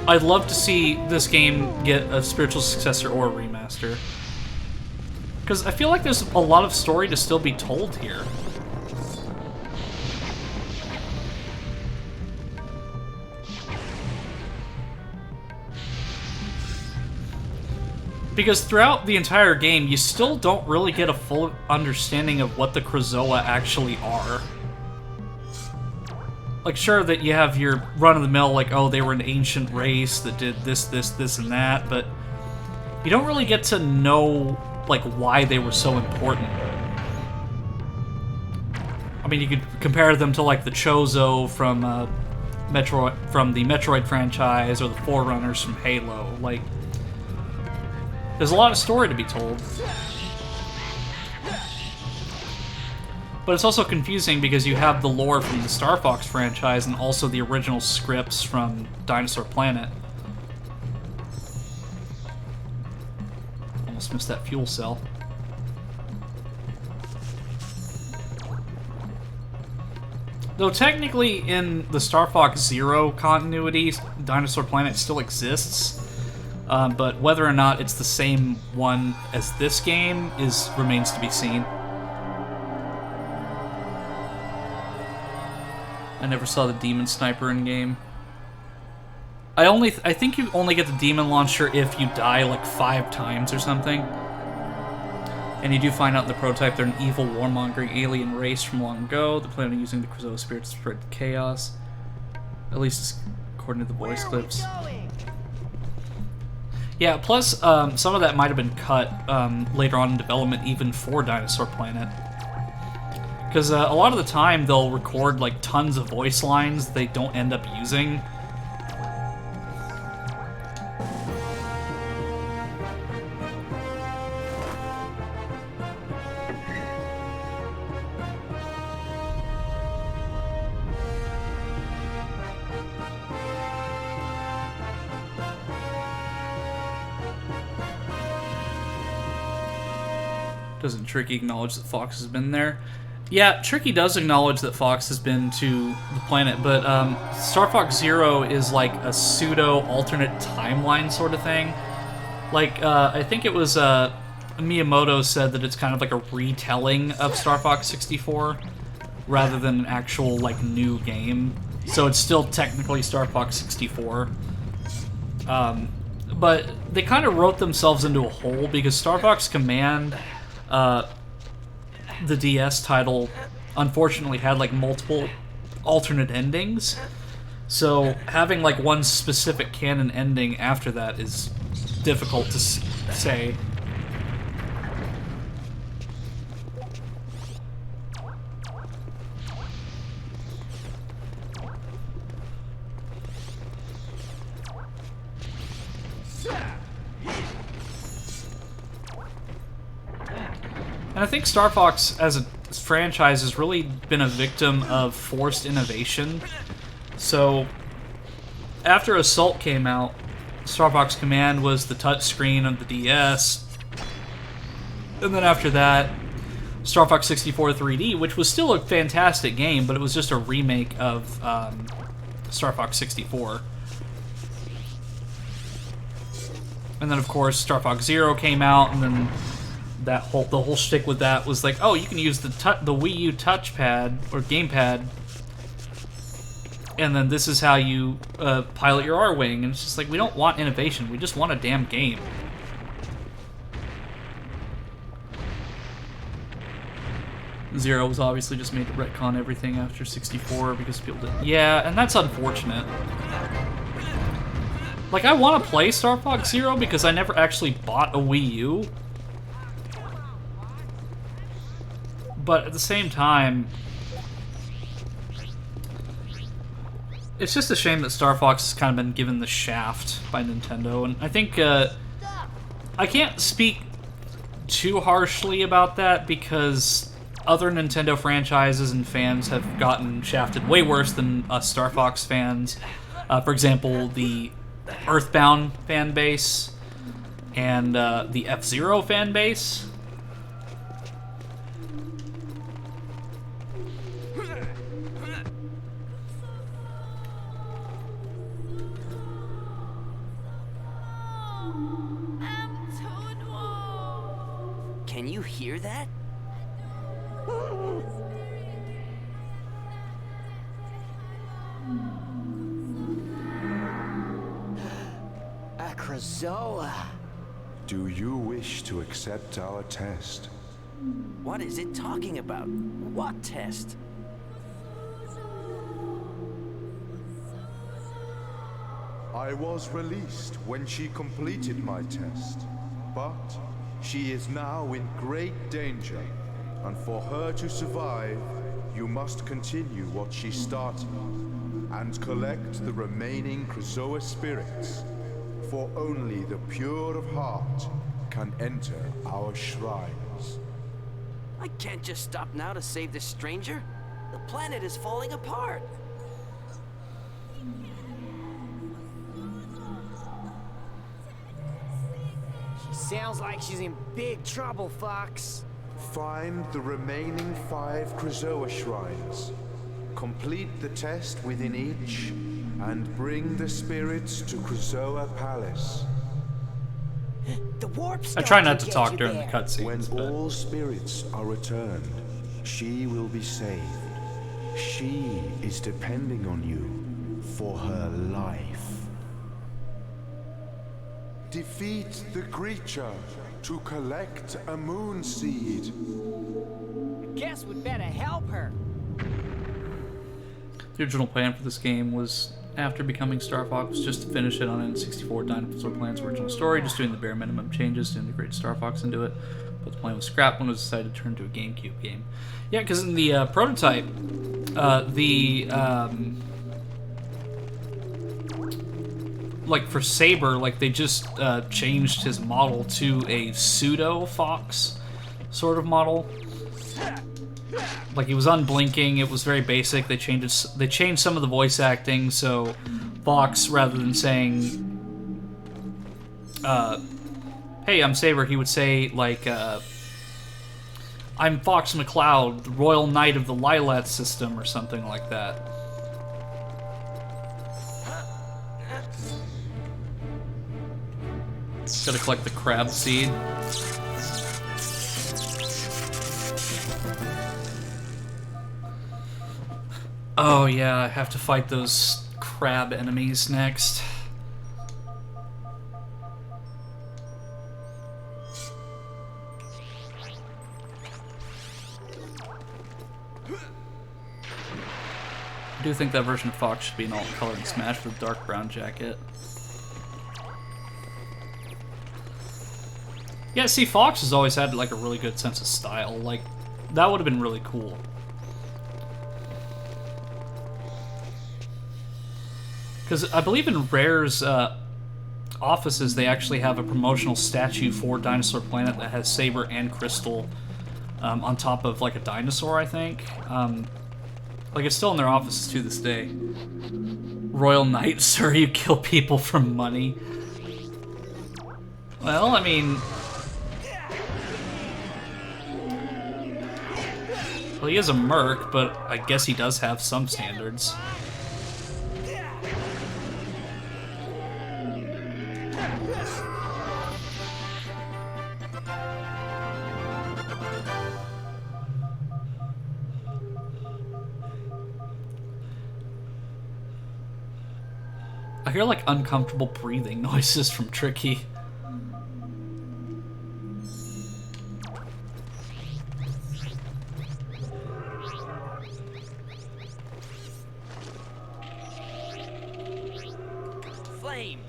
I'd love to see this game get a spiritual successor or a remaster. Because I feel like there's a lot of story to still be told here. Because throughout the entire game, you still don't really get a full understanding of what the Krazoa actually are. Like, sure that you have your run-of-the-mill, like, oh, they were an ancient race that did this, this, and that, but you don't really get to know, like, why they were so important. I mean, you could compare them to, like, the Chozo from the Metroid franchise, or the Forerunners from Halo. Like, there's a lot of story to be told. But it's also confusing because you have the lore from the Star Fox franchise and also the original scripts from Dinosaur Planet. Almost missed that fuel cell. Though technically in the Star Fox Zero continuity, Dinosaur Planet still exists. But whether or not it's the same one as this game remains to be seen. I never saw the Demon Sniper in game. I think you only get the Demon Launcher if you die like 5 times or something. And you do find out in the prototype they're an evil warmongering alien race from long ago. They plan on using the Krazoa spirit to spread chaos. At least according to the voice clips. Yeah, plus some of that might have been cut later on in development even for Dinosaur Planet. Because a lot of the time they'll record like tons of voice lines they don't end up using. Doesn't Tricky acknowledge that Fox has been there? Yeah, Tricky does acknowledge that Fox has been to the planet, but Star Fox Zero is like a pseudo-alternate timeline sort of thing. Like, I think it was Miyamoto said that it's kind of like a retelling of Star Fox 64, rather than an actual, like, new game. So it's still technically Star Fox 64. But they kind of wrote themselves into a hole, because Star Fox Command... the DS title unfortunately had like multiple alternate endings, so having like one specific canon ending after that is difficult to say. And I think Star Fox as a franchise has really been a victim of forced innovation. So, after Assault came out, Star Fox Command was the touchscreen of the DS. And then after that, Star Fox 64 3D, which was still a fantastic game, but it was just a remake of Star Fox 64. And then, of course, Star Fox Zero came out, and then the whole shtick with that was like, oh, you can use the Wii U touchpad or gamepad, and then this is how you pilot your Arwing. And it's just like, we don't want innovation, we just want a damn game. Zero was obviously just made to retcon everything after 64 because people did. Yeah, and that's unfortunate. Like, I want to play Star Fox Zero because I never actually bought a Wii U. But at the same time, it's just a shame that Star Fox has kind of been given the shaft by Nintendo. And I think I can't speak too harshly about that because other Nintendo franchises and fans have gotten shafted way worse than us Star Fox fans. For example, the Earthbound fan base and the F-Zero fan base. Can you hear that? A Krazoa. Do you wish to accept our test? What is it talking about? What test? I was released when she completed my test, but she is now in great danger, and for her to survive, you must continue what she started, and collect the remaining Krazoa spirits, for only the pure of heart can enter our shrines. I can't just stop now to save this stranger. The planet is falling apart. She sounds like she's in big trouble, Fox. Find the remaining 5 Krazoa shrines. Complete the test within each, and bring the spirits to Krazoa Palace. The warp I stone try not can to get talk you during there. the cutscenes, When but all spirits are returned, she will be saved. She is depending on you for her life. Defeat the creature to collect a moon seed. Guess we'd better help her. the original plan for this game was, after becoming Star Fox, just to finish it on N64 Dinosaur Planet's original story, just doing the bare minimum changes to integrate Star Fox into it. But the plan was scrapped when it was decided to turn into a GameCube game. Yeah, because in the prototype, like for Saber, like they just changed his model to a pseudo Fox sort of model. Like he was unblinking. It was very basic. They changed some of the voice acting, so Fox, rather than saying, "Hey, I'm Saber," he would say like, "I'm Fox McCloud, the Royal Knight of the Lilat System," or something like that. Gotta collect the crab seed. Oh yeah, I have to fight those crab enemies next. I do think that version of Fox should be an alt-color in Smash with a dark brown jacket. Yeah, see, Fox has always had like a really good sense of style. Like, that would have been really cool. Because I believe in Rare's offices, they actually have a promotional statue for Dinosaur Planet that has Saber and Crystal on top of like a dinosaur, I think. Like, it's still in their offices to this day. Royal Knight, sir, you kill people for money. Well, I mean... Well, he is a merc, but I guess he does have some standards. I hear, like, uncomfortable breathing noises from Tricky. Flame!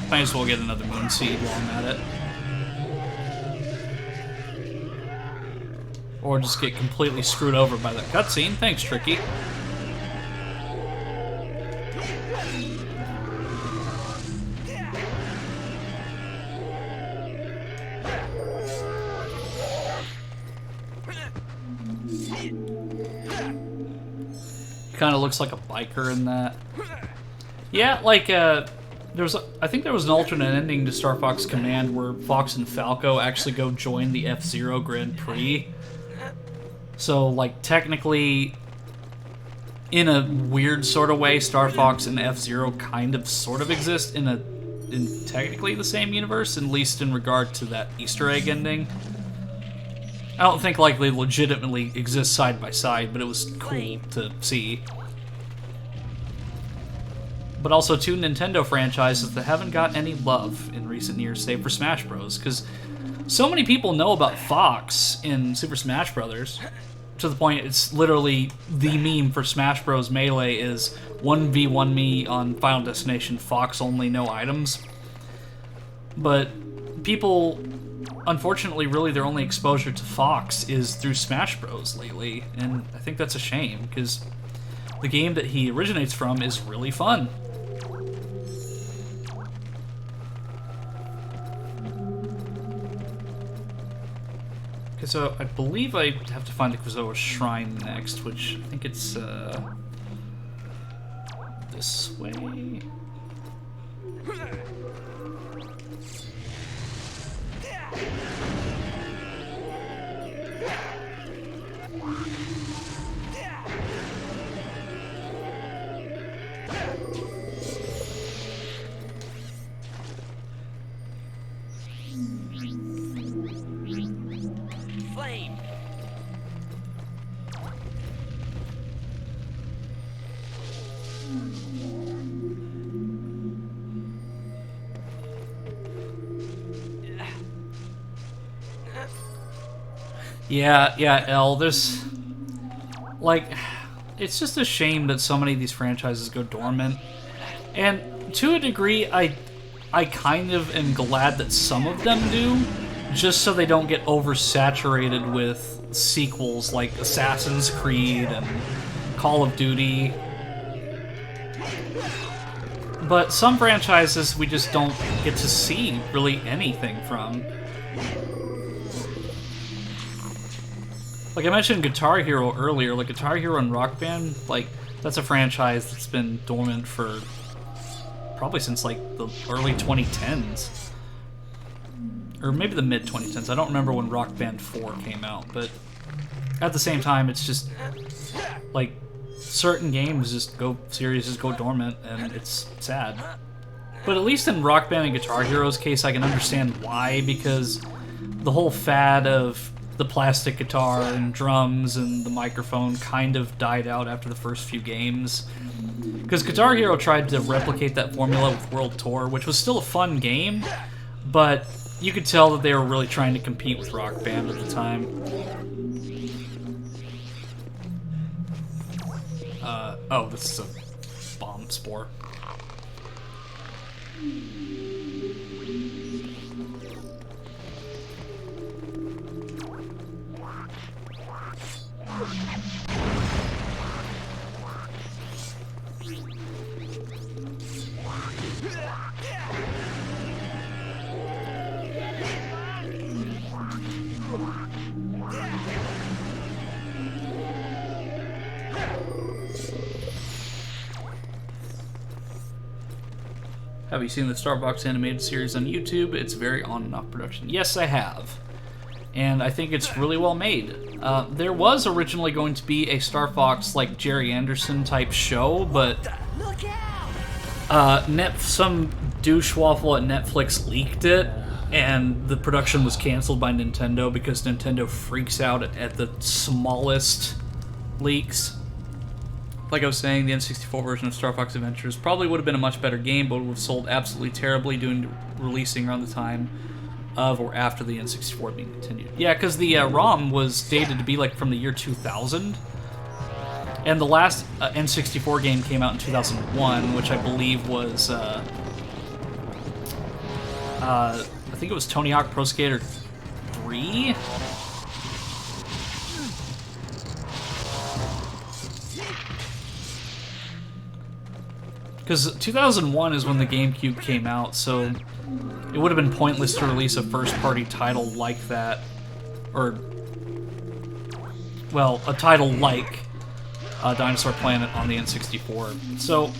Might as well get another moon seed while I'm at it. Or just get completely screwed over by that cutscene. Thanks, Tricky. Kind of looks like a biker in that. Yeah, like I think there was an alternate ending to Star Fox Command where Fox and Falco actually go join the F-Zero Grand Prix. So, like, technically, in a weird sort of way, Star Fox and F-Zero kind of sort of exist in a in technically the same universe, at least in regard to that Easter egg ending. I don't think like they legitimately exist side by side, but it was cool to see. But also two Nintendo franchises that haven't got any love in recent years, save for Smash Bros. Because so many people know about Fox in Super Smash Bros. To the point it's literally the meme for Smash Bros. Melee is 1v1 me on Final Destination Fox only, no items. But people, unfortunately, really their only exposure to Fox is through Smash Bros. Lately, and I think that's a shame, because the game that he originates from is really fun. Okay, so I believe I have to find the Krazoa Shrine next, which I think it's this way. Flame! Yeah, Elle, there's... like, it's just a shame that so many of these franchises go dormant. And to a degree, I kind of am glad that some of them do, just so they don't get oversaturated with sequels like Assassin's Creed and Call of Duty. But some franchises we just don't get to see really anything from. Like I mentioned Guitar Hero earlier, like Guitar Hero and Rock Band, like that's a franchise that's been dormant for probably since like the early 2010s. Or maybe the mid 2010s. I don't remember when Rock Band 4 came out, but at the same time it's just like certain games series just go dormant, and it's sad. But at least in Rock Band and Guitar Hero's case I can understand why, because the whole fad of the plastic guitar and drums and the microphone kind of died out after the first few games. Because Guitar Hero tried to replicate that formula with World Tour, which was still a fun game, but you could tell that they were really trying to compete with Rock Band at the time. Oh, this is a bomb spore. Have you seen the Starbucks animated series on YouTube? It's very on and off production. Yes, I have. And I think it's really well made. There was originally going to be a Star Fox like Jerry Anderson type show, but some douche-waffle at Netflix leaked it, and the production was canceled by Nintendo because Nintendo freaks out at the smallest leaks. Like I was saying, the N64 version of Star Fox Adventures probably would have been a much better game, but would have sold absolutely terribly releasing around the time of or after the N64 being continued. Yeah, because the ROM was dated to be like from the year 2000, and the last N64 game came out in 2001, which I believe was, I think it was Tony Hawk Pro Skater 3? Because 2001 is when the GameCube came out, so it would have been pointless to release a first-party title like that. Or, well, a title like Dinosaur Planet on the N64. So,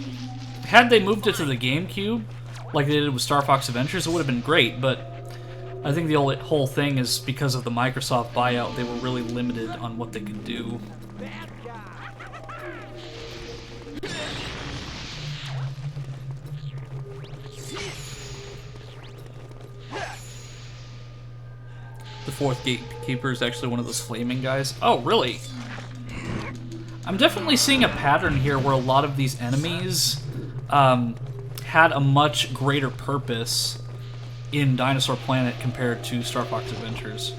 had they moved it to the GameCube, like they did with Star Fox Adventures, it would have been great, but I think the whole thing is because of the Microsoft buyout, they were really limited on what they could do. The fourth gatekeeper is actually one of those flaming guys. Oh, really? I'm definitely seeing a pattern here where a lot of these enemies had a much greater purpose in Dinosaur Planet compared to Star Fox Adventures.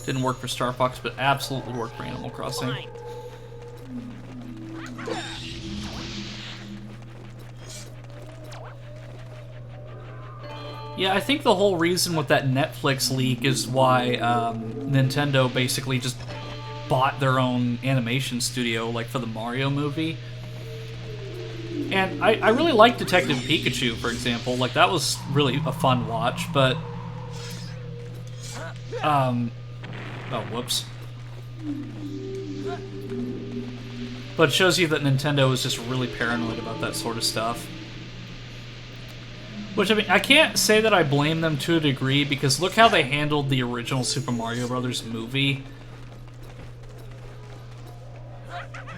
Didn't work for Star Fox, but absolutely worked for Animal Crossing. Yeah, I think the whole reason with that Netflix leak is why Nintendo basically just bought their own animation studio, like for the Mario movie. And I really like Detective Pikachu, for example. Like, that was really a fun watch, but... Oh, whoops. But it shows you that Nintendo is just really paranoid about that sort of stuff. Which, I mean, I can't say that I blame them to a degree, because look how they handled the original Super Mario Bros. Movie.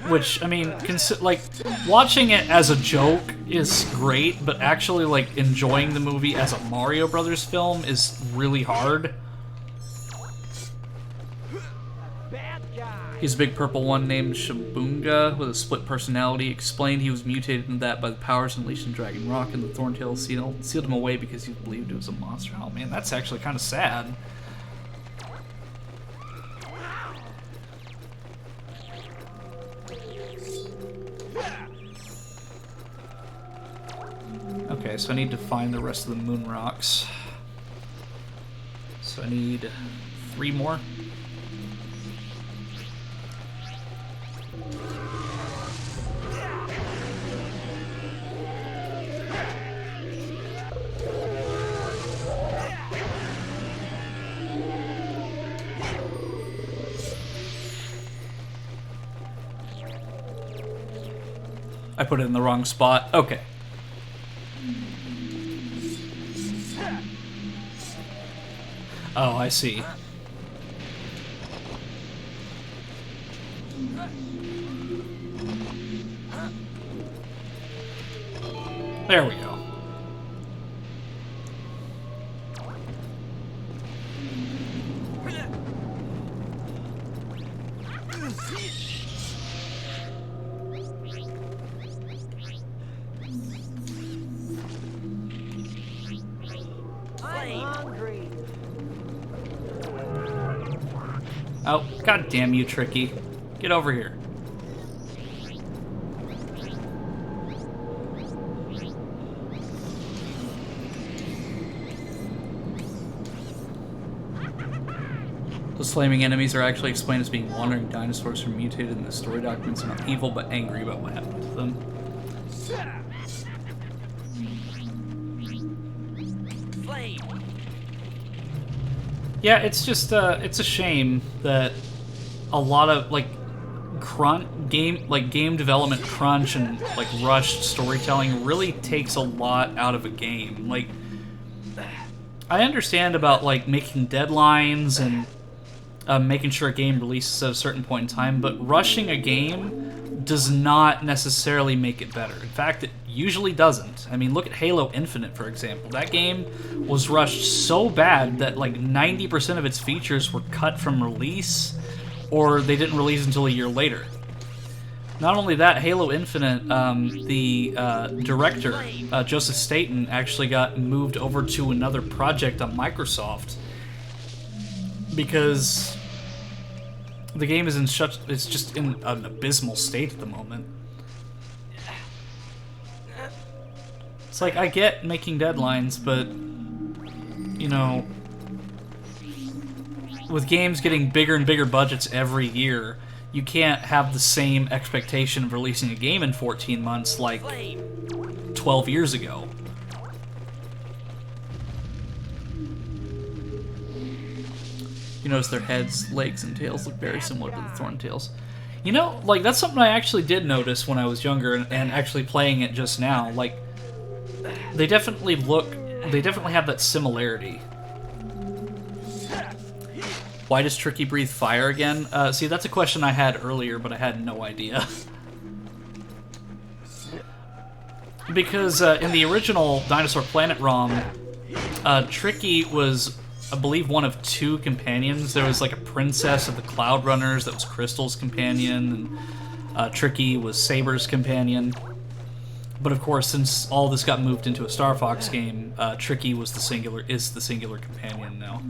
Which, I mean, like, watching it as a joke is great, but actually, like, enjoying the movie as a Mario Brothers film is really hard. He's a big purple one named Shabunga with a split personality. Explained he was mutated into that by the powers unleashed in Dragon Rock, and the Thorntail sealed him away because he believed it was a monster. Oh man, that's actually kind of sad. Okay, so I need to find the rest of the moon rocks. So I need 3 more. I put it in the wrong spot. Okay. Oh, I see. There we go. Oh, god damn you, Tricky. Get over here. Those flaming enemies are actually explained as being wandering dinosaurs who are mutated in the story documents and are evil but angry about what happened to them. Yeah, it's just it's a shame that a lot of like game development crunch and like rushed storytelling really takes a lot out of a game. Like, I understand about like making deadlines and making sure a game releases at a certain point in time, but rushing a game does not necessarily make it better. In fact, it usually doesn't. I mean, look at Halo Infinite, for example. That game was rushed so bad that like 90% of its features were cut from release, or they didn't release until a year later. Not only that, Halo Infinite, the director, Joseph Staten, actually got moved over to another project on Microsoft because the game is it's just in an abysmal state at the moment. It's like, I get making deadlines, but, you know, with games getting bigger and bigger budgets every year, you can't have the same expectation of releasing a game in 14 months like 12 years ago. You notice their heads, legs, and tails look very similar to the Thorntails. You know, like, that's something I actually did notice when I was younger and actually playing it just now. Like, they definitely have that similarity. Why does Tricky breathe fire again? See, that's a question I had earlier, but I had no idea. Because in the original Dinosaur Planet ROM, Tricky was, I believe, one of 2 companions. There was like a princess of the Cloud Runners that was Crystal's companion, and Tricky was Saber's companion. But of course, since all this got moved into a Star Fox game, Tricky was the singular companion now.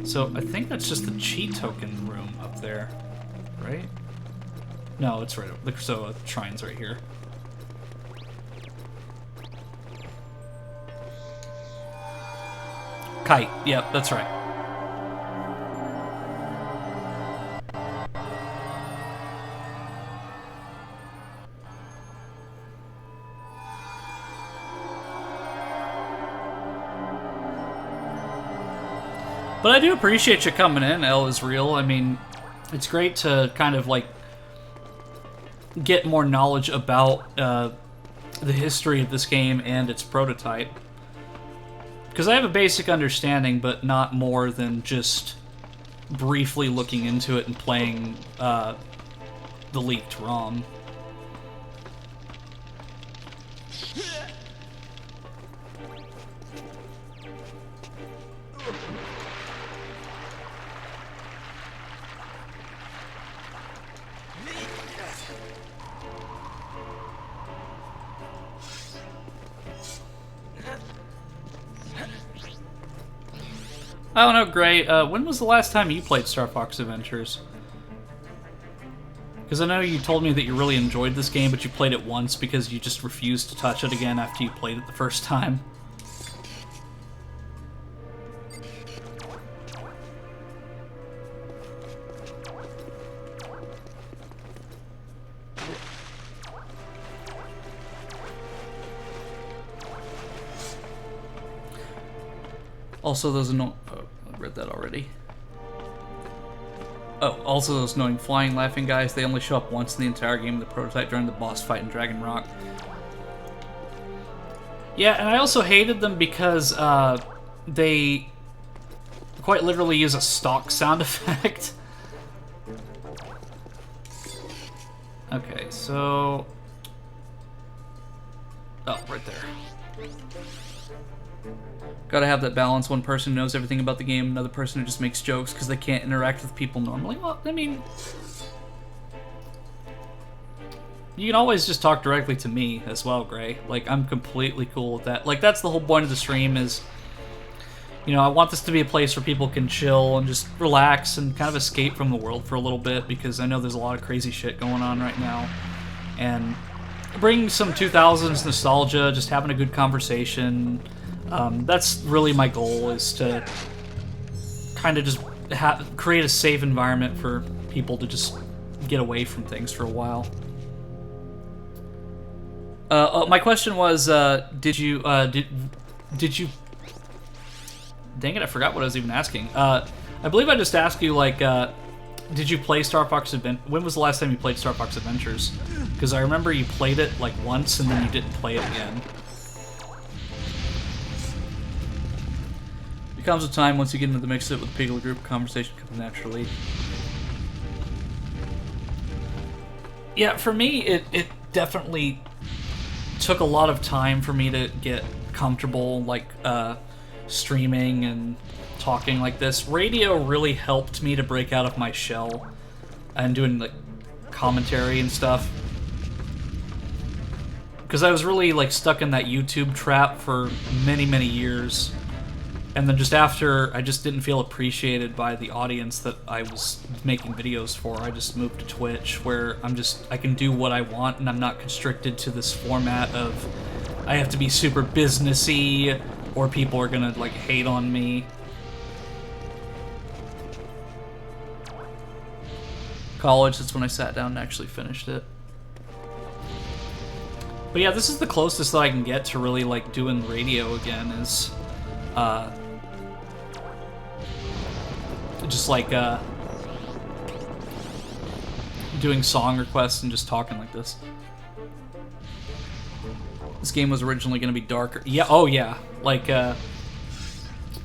So I think that's just the cheat token room up there, right? No, it's right over. The Krasoa Shrine's right here. Kite. Yep, that's right. But I do appreciate you coming in, L is real. I mean, it's great to kind of like get more knowledge about the history of this game and its prototype. Because I have a basic understanding, but not more than just briefly looking into it and playing the leaked ROM. I don't know, Gray, when was the last time you played Star Fox Adventures? Because I know you told me that you really enjoyed this game, but you played it once because you just refused to touch it again after you played it the first time. Also, those annoying... Oh, I read that already. Oh, also those annoying flying, laughing guys, they only show up once in the entire game of the prototype during the boss fight in Dragon Rock. Yeah, and I also hated them because they quite literally use a stock sound effect. Okay, so... Oh, right there. Gotta have that balance. One person knows everything about the game, another person who just makes jokes because they can't interact with people normally. Well, I mean... You can always just talk directly to me as well, Gray. Like, I'm completely cool with that. Like, that's the whole point of the stream is... You know, I want this to be a place where people can chill and just relax and kind of escape from the world for a little bit because I know there's a lot of crazy shit going on right now. And bring some 2000s nostalgia, just having a good conversation... that's really my goal, is to kind of just create a safe environment for people to just get away from things for a while. My question was, did you... Dang it, I forgot what I was even asking. I believe I just asked you, like, did you play Star Fox Adventures? When was the last time you played Star Fox Adventures? Because I remember you played it, like, once, and then you didn't play it again. It comes with time. Once you get into the mix of it with the Piglet group, conversation comes naturally. Yeah, for me, it definitely took a lot of time for me to get comfortable, like, streaming and talking like this. Radio really helped me to break out of my shell and doing, like, commentary and stuff. Because I was really, like, stuck in that YouTube trap for many, many years. And then just after, I just didn't feel appreciated by the audience that I was making videos for. I just moved to Twitch, where I can do what I want, and I'm not constricted to this format of I have to be super businessy, or people are gonna, like, hate on me. College, that's when I sat down and actually finished it. But yeah, this is the closest that I can get to really, like, doing radio again, is... just like doing song requests and just talking like this. This game was originally going to be darker. Yeah, oh yeah. Like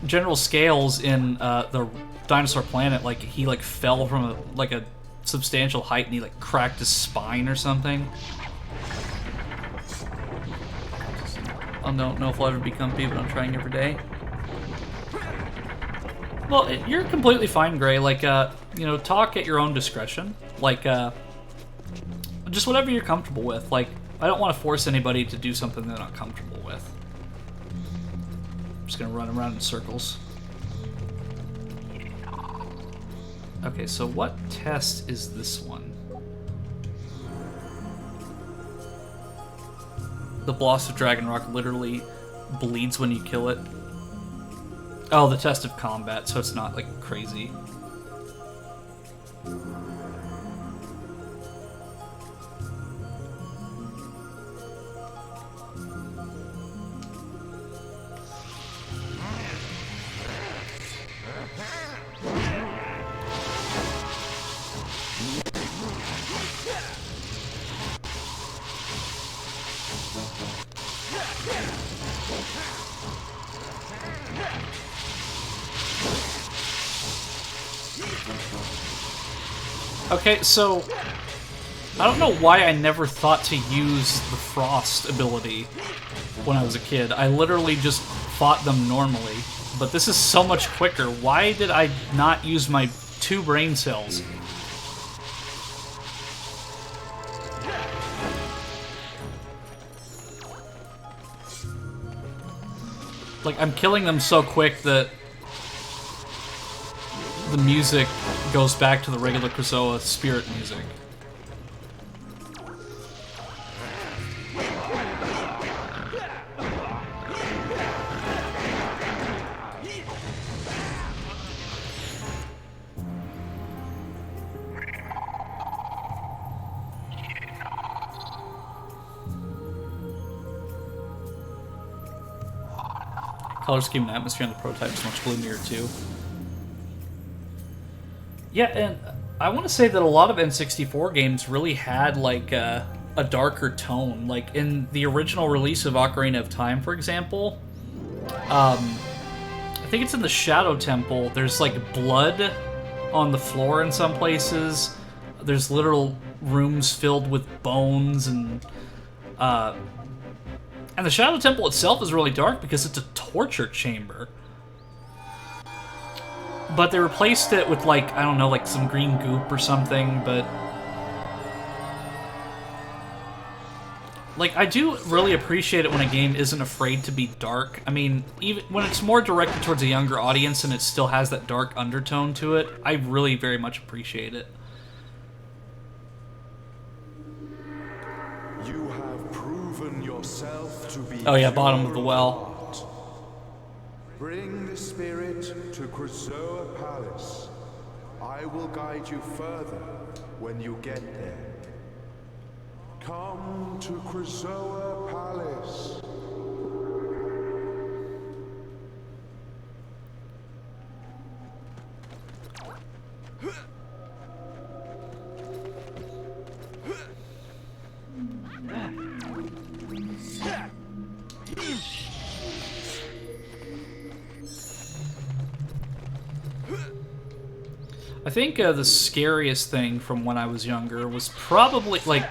General Scales in the Dinosaur Planet, like he like fell from a substantial height and he like cracked his spine or something. I don't know if I'll ever be comfy, but I'm trying every day. Well, you're completely fine, Gray. Like, you know, talk at your own discretion. Like, just whatever you're comfortable with. Like, I don't want to force anybody to do something they're not comfortable with. I'm just gonna run around in circles. Okay, so what test is this one? The boss of Dragon Rock literally bleeds when you kill it. Oh, the test of combat, so it's not, like, crazy. Okay, so I don't know why I never thought to use the Frost ability when I was a kid. I literally just fought them normally, but this is so much quicker. Why did I not use my 2 brain cells? Like, I'm killing them so quick that the music goes back to the regular Krazoa spirit music. Color scheme and atmosphere on the prototype is much gloomier too. Yeah, and I want to say that a lot of N64 games really had like a darker tone. Like in the original release of Ocarina of Time, for example, I think it's in the Shadow Temple. There's like blood on the floor in some places. There's literal rooms filled with bones and the Shadow Temple itself is really dark because it's a torture chamber. But they replaced it with, like, I don't know, like some green goop or something, but... Like, I do really appreciate it when a game isn't afraid to be dark. I mean, even when it's more directed towards a younger audience and it still has that dark undertone to it, I really very much appreciate it. You have proven yourself to be Oh yeah, bottom of the well. Bring the spirit to Krazoa Palace. I will guide you further when you get there. Come to Krazoa Palace. I think the scariest thing from when I was younger was probably the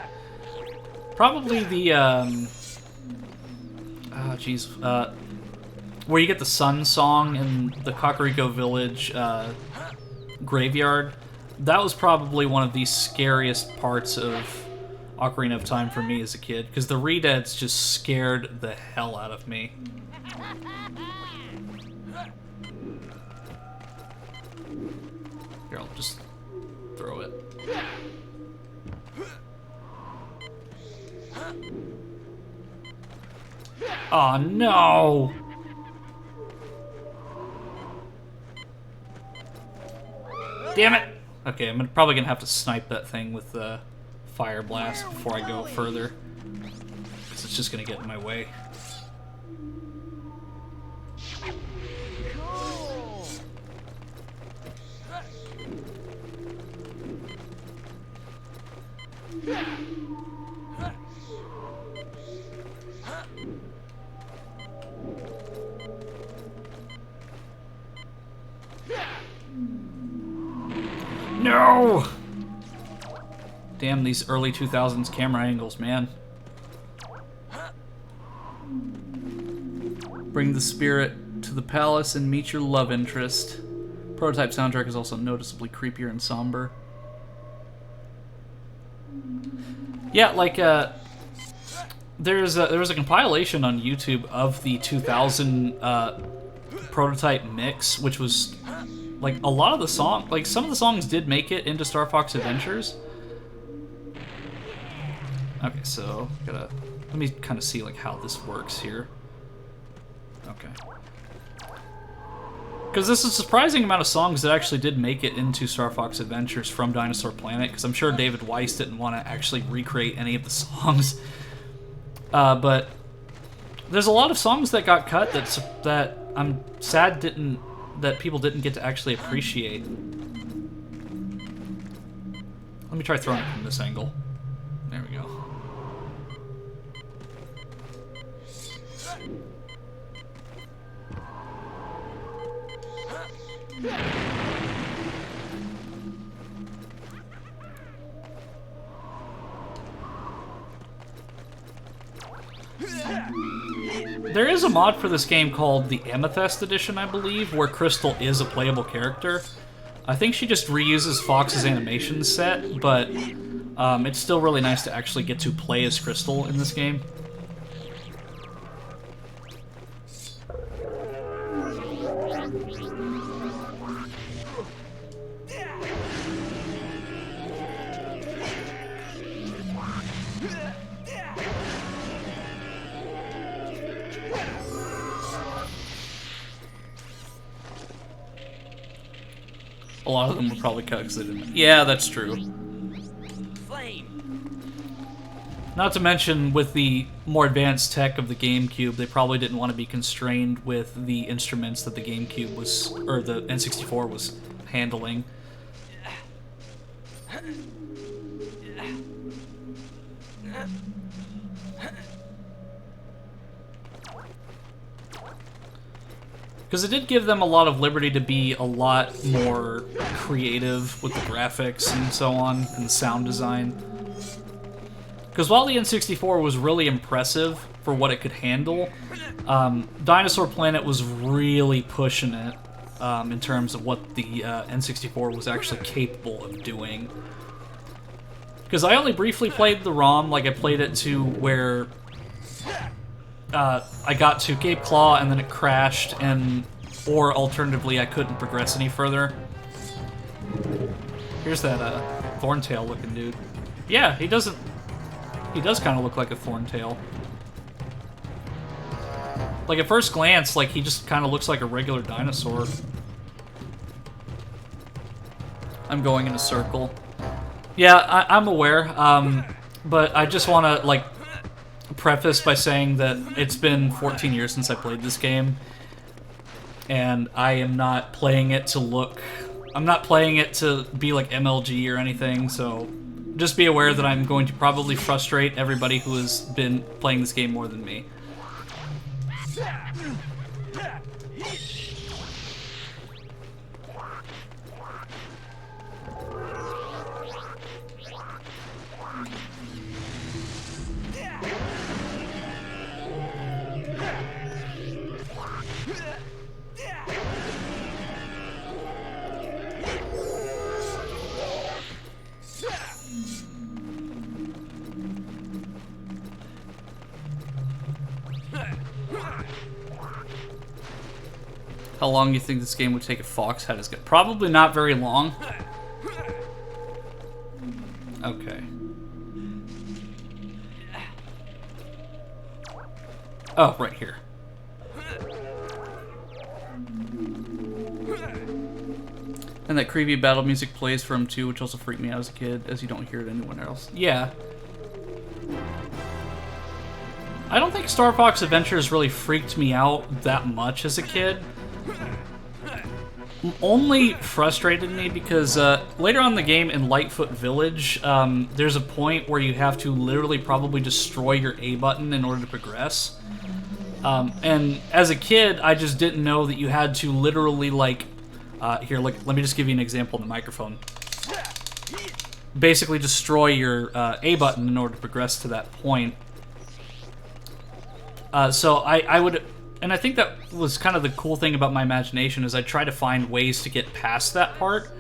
where you get the sun song in the Kakariko Village graveyard. That was probably one of the scariest parts of Ocarina of Time for me as a kid, because the Redeads just scared the hell out of me. Here, I'll just throw it. Oh no! Damn it! Okay, I'm probably gonna have to snipe that thing with the fire blast before I go further, because it's just gonna get in my way. No! Damn these early 2000s camera angles, man. Bring the spirit to the palace and meet your love interest. Prototype soundtrack is also noticeably creepier and somber. Yeah, like, there was a compilation on YouTube of the 2000 Prototype mix, which was, like, a lot of the song, like, some of the songs did make it into Star Fox Adventures. Okay, so, let me kind of see, like, how this works here. Okay. Because this is a surprising amount of songs that actually did make it into Star Fox Adventures from Dinosaur Planet, because I'm sure David Weiss didn't want to actually recreate any of the songs. But there's a lot of songs that got cut that I'm sad that people didn't get to actually appreciate. Let me try throwing it from this angle. There we go. There is a mod for this game called the Amethyst Edition, I believe, where Crystal is a playable character. I think she just reuses Fox's animation set, but it's still really nice to actually get to play as Crystal in this game. A lot of them were probably cut because they didn't. Yeah, that's true. Not to mention, with the more advanced tech of the GameCube, they probably didn't want to be constrained with the instruments that the GameCube was, or the N64 was handling. Because it did give them a lot of liberty to be a lot more creative with the graphics and so on, and the sound design. Because while the N64 was really impressive for what it could handle, Dinosaur Planet was really pushing it in terms of what the N64 was actually capable of doing. Because I only briefly played the ROM, like I played it to where I got to Cape Claw and then it crashed, or alternatively I couldn't progress any further. Here's that Thorntail looking dude. Yeah, he does kind of look like a Thorntail. Like at first glance, like he just kind of looks like a regular dinosaur. I'm going in a circle. Yeah, I'm aware, but I just want to like preface by saying that it's been 14 years since I played this game, and I am not playing it to look... I'm not playing it to be like MLG or anything, so just be aware that I'm going to probably frustrate everybody who has been playing this game more than me. How long do you think this game would take if Fox had his gun? Probably not very long. Okay. Oh, right here. And that creepy battle music plays for him too, which also freaked me out as a kid, as you don't hear it anywhere else. Yeah. I don't think Star Fox Adventures really freaked me out that much as a kid. Only frustrated me because later on in the game in Lightfoot Village, there's a point where you have to literally probably destroy your A button in order to progress. And as a kid, I just didn't know that you had to literally, like, Here, look, let me just give you an example on the microphone. Basically destroy your A button in order to progress to that point. So I would, and I think that was kind of the cool thing about my imagination, is I try to find ways to get past that part.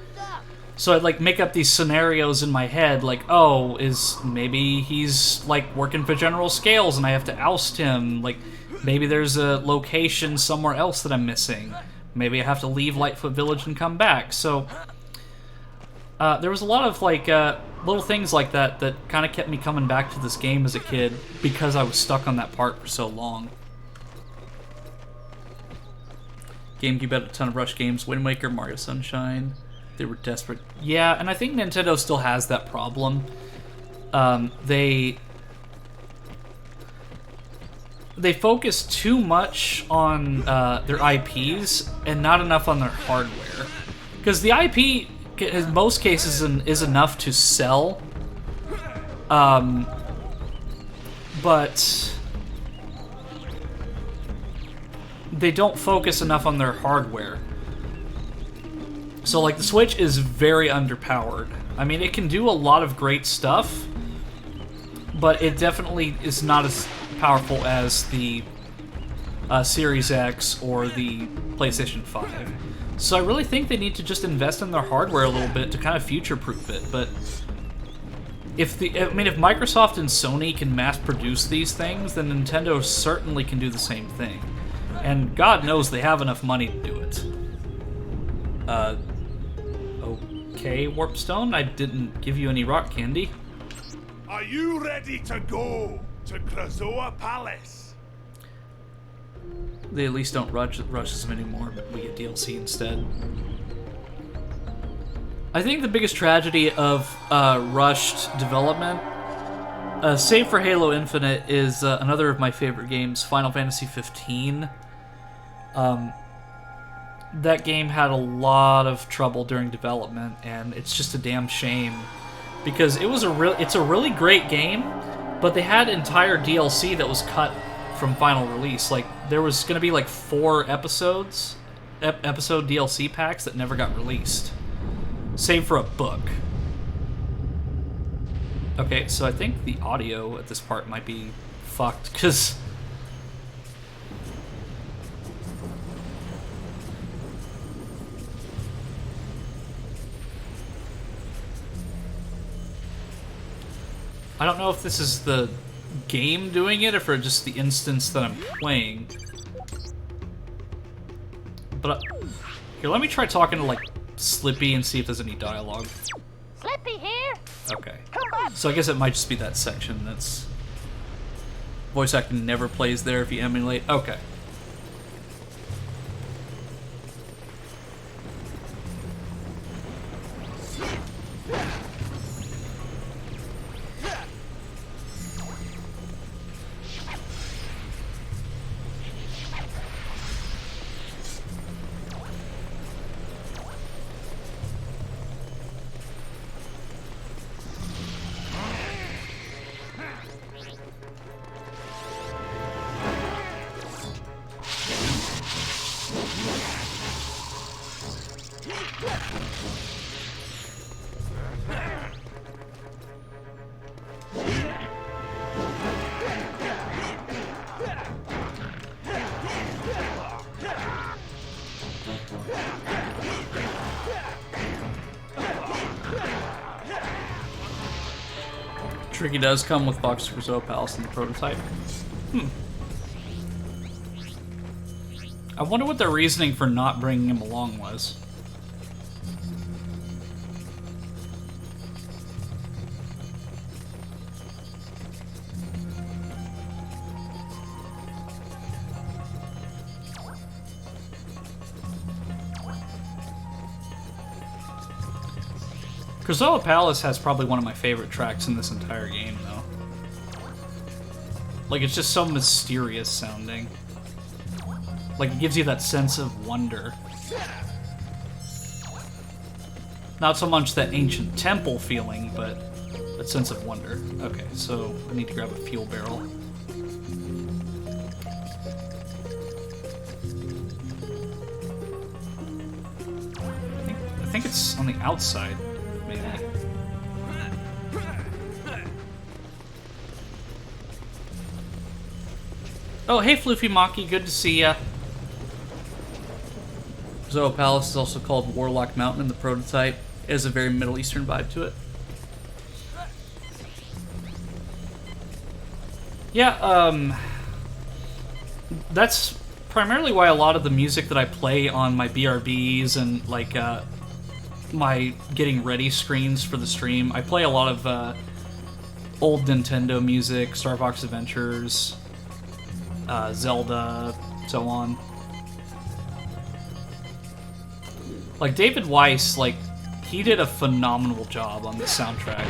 So I'd like make up these scenarios in my head, like, oh, maybe he's like working for General Scales and I have to oust him. Like, maybe there's a location somewhere else that I'm missing. Maybe I have to leave Lightfoot Village and come back. So there was a lot of like little things like that that kind of kept me coming back to this game as a kid because I was stuck on that part for so long. GameCube had a ton of Rush games. Wind Waker, Mario Sunshine. They were desperate. Yeah, and I think Nintendo still has that problem. They focus too much on their IPs and not enough on their hardware. Because the IP, in most cases, is enough to sell. But they don't focus enough on their hardware. So, like, the Switch is very underpowered. I mean, it can do a lot of great stuff, but it definitely is not as powerful as the Series X or the PlayStation 5. So I really think they need to just invest in their hardware a little bit to kind of future-proof it. But if Microsoft and Sony can mass-produce these things, then Nintendo certainly can do the same thing. And God knows they have enough money to do it. Okay, Warpstone, I didn't give you any rock candy. Are you ready to go to Krazoa Palace? They at least don't rush them anymore, but we get DLC instead. I think the biggest tragedy of rushed development, save for Halo Infinite, is another of my favorite games, Final Fantasy 15. That game had a lot of trouble during development, and it's just a damn shame because it's a really great game, but they had entire DLC that was cut from final release. Like, there was going to be like 4 episode DLC packs that never got released, save for a book. Okay, so I think the audio at this part might be fucked because I don't know if this is the game doing it or for just the instance that I'm playing. But here, let me try talking to like Slippy and see if there's any dialogue. Slippy here. Okay. So I guess it might just be that section that's voice acting never plays there if you emulate. Okay. Tricky does come with Box of Krazoa Palace in the prototype. I wonder what their reasoning for not bringing him along was. Krazoa Palace has probably one of my favorite tracks in this entire game, though. Like, it's just so mysterious sounding. Like, it gives you that sense of wonder. Not so much that ancient temple feeling, but that sense of wonder. Okay, so I need to grab a fuel barrel. think it's on the outside, maybe. Oh, hey Floofy Maki, good to see ya. Zoa Palace is also called Warlock Mountain in the prototype. It has a very Middle Eastern vibe to it. Yeah, that's primarily why a lot of the music that I play on my BRBs and, like, my getting ready screens for the stream, I play a lot of, old Nintendo music, Star Fox Adventures, Zelda, so on. Like, David Weiss, like, he did a phenomenal job on this soundtrack.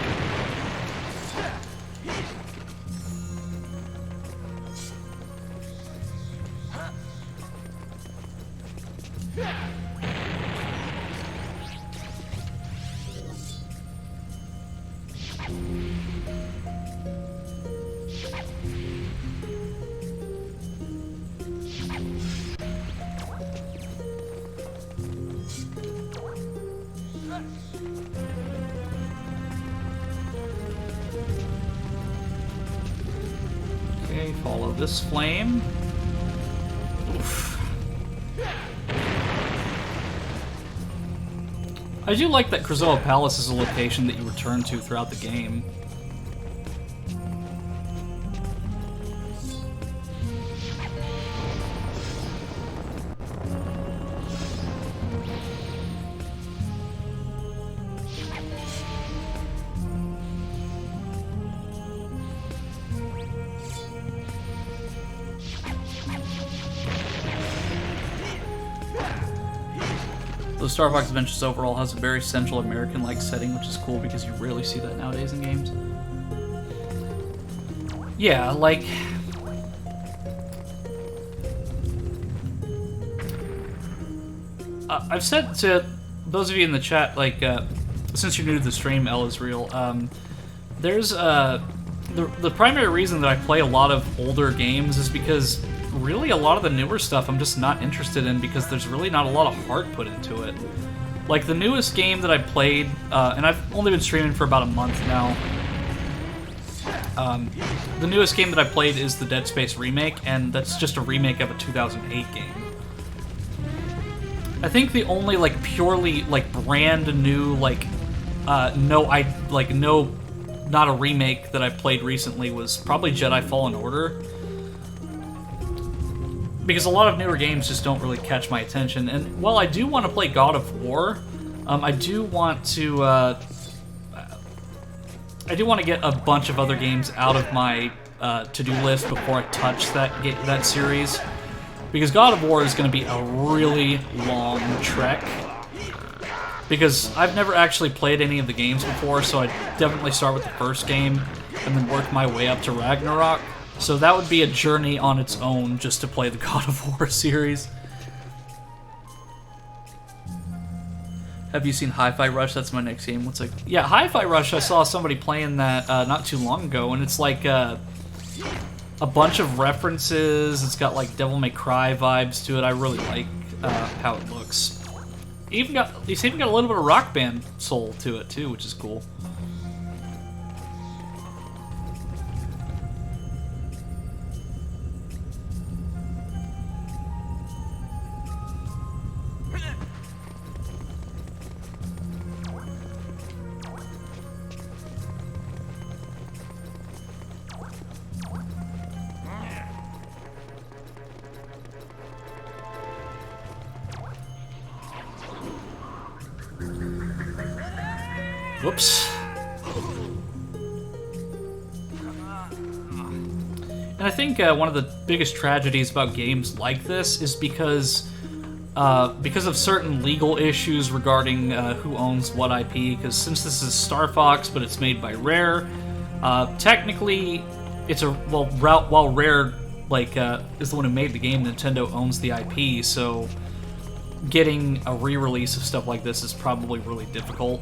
Okay, follow this flame. Oof. I do like that Krazoa Palace is a location that you return to throughout the game. The Star Fox Adventures overall has a very Central American-like setting, which is cool because you rarely see that nowadays in games. Yeah, like... I've said to those of you in the chat, like, since you're new to the stream, El Israel, there's, the primary reason that I play a lot of older games is because really a lot of the newer stuff I'm just not interested in because there's really not a lot of heart put into it. Like, the newest game that I played, and I've only been streaming for about a month now, the newest game that I played is the Dead Space remake, and that's just a remake of a 2008 game. I think the only, like, purely, like, brand new, like, not a remake that I played recently was probably Jedi Fallen Order. Because a lot of newer games just don't really catch my attention. And while I do want to play God of War, I do want to get a bunch of other games out of my to-do list before I touch that series. Because God of War is going to be a really long trek. Because I've never actually played any of the games before, so I'd definitely start with the first game and then work my way up to Ragnarok. So that would be a journey on its own just to play the God of War series. Have you seen Hi-Fi Rush? That's my next game. What's like? Yeah, Hi-Fi Rush, I saw somebody playing that not too long ago, and it's like a bunch of references. It's got like Devil May Cry vibes to it. I really like how it looks. It's even got a little bit of Rock Band soul to it too, which is cool. Whoops. And I think one of the biggest tragedies about games like this is because of certain legal issues regarding who owns what IP. Because since this is Star Fox, but it's made by Rare, technically, it's while Rare is the one who made the game, Nintendo owns the IP. So getting a re-release of stuff like this is probably really difficult.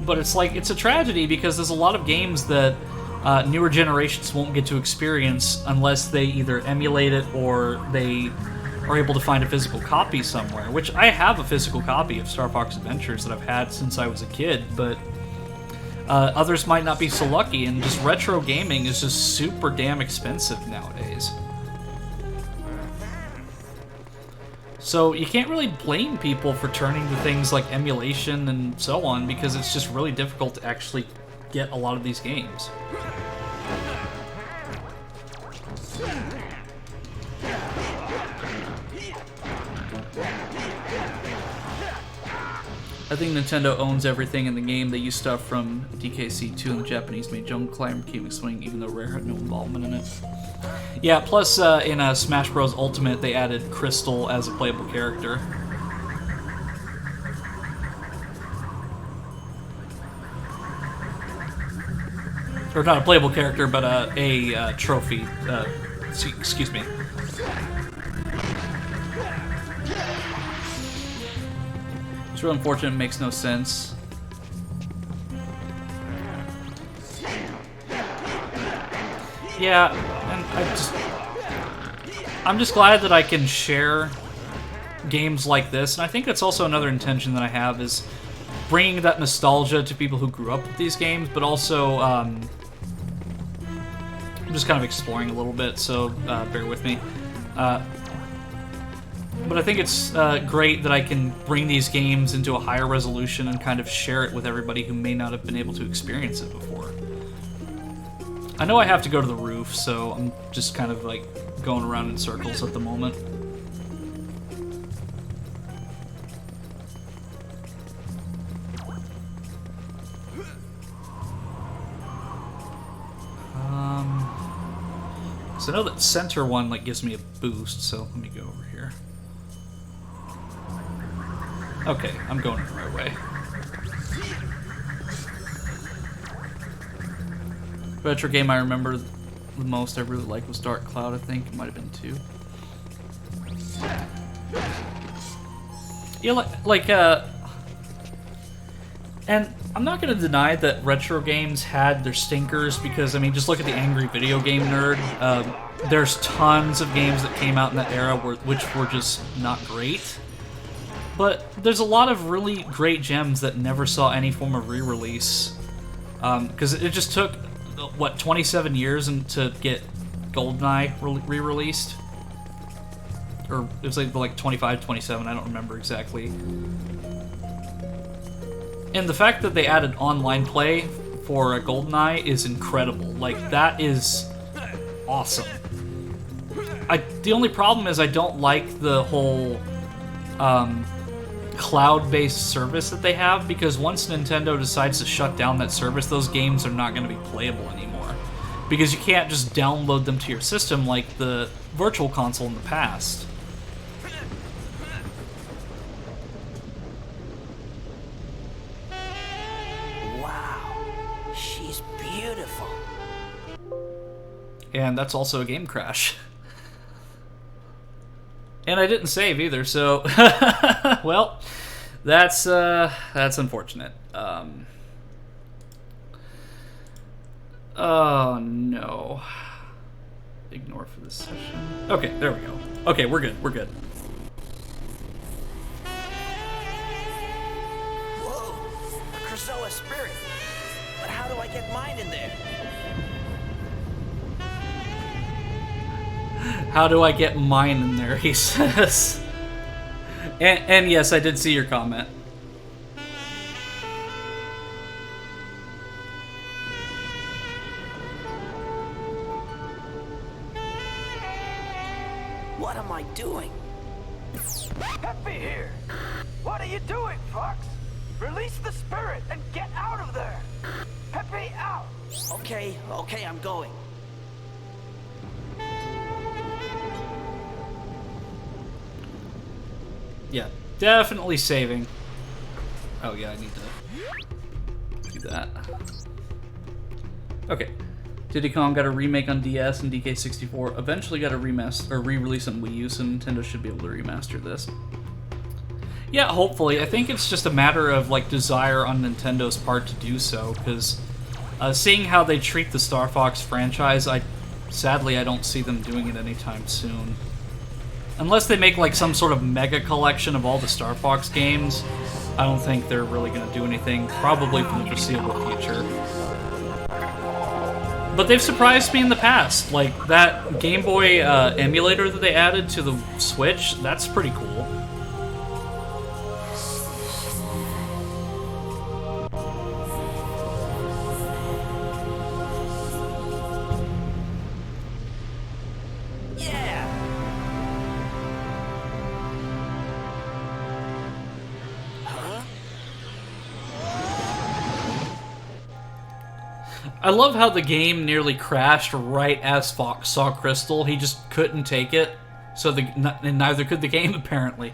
But it's a tragedy because there's a lot of games that newer generations won't get to experience unless they either emulate it or they are able to find a physical copy somewhere, which I have a physical copy of Star Fox Adventures that I've had since I was a kid, but others might not be so lucky, and just retro gaming is just super damn expensive nowadays. So you can't really blame people for turning to things like emulation and so on, because it's just really difficult to actually get a lot of these games. I think Nintendo owns everything in the game. They use stuff from DKC2 and the Japanese-made Jungle Climber King Swing, even though Rare had no involvement in it. Yeah, plus in Smash Bros. Ultimate, they added Crystal as a playable character. Or not a playable character, but a trophy. Excuse me. It's real unfortunate, it makes no sense. Yeah, and I'm just glad that I can share games like this, and I think that's also another intention that I have, is bringing that nostalgia to people who grew up with these games, but also I'm just kind of exploring a little bit, so bear with me. But I think it's great that I can bring these games into a higher resolution and kind of share it with everybody who may not have been able to experience it before. I know I have to go to the roof, so I'm just kind of like going around in circles at the moment. So I know that center one like gives me a boost, so let me go over here. Okay, I'm going the right way. Retro game I remember the most I really liked was Dark Cloud, I think. It might have been 2. Yeah, and I'm not going to deny that retro games had their stinkers, because, I mean, just look at the Angry Video Game Nerd. There's tons of games that came out in that era which were just not great. But there's a lot of really great gems that never saw any form of re-release. Because it just took, what, 27 years to get GoldenEye re-released? Or it was like 25, 27, I don't remember exactly. And the fact that they added online play for GoldenEye is incredible. Like, that is awesome. The only problem is I don't like the whole cloud-based service that they have, because once Nintendo decides to shut down that service, those games are not going to be playable anymore. Because you can't just download them to your system like the Virtual Console in the past. And that's also a game crash. And I didn't save either, so well, that's unfortunate. Oh no. Ignore for this session. Okay, there we go. Okay, we're good. We're good. Whoa, a Krazoa spirit. But how do I get mine in there? How do I get mine in there, he says. And yes, I did see your comment. What am I doing? Peppy here! What are you doing, Fox? Release the spirit and get out of there! Peppy, out! Okay, I'm going. Yeah, definitely saving. Oh yeah, I need to do that. Okay. Diddy Kong got a remake on DS and DK64. Eventually got a remaster or re-release on Wii U, so Nintendo should be able to remaster this. Yeah, hopefully. I think it's just a matter of like desire on Nintendo's part to do so, because seeing how they treat the Star Fox franchise, sadly I don't see them doing it anytime soon. unless they make like some sort of mega collection of all the Star Fox games, I don't think they're really going to do anything, probably for the foreseeable future. But they've surprised me in the past. Like, that Game Boy emulator that they added to the Switch, that's pretty cool. I love how the game nearly crashed right as Fox saw Crystal. He just couldn't take it, so and neither could the game, apparently.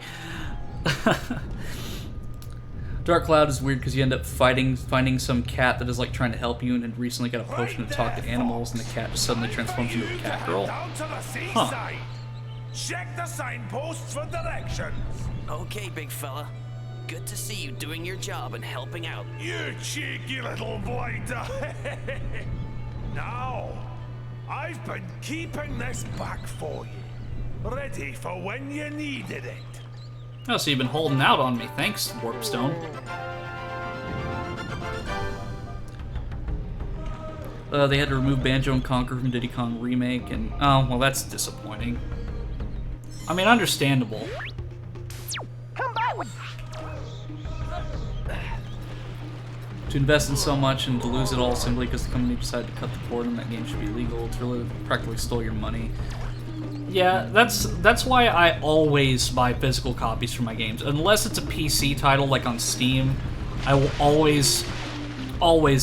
Dark Cloud is weird because you end up finding some cat that is like trying to help you and had recently got a potion to talk to animals, and the cat just suddenly transforms into a cat girl. Huh. Check the signposts for directions. Okay, big fella. Good to see you doing your job and helping out. You cheeky little blighter. Now, I've been keeping this back for you. Ready for when you needed it. Oh, so you've been holding out on me. Thanks, Warpstone. They had to remove Banjo and Conquer from Diddy Kong Remake, and oh, well, that's disappointing. I mean, understandable. Come back with... To invest in so much and to lose it all simply because the company decided to cut the cord and that game should be illegal. It's really practically stole your money. Yeah, that's why I always buy physical copies for my games. Unless it's a PC title like on Steam, I will always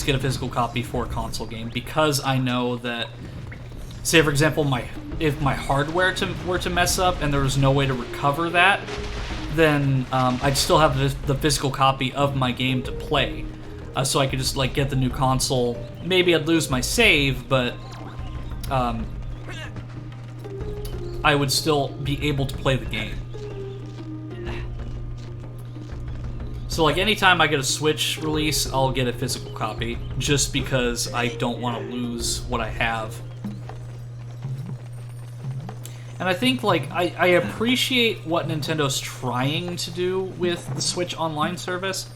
get a physical copy for a console game because I know that, say for example, if my hardware were to mess up and there was no way to recover that, then I'd still have the physical copy of my game to play. So I could just like get the new console. Maybe I'd lose my save, but I would still be able to play the game. So like anytime I get a Switch release, I'll get a physical copy just because I don't want to lose what I have. And I think like I appreciate what Nintendo's trying to do with the Switch Online service.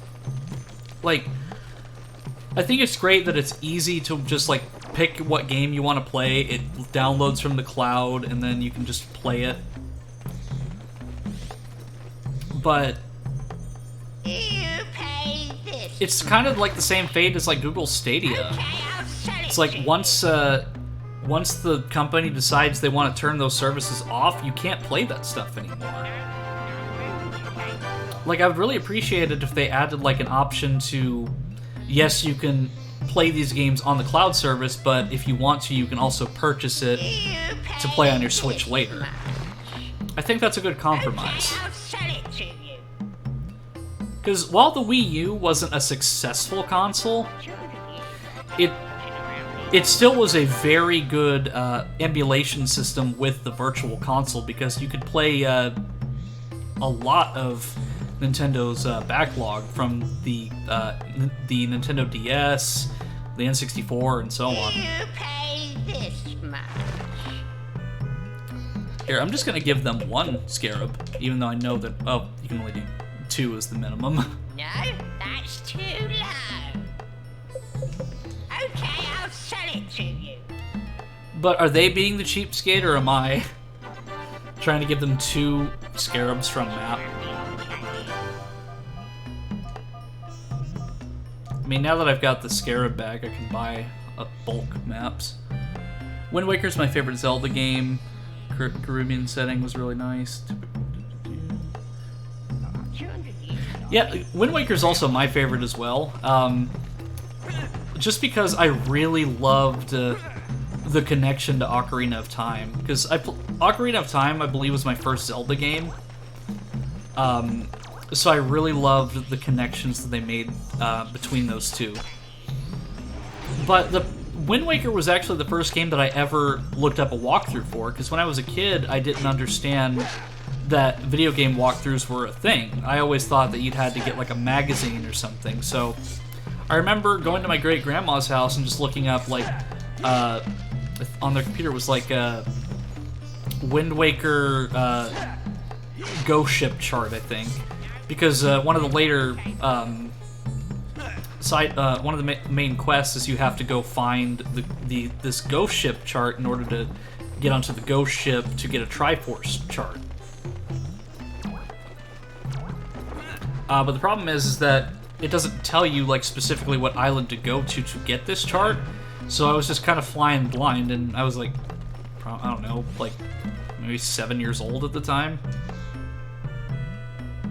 Like, I think it's great that it's easy to just like pick what game you want to play. It downloads from the cloud and then you can just play it. But it's kind of like the same fate as like Google Stadia. It's like once the company decides they want to turn those services off, you can't play that stuff anymore. Like, I would really appreciate it if they added like an option to, yes, you can play these games on the cloud service, but if you want to, you can also purchase it to play on your Switch later. I think that's a good compromise. Because while the Wii U wasn't a successful console, it still was a very good emulation system with the Virtual Console because you could play a lot of Nintendo's backlog from the Nintendo DS, the N64, and so on. Here, I'm just gonna give them one Scarab, even though I know that, oh, you can only do 2 is the minimum. No, that's too low. Okay, I'll sell it to you. But are they being the cheapskate, or am I trying to give them 2 Scarabs from map? I mean, now that I've got the Scarab back, I can buy bulk maps. Wind Waker's my favorite Zelda game. Caribbean setting was really nice. Yeah, Wind Waker's also my favorite as well. Just because I really loved the connection to Ocarina of Time. Because Ocarina of Time, I believe, was my first Zelda game. So I really loved the connections that they made between those two. But the Wind Waker was actually the first game that I ever looked up a walkthrough for, because when I was a kid, I didn't understand that video game walkthroughs were a thing. I always thought that you'd had to get like a magazine or something. So I remember going to my great-grandma's house and just looking up like on their computer was like Wind Waker ghost ship chart, I think, because one of the later one of the main quests is you have to go find this ghost ship chart in order to get onto the ghost ship to get a Triforce chart. But the problem is that it doesn't tell you like specifically what island to go to get this chart. So I was just kind of flying blind, and I was like, I don't know, like maybe 7 years old at the time.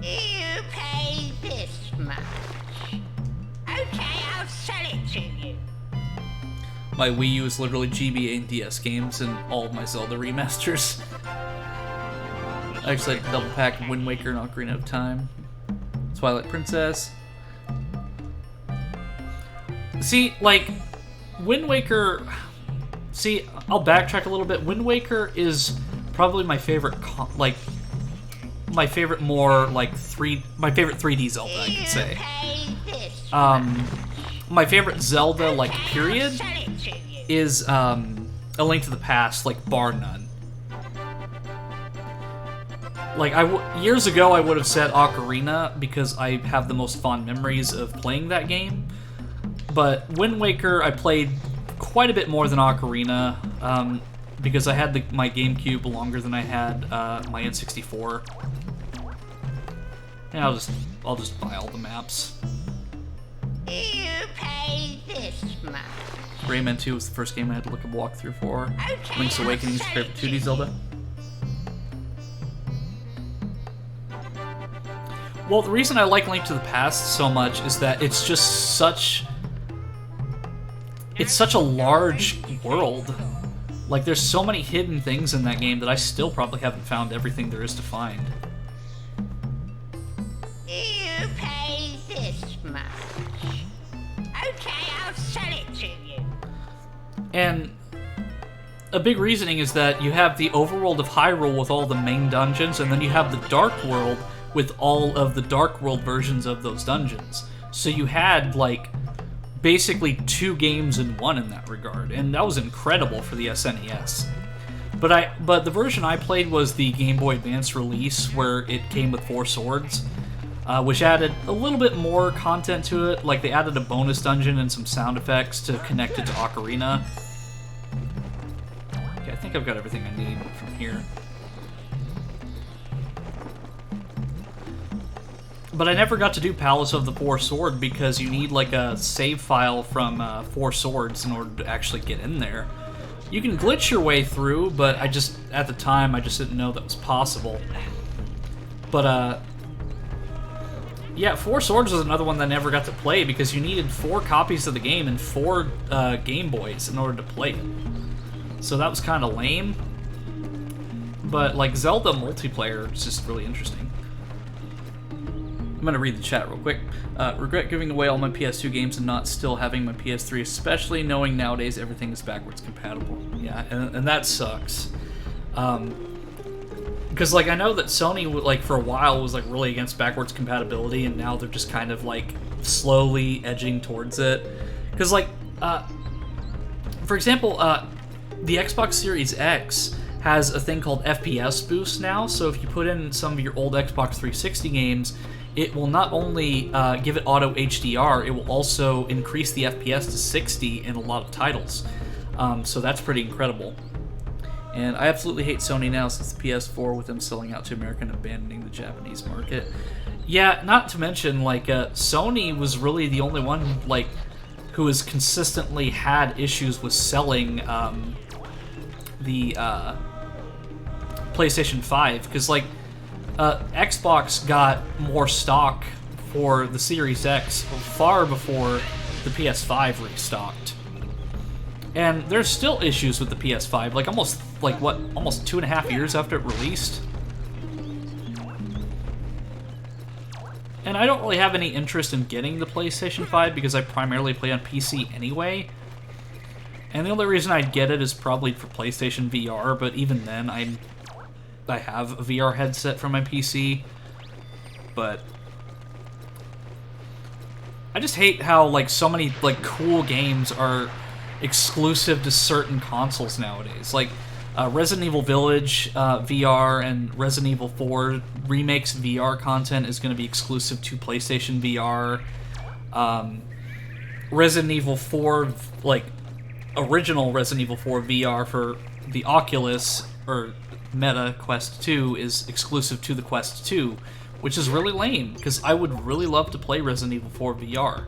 You pay this much. Okay, I'll sell it to you. My Wii U is literally GBA and DS games and all of my Zelda remasters. I actually had to double pack Wind Waker and Ocarina of Time. Twilight Princess. See, like, Wind Waker... See, I'll backtrack a little bit. Wind Waker is probably my favorite, my favorite 3D Zelda, I could say. My favorite Zelda, like, period, is A Link to the Past, like, bar none. Like, years ago I would have said Ocarina because I have the most fond memories of playing that game. But Wind Waker I played quite a bit more than Ocarina, because I had my GameCube longer than I had my N64. And I'll just buy all the maps. You pay this much. Rayman 2 was the first game I had to look a walkthrough for. Okay, Link's Awakening is your favorite 2D Zelda. Well, the reason I like Link to the Past so much is that it's just such a large world. Like, there's so many hidden things in that game that I still probably haven't found everything there is to find. You pay this much. Okay, I'll sell it to you. And a big reasoning is that you have the overworld of Hyrule with all the main dungeons, and then you have the Dark World with all of the Dark World versions of those dungeons. So you had, like, basically 2 games in one in that regard, and that was incredible for the SNES. But the version I played was the Game Boy Advance release, where it came with 4 swords, which added a little bit more content to it. Like, they added a bonus dungeon and some sound effects to connect it to Ocarina. Okay, I think I've got everything I need from here. But I never got to do Palace of the 4 Sword because you need like a save file from 4 Swords in order to actually get in there. You can glitch your way through, but at the time, I just didn't know that was possible. But, yeah, 4 Swords was another one that I never got to play because you needed 4 copies of the game and 4 Game Boys in order to play it. So that was kind of lame. But, like, Zelda multiplayer is just really interesting. I'm gonna read the chat real quick. Regret giving away all my PS2 games and not still having my PS3, especially knowing nowadays everything is backwards compatible. Yeah, and that sucks. Because, like, I know that Sony, like, for a while was, like, really against backwards compatibility, and now they're just kind of, like, slowly edging towards it. Because, like, for example, the Xbox Series X has a thing called FPS boost now, so if you put in some of your old Xbox 360 games, it will not only give it auto HDR, it will also increase the FPS to 60 in a lot of titles. So that's pretty incredible. And I absolutely hate Sony now since the PS4 with them selling out to America and abandoning the Japanese market. Yeah, not to mention, like, Sony was really the only one, like, who has consistently had issues with selling the PlayStation 5, because, like, Xbox got more stock for the Series X far before the PS5 restocked. And there's still issues with the PS5, like almost 2.5 years after it released. And I don't really have any interest in getting the PlayStation 5 because I primarily play on PC anyway. And the only reason I'd get it is probably for PlayStation VR, but even then I have a VR headset for my PC, but I just hate how, like, so many, like, cool games are exclusive to certain consoles nowadays. Like, Resident Evil Village VR and Resident Evil 4 Remakes VR content is going to be exclusive to PlayStation VR. Resident Evil 4, like, original Resident Evil 4 VR for the Oculus, or Meta Quest 2, is exclusive to the Quest 2, which is really lame, because I would really love to play Resident Evil 4 VR.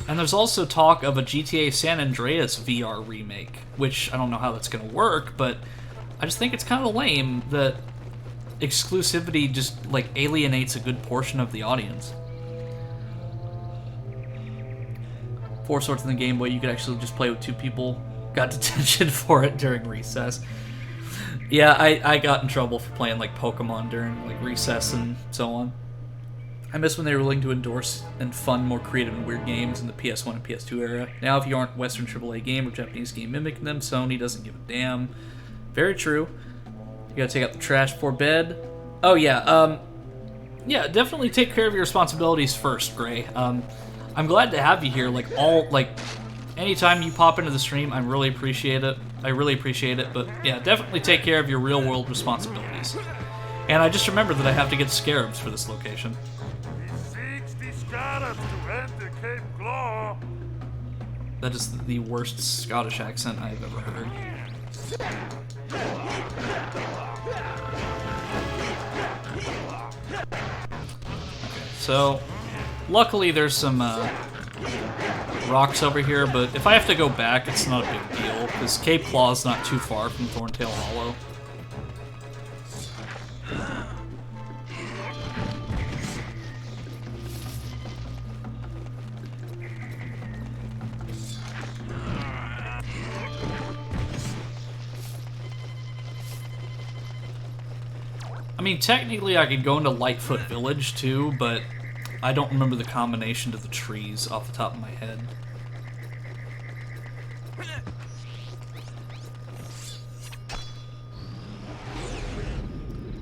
And there's also talk of a GTA San Andreas VR remake, which I don't know how that's going to work, but I just think it's kind of lame that exclusivity just, like, alienates a good portion of the audience. 4 Swords in the Game Boy, you could actually just play with 2 people. Got detention for it during recess. Yeah, I got in trouble for playing, like, Pokemon during, like, recess and so on. I miss when they were willing to endorse and fund more creative and weird games in the PS1 and PS2 era. Now, if you aren't a Western AAA game or Japanese game mimicking them, Sony doesn't give a damn. Very true. You gotta take out the trash before bed. Oh, yeah, yeah, definitely take care of your responsibilities first, Gray. I'm glad to have you here, anytime you pop into the stream, I really appreciate it. But yeah, definitely take care of your real-world responsibilities. And I just remembered that I have to get scarabs for this location. That is the worst Scottish accent I've ever heard. Okay, so luckily there's some rocks over here, but if I have to go back, it's not a big deal, because Cape Claw's not too far from Thorntail Hollow. I mean, technically I could go into Lightfoot Village too, but I don't remember the combination to the trees off the top of my head.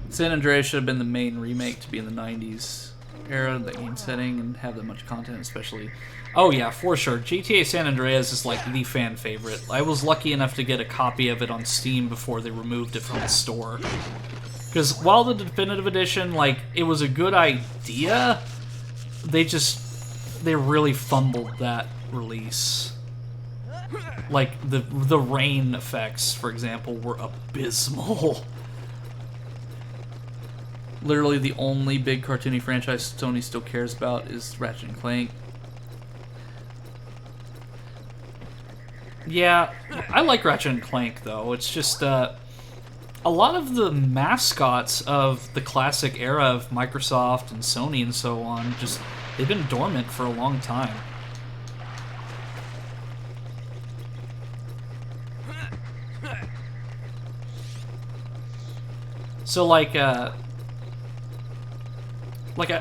San Andreas should have been the main remake to be in the 90s era, that game setting, and have that much content, especially... Oh yeah, for sure. GTA San Andreas is like the fan favorite. I was lucky enough to get a copy of it on Steam before they removed it from the store. Because while the definitive edition, like, it was a good idea, they really fumbled that release. Like, the rain effects, for example, were abysmal. Literally the only big cartoony franchise Sony still cares about is Ratchet & Clank. Yeah, I like Ratchet & Clank, though. It's just, a lot of the mascots of the classic era of Microsoft and Sony and so on, just, they've been dormant for a long time. So, I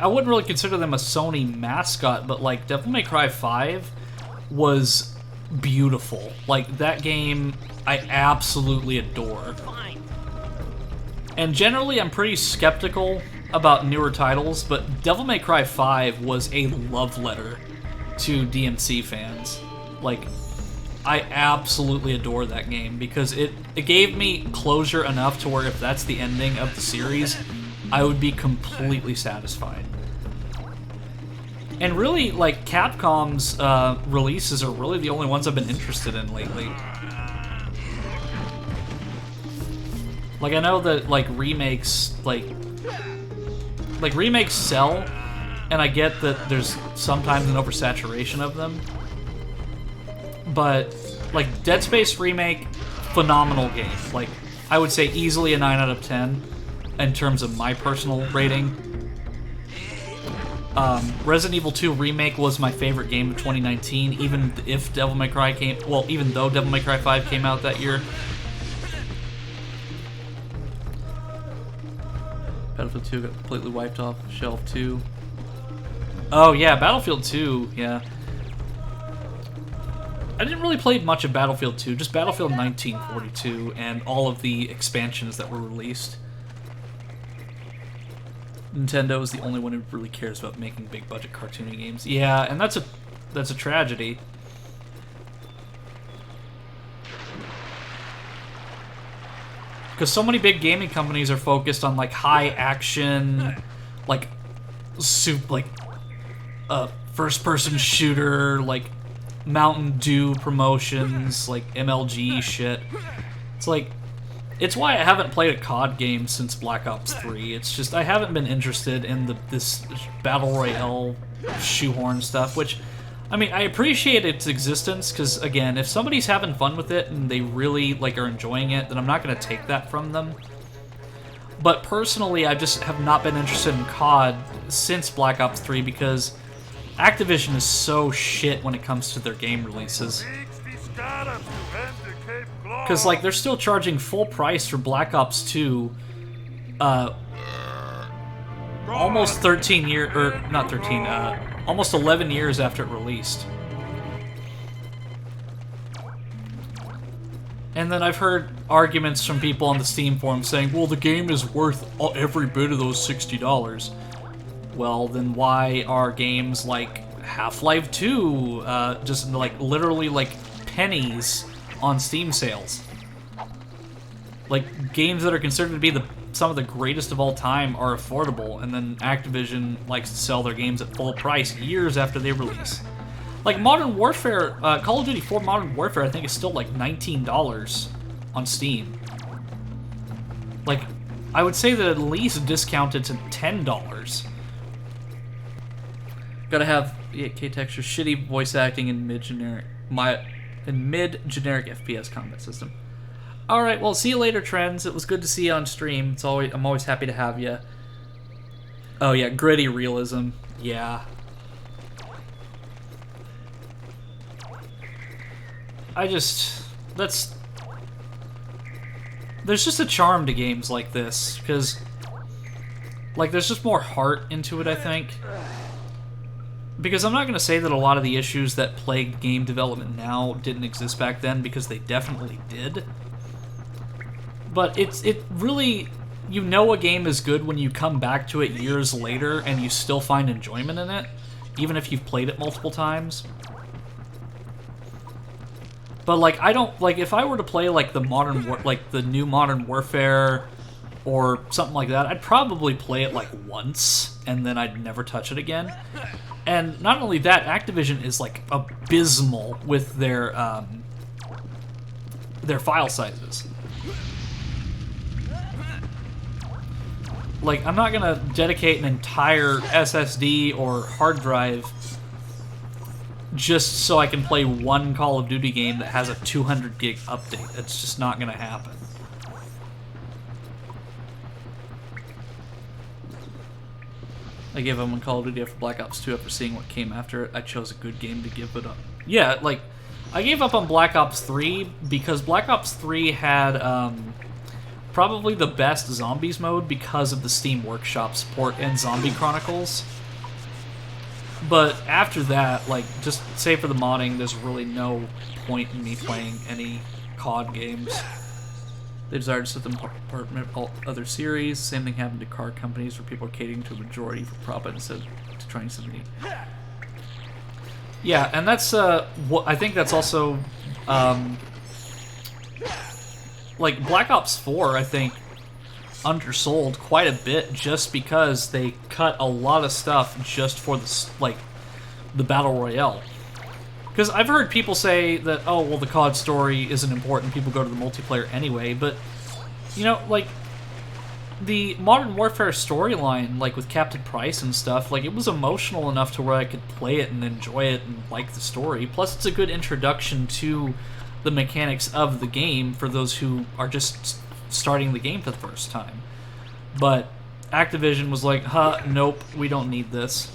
wouldn't really consider them a Sony mascot, but, like, Devil May Cry 5 was beautiful. Like, that game, I absolutely adore. And generally, I'm pretty skeptical about newer titles, but Devil May Cry 5 was a love letter to DMC fans. Like, I absolutely adore that game, because it gave me closure enough to where if that's the ending of the series, I would be completely satisfied. And really, like, Capcom's releases are really the only ones I've been interested in lately. Like, I know that, like, remakes, like remakes sell, and I get that there's sometimes an oversaturation of them. But, like, Dead Space Remake, phenomenal game. Like, I would say easily a 9 out of 10 in terms of my personal rating. Resident Evil 2 Remake was my favorite game of 2019, even if Devil May Cry even though Devil May Cry 5 came out that year. Battlefield 2 got completely wiped off shelf too. Oh yeah, Battlefield 2, yeah. I didn't really play much of Battlefield 2, just Battlefield 1942 and all of the expansions that were released. Nintendo is the only one who really cares about making big budget cartoony games. Yeah, and that's a tragedy. Because so many big gaming companies are focused on like high action, like first person shooter, like Mountain Dew promotions, like MLG shit. It's like, it's why I haven't played a COD game since Black Ops 3. It's just I haven't been interested in this battle royale shoehorn stuff, which, I mean, I appreciate its existence because, again, if somebody's having fun with it and they really like are enjoying it, then I'm not going to take that from them. But personally, I just have not been interested in COD since Black Ops 3 because Activision is so shit when it comes to their game releases. Because, like, they're still charging full price for Black Ops 2, almost 13 years, or not 13, almost 11 years after it released. And then I've heard arguments from people on the Steam forum saying, well, the game is worth every bit of those $60. Well, then why are games like Half-Life 2 just, like, literally, like, pennies on Steam sales? Like, games that are considered to be some of the greatest of all time are affordable, and then Activision likes to sell their games at full price years after they release. Like, Modern Warfare, Call of Duty 4 Modern Warfare, I think is still like $19 on Steam. Like, I would say that at least discounted to $10. Gotta have K-Texture, shitty voice acting in mid-generic FPS combat system. Alright, well, see you later, Trends. It was good to see you on stream. I'm always happy to have you. Oh yeah, gritty realism. Yeah. There's just a charm to games like this, because, like, there's just more heart into it, I think. Because I'm not going to say that a lot of the issues that plague game development now didn't exist back then, because they definitely did. But it really, you know a game is good when you come back to it years later and you still find enjoyment in it, even if you've played it multiple times. But, like, I don't, like, if I were to play, like, the new Modern Warfare or something like that, I'd probably play it, like, once, and then I'd never touch it again. And not only that, Activision is, like, abysmal with their file sizes. Like, I'm not gonna dedicate an entire SSD or hard drive just so I can play one Call of Duty game that has a 200 gig update. That's just not gonna happen. I gave up on Call of Duty after Black Ops 2 after seeing what came after it. I chose a good game to give it up. Yeah, like, I gave up on Black Ops 3 because Black Ops 3 had, probably the best zombies mode because of the Steam Workshop support and Zombie Chronicles. But after that, like, just save for the modding, there's really no point in me playing any COD games. They desire to set them apart from all other series. Same thing happened to car companies where people are catering to a majority for profit instead of trying something. Yeah, and that's, what I think that's also, like, Black Ops 4, I think, undersold quite a bit just because they cut a lot of stuff just for the, like, the Battle Royale. Because I've heard people say that, oh, well, the COD story isn't important, people go to the multiplayer anyway, but, you know, like, the Modern Warfare storyline, like, with Captain Price and stuff, like, it was emotional enough to where I could play it and enjoy it and like the story. Plus, it's a good introduction to the mechanics of the game for those who are just starting the game for the first time. But Activision was like, nope, we don't need this.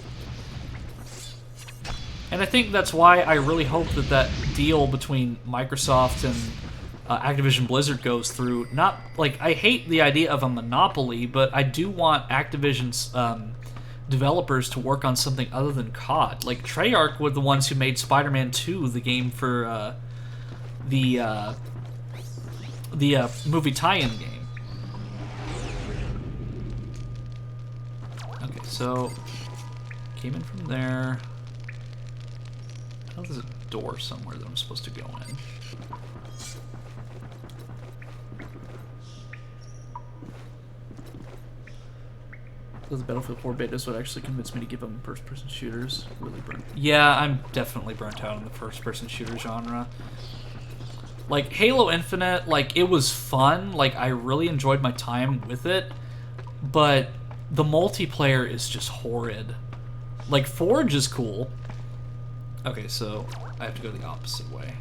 And I think that's why I really hope that that deal between Microsoft and Activision Blizzard goes through. Not, like, I hate the idea of a monopoly, but I do want Activision's developers to work on something other than COD. Like, Treyarch were the ones who made Spider-Man 2, the game for the movie tie-in game. Okay, so came in from there. I know there's a door somewhere that I'm supposed to go in. Those Battlefield 4 betas would actually convince me to give them first-person shooters. Really burnt. Yeah, I'm definitely burnt out on the first-person shooter genre. Like, Halo Infinite, like, it was fun. Like, I really enjoyed my time with it. But the multiplayer is just horrid. Like, Forge is cool. Okay, so I have to go the opposite way.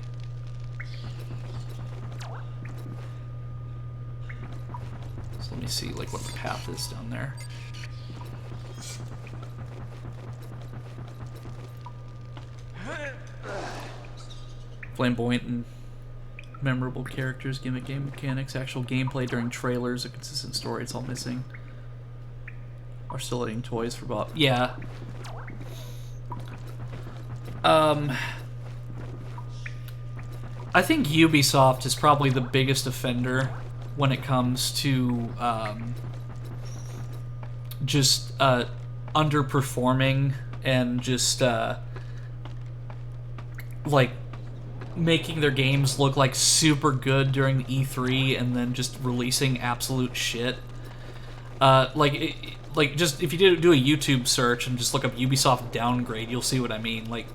So let me see, like, what the path is down there. Flamboyant and memorable characters, gimmick game mechanics, actual gameplay during trailers, a consistent story, it's all missing. Are still letting toys for Bob. Yeah. I think Ubisoft is probably the biggest offender when it comes to just underperforming and just like making their games look like super good during the E3 and then just releasing absolute shit. Like just if you do a YouTube search and just look up Ubisoft downgrade, you'll see what I mean. Like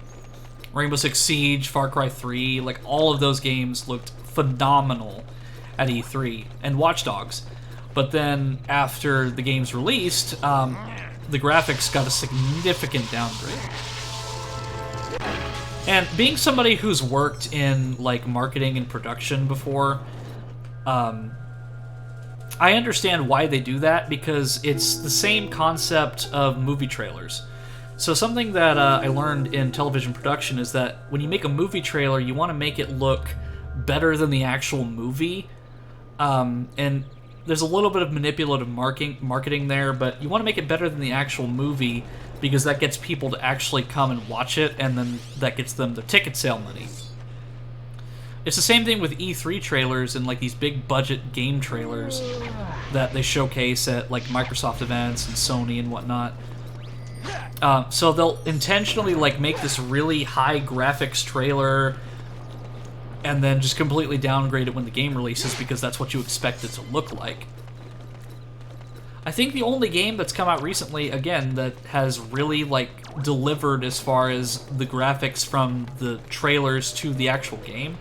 Rainbow Six Siege, Far Cry 3, like all of those games looked phenomenal at E3, and Watch Dogs. But then after the game's released, the graphics got a significant downgrade. And being somebody who's worked in like marketing and production before, I understand why they do that, because it's the same concept of movie trailers. So something that I learned in television production is that when you make a movie trailer, you want to make it look better than the actual movie. And there's a little bit of manipulative marketing there, but you want to make it better than the actual movie because that gets people to actually come and watch it, and then that gets them the ticket sale money. It's the same thing with E3 trailers and like these big budget game trailers that they showcase at like Microsoft events and Sony and whatnot. So they'll intentionally like make this really high graphics trailer and then just completely downgrade it when the game releases because that's what you expect it to look like. I think the only game that's come out recently, again, that has really like delivered as far as the graphics from the trailers to the actual game,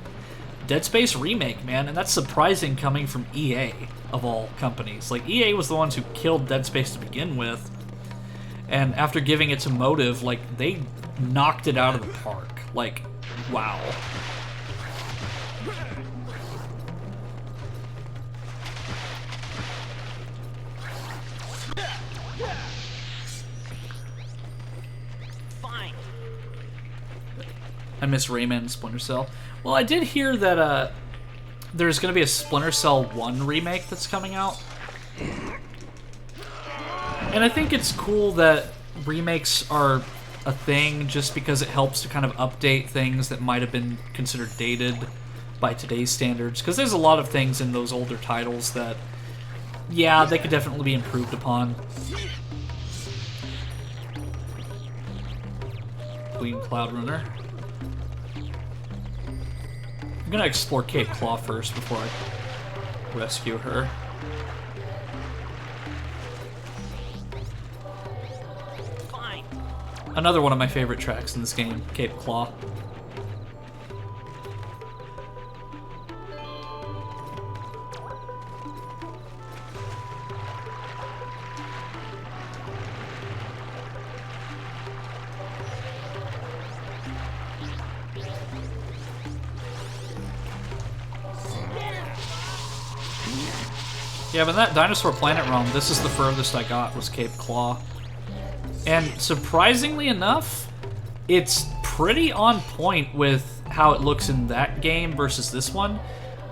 Dead Space Remake, man, and that's surprising coming from EA, of all companies. Like, EA was the ones who killed Dead Space to begin with, and after giving it to Motive, like, they knocked it out of the park. Like, wow. Fine. I miss Rayman and Splinter Cell. Well, I did hear that there's going to be a Splinter Cell 1 remake that's coming out. And I think it's cool that remakes are a thing just because it helps to kind of update things that might have been considered dated by today's standards. Because there's a lot of things in those older titles that, yeah, they could definitely be improved upon. Queen Cloud Runner. I'm gonna explore Cape Claw first before I rescue her. Fine. Another one of my favorite tracks in this game, Cape Claw. Yeah, but in that Dinosaur Planet realm, this is the furthest I got, was Cape Claw. And surprisingly enough, it's pretty on point with how it looks in that game versus this one.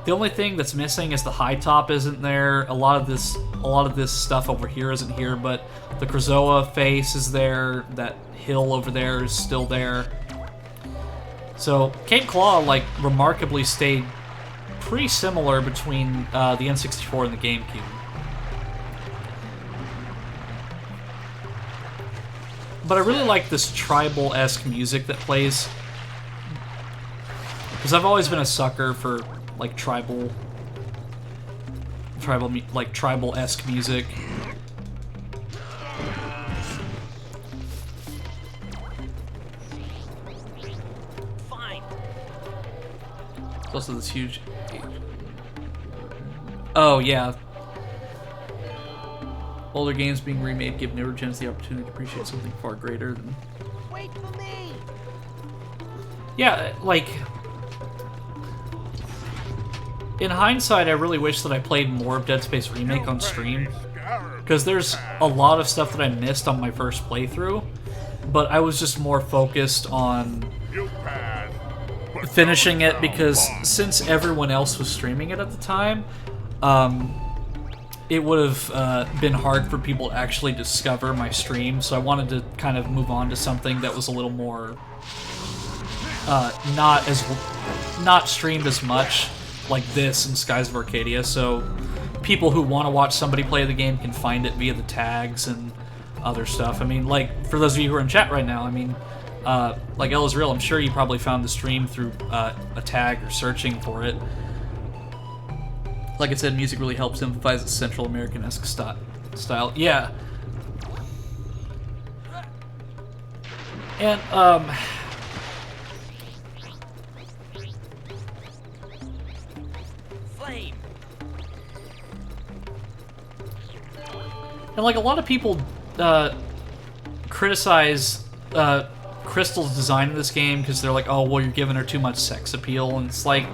The only thing that's missing is the high top isn't there. A lot of this stuff over here isn't here, but the Krazoa face is there. That hill over there is still there. So Cape Claw, like, remarkably stayed pretty similar between the N64 and the GameCube. But I really like this tribal-esque music that plays, because I've always been a sucker for like tribal-esque music. There's also this huge... Oh, yeah. Older games being remade give newer gens the opportunity to appreciate something far greater than... Wait for me! Yeah, like... In hindsight, I really wish that I played more of Dead Space Remake on stream. Because there's a lot of stuff that I missed on my first playthrough. But I was just more focused on finishing it, because since everyone else was streaming it at the time, it would have been hard for people to actually discover my stream, so I wanted to kind of move on to something that was a little more not streamed as much, like this in Skies of Arcadia, so people who want to watch somebody play the game can find it via the tags and other stuff. I mean, like, for those of you who are in chat right now, I mean, like Ella's Real, I'm sure you probably found the stream through a tag or searching for it. Like I said, music really helps emphasize the Central American-esque style. Yeah. And, Flame. And, like, a lot of people criticize Crystal's design in this game because they're like, oh, well, you're giving her too much sex appeal, and it's like,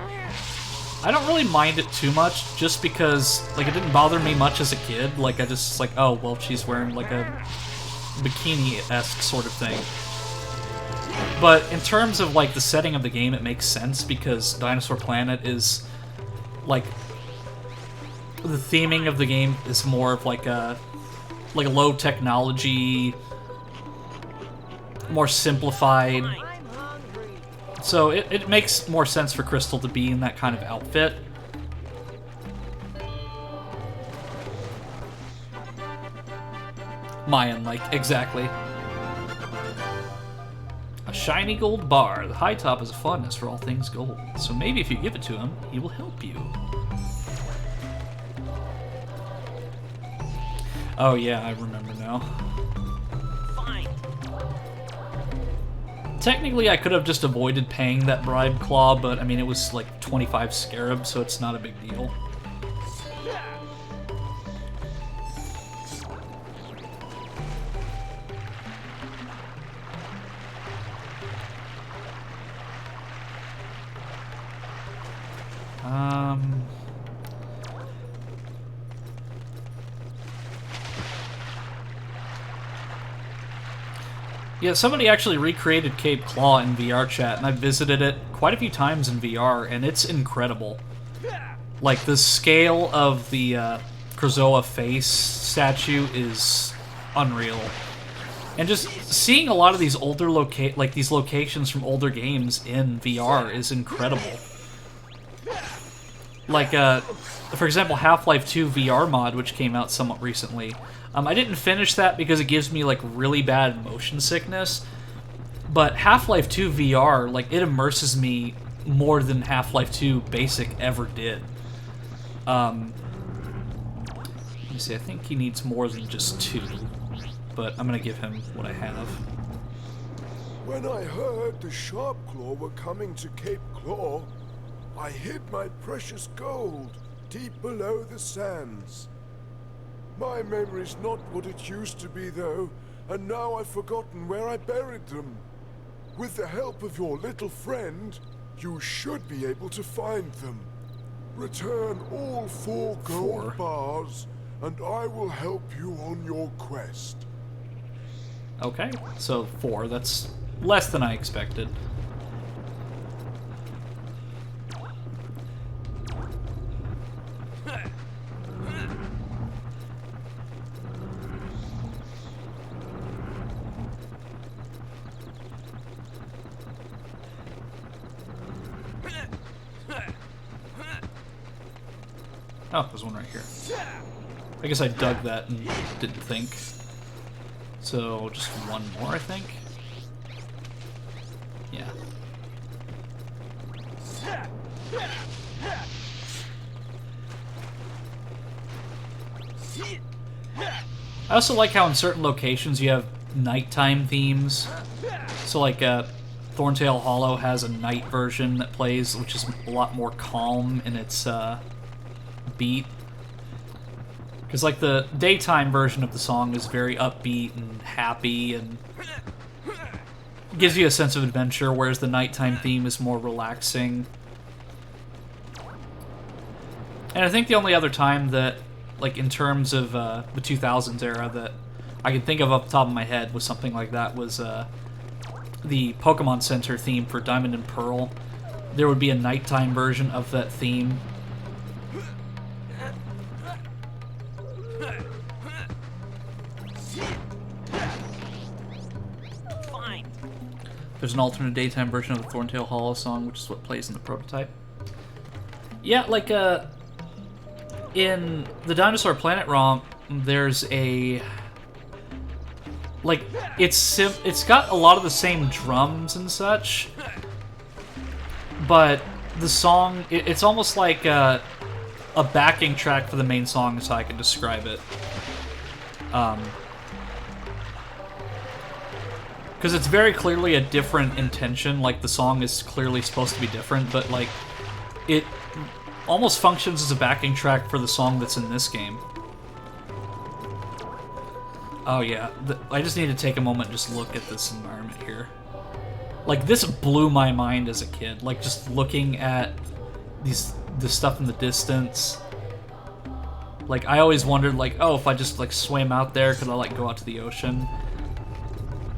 I don't really mind it too much, just because, like, it didn't bother me much as a kid. Like, I just, like, oh, well, she's wearing, like, a bikini-esque sort of thing. But in terms of, like, the setting of the game, it makes sense, because Dinosaur Planet is, like, the theming of the game is more of, like a low technology, more simplified. So it makes more sense for Crystal to be in that kind of outfit. Mayan, like, exactly. A shiny gold bar. The high top is a fondness for all things gold. So maybe if you give it to him, he will help you. Oh yeah, I remember now. Fine. Technically, I could have just avoided paying that bribe claw, but I mean, it was like 25 scarabs, so it's not a big deal. Yeah, somebody actually recreated Cape Claw in VR chat, and I visited it quite a few times in VR, and it's incredible. Like, the scale of the Krazoa face statue is unreal. And just seeing a lot of these older these locations from older games in VR is incredible. Like, for example, Half-Life 2 VR mod, which came out somewhat recently. I didn't finish that because it gives me, like, really bad motion sickness. But Half-Life 2 VR, like, it immerses me more than Half-Life 2 Basic ever did. Let me see, I think he needs more than just 2. But I'm gonna give him what I have. When I heard the Sharpclaw were coming to Cape Claw, I hid my precious gold deep below the sands. My memory's not what it used to be, though, and now I've forgotten where I buried them. With the help of your little friend, you should be able to find them. Return all 4 gold bars, and I will help you on your quest. Okay, so 4. That's less than I expected. Oh, there's one right here. I guess I dug that and didn't think. So, just one more, I think? Yeah. I also like how in certain locations you have nighttime themes. So, like, Thorntail Hollow has a night version that plays, which is a lot more calm in its beat. Because, like, the daytime version of the song is very upbeat and happy and gives you a sense of adventure, whereas the nighttime theme is more relaxing. And I think the only other time that, like, in terms of the 2000s era that I can think of off the top of my head was something like that was the Pokemon Center theme for Diamond and Pearl. There would be a nighttime version of that theme. Fine. There's an alternate daytime version of the Thorntail Hollow song, which is what plays in the prototype. Yeah, like, in the Dinosaur Planet ROM, there's a... like, it's got a lot of the same drums and such, but the song, it's almost like a backing track for the main song is how I can describe it. Because it's very clearly a different intention, like the song is clearly supposed to be different, but like, it almost functions as a backing track for the song that's in this game. Oh yeah, I just need to take a moment and just look at this environment here. Like, this blew my mind as a kid. Like, just looking at this stuff in the distance. Like, I always wondered, like, oh, if I just, like, swam out there, could I, like, go out to the ocean?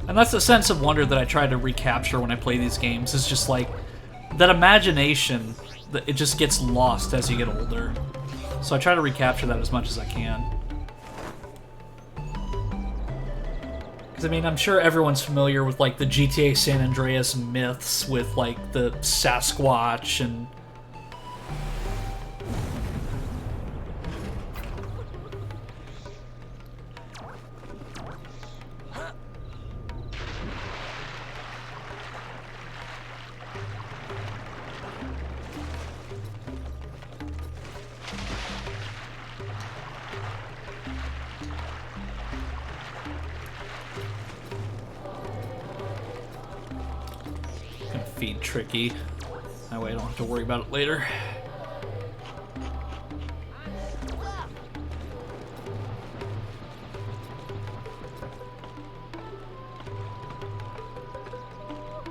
And that's the sense of wonder that I try to recapture when I play these games, is just, like, that imagination, that it just gets lost as you get older. So I try to recapture that as much as I can. I mean, I'm sure everyone's familiar with, like, the GTA San Andreas myths with, like, the Sasquatch and... feed tricky. That way I don't have to worry about it later.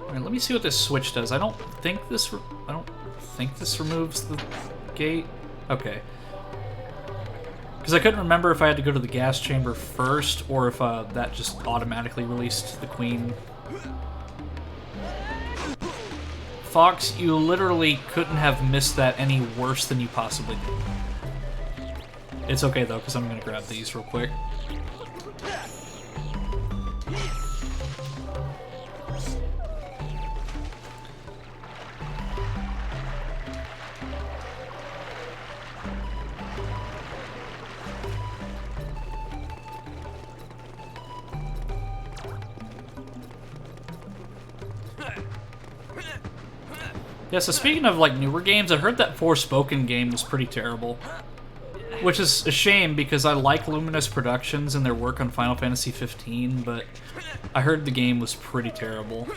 Alright, let me see what this switch does. I don't think this removes the gate. Okay. Because I couldn't remember if I had to go to the gas chamber first or if that just automatically released the queen. Fox, you literally couldn't have missed that any worse than you possibly did. It's okay, though, because I'm going to grab these real quick. Yeah, so speaking of, like, newer games, I heard that Forspoken game was pretty terrible. Which is a shame, because I like Luminous Productions and their work on Final Fantasy 15, but I heard the game was pretty terrible.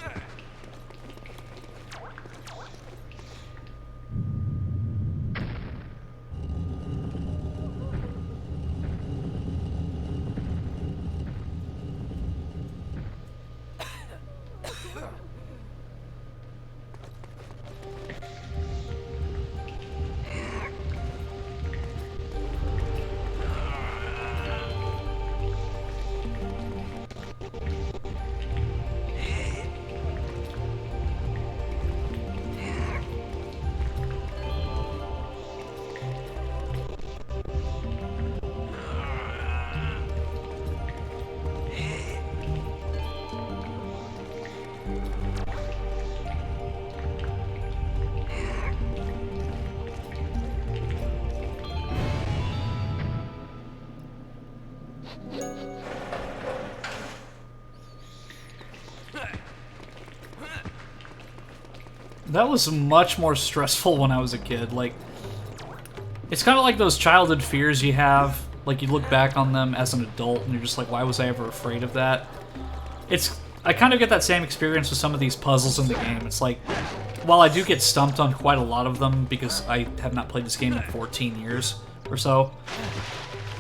That was much more stressful when I was a kid. Like, it's kind of like those childhood fears you have. Like, you look back on them as an adult and you're just like, why was I ever afraid of that? It's I kind of get that same experience with some of these puzzles in the game. It's like, while I do get stumped on quite a lot of them because I have not played this game in 14 years or so,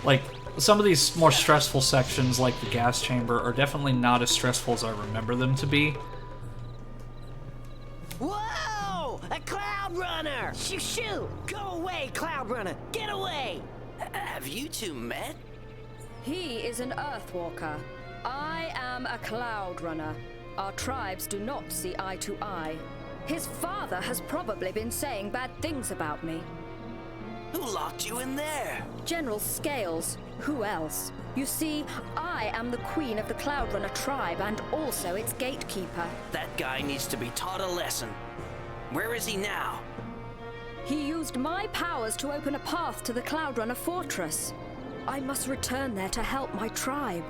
like, some of these more stressful sections, like the gas chamber, are definitely not as stressful as I remember them to be. Whoa! A Cloud Runner! Shoo shoo! Go away, Cloud Runner! Get away! Have you two met? He is an Earthwalker. I am a Cloud Runner. Our tribes do not see eye to eye. His father has probably been saying bad things about me. Who locked you in there? General Scales. Who else? You see, I am the queen of the Cloud Runner tribe and also its gatekeeper. That guy needs to be taught a lesson. Where is he now? He used my powers to open a path to the Cloud Runner fortress. I must return there to help my tribe.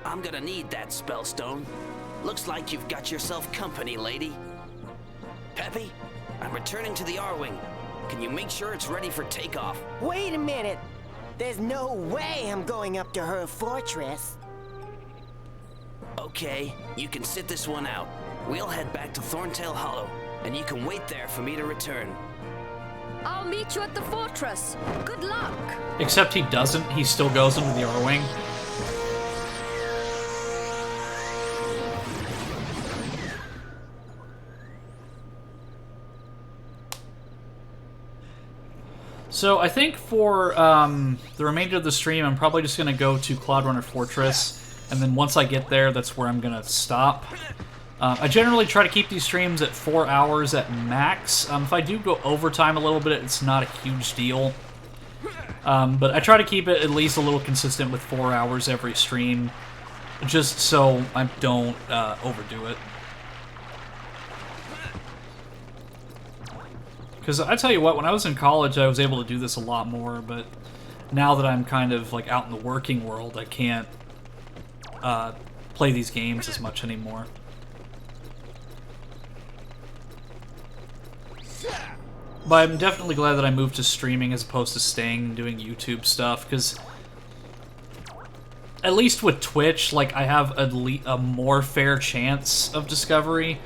I'm gonna need that spellstone. Looks like you've got yourself company, lady. Peppy, I'm returning to the Arwing. Can you make sure it's ready for takeoff? Wait a minute! There's no way I'm going up to her fortress. Okay, you can sit this one out. We'll head back to Thorntail Hollow, and you can wait there for me to return. I'll meet you at the fortress. Good luck! Except he doesn't. He still goes into the Arwing. So I think for the remainder of the stream, I'm probably just going to go to Cloud Runner Fortress, and then once I get there, that's where I'm going to stop. I generally try to keep these streams at 4 hours at max. If I do go overtime a little bit, it's not a huge deal. But I try to keep it at least a little consistent with 4 hours every stream, just so I don't overdo it. Because I tell you what, when I was in college, I was able to do this a lot more, but now that I'm kind of like out in the working world, I can't play these games as much anymore. But I'm definitely glad that I moved to streaming as opposed to staying and doing YouTube stuff, because at least with Twitch, like, I have a more fair chance of discovery,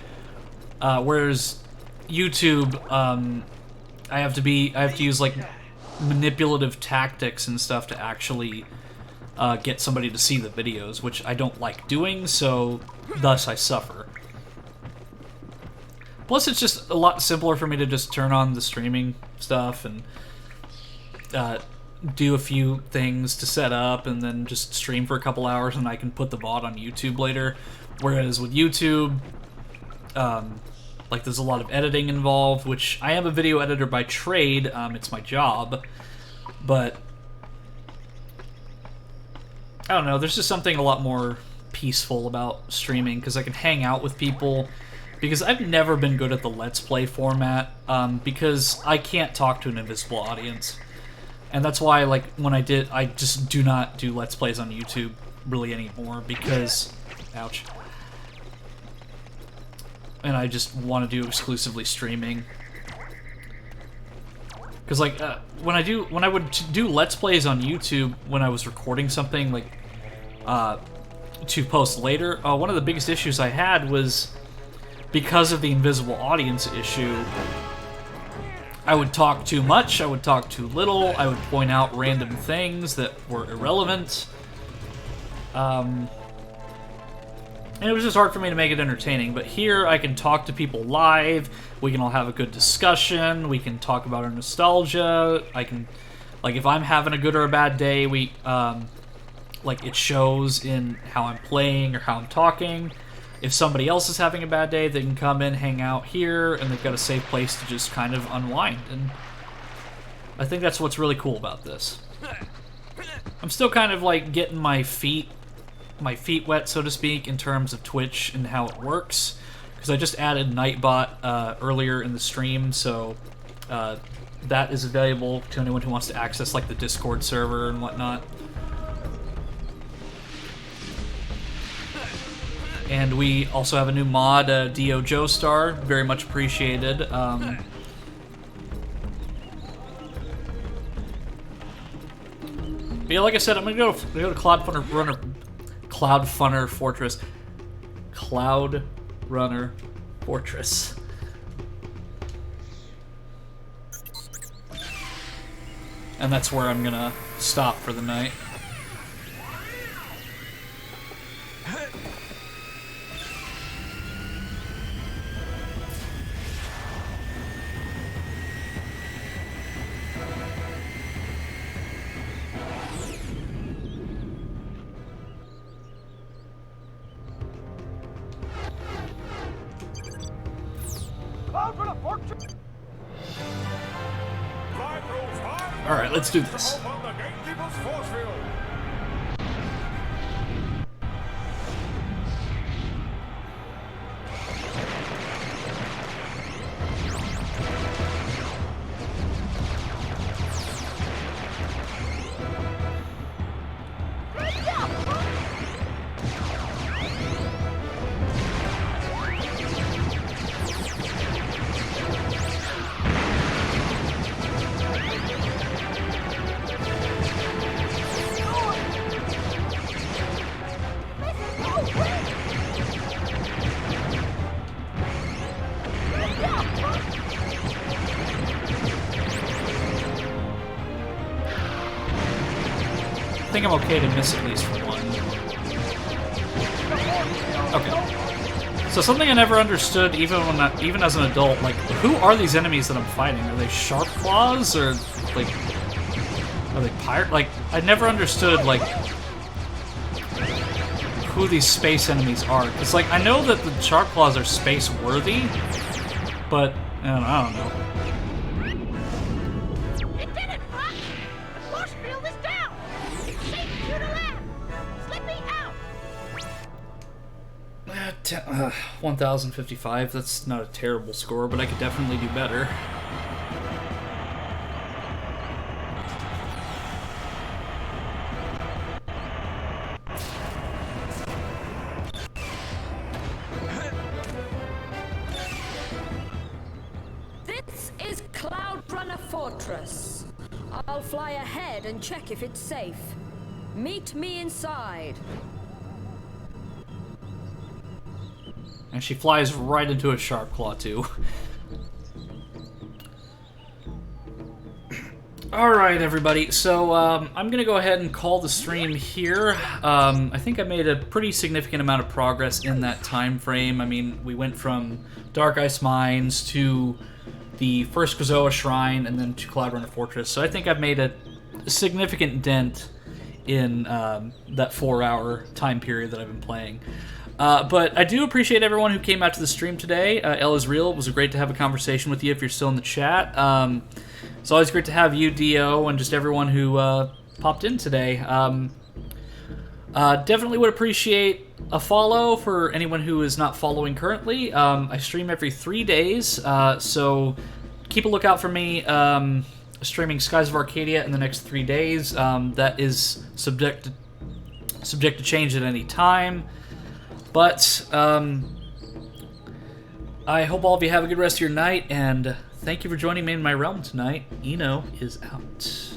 whereas YouTube, I have to use like manipulative tactics and stuff to actually get somebody to see the videos, which I don't like doing, so thus I suffer. Plus, it's just a lot simpler for me to just turn on the streaming stuff and do a few things to set up and then just stream for a couple hours, and I can put the VOD on YouTube later. Whereas with YouTube, like, there's a lot of editing involved, which I am a video editor by trade. It's my job, but I don't know. There's just something a lot more peaceful about streaming because I can hang out with people. Because I've never been good at the Let's Play format, because I can't talk to an invisible audience. And that's why, like, when I just do not do Let's Plays on YouTube really anymore, because, ouch. And I just want to do exclusively streaming. Because, like, when I would do Let's Plays on YouTube, when I was recording something, like, to post later, one of the biggest issues I had was, because of the invisible audience issue, I would talk too much, I would talk too little, I would point out random things that were irrelevant. And it was just hard for me to make it entertaining. But here, I can talk to people live, we can all have a good discussion, we can talk about our nostalgia, I can, like, if I'm having a good or a bad day, like, it shows in how I'm playing or how I'm talking. If somebody else is having a bad day, they can come in, hang out here, and they've got a safe place to just kind of unwind. And I think that's what's really cool about this. I'm still kind of like getting my feet wet, so to speak, in terms of Twitch and how it works, because I just added Nightbot earlier in the stream, so that is available to anyone who wants to access like the Discord server and whatnot. And we also have a new mod, Dio Joestar, very much appreciated. But yeah, like I said, I'm gonna go to Cloud Funner Fortress. Cloud Runner Fortress. And that's where I'm gonna stop for the night. Alright, let's do this. I think I'm okay to miss at least one. Okay. So something I never understood, even as an adult, like, who are these enemies that I'm fighting? Are they sharp claws, or like, are they pirate? Like, I never understood like who these space enemies are. It's like, I know that the sharp claws are space worthy, but I don't know. Uh, 1,055, that's not a terrible score, but I could definitely do better. This is Cloud Runner Fortress. I'll fly ahead and check if it's safe. Meet me inside. And she flies right into a sharp claw, too. Alright, everybody. So, I'm going to go ahead and call the stream here. I think I made a pretty significant amount of progress in that time frame. I mean, we went from Dark Ice Mines to the first Krazoa Shrine and then to Cloud Runner Fortress. So I think I've made a significant dent in that 4-hour time period that I've been playing. But I do appreciate everyone who came out to the stream today. L is real. It was great to have a conversation with you if you're still in the chat. It's always great to have you, Dio, and just everyone who popped in today. Definitely would appreciate a follow for anyone who is not following currently. I stream every 3 days, so keep a lookout for me streaming Skies of Arcadia in the next 3 days. That is subject to change at any time. But, I hope all of you have a good rest of your night, and thank you for joining me in my realm tonight. Eno is out.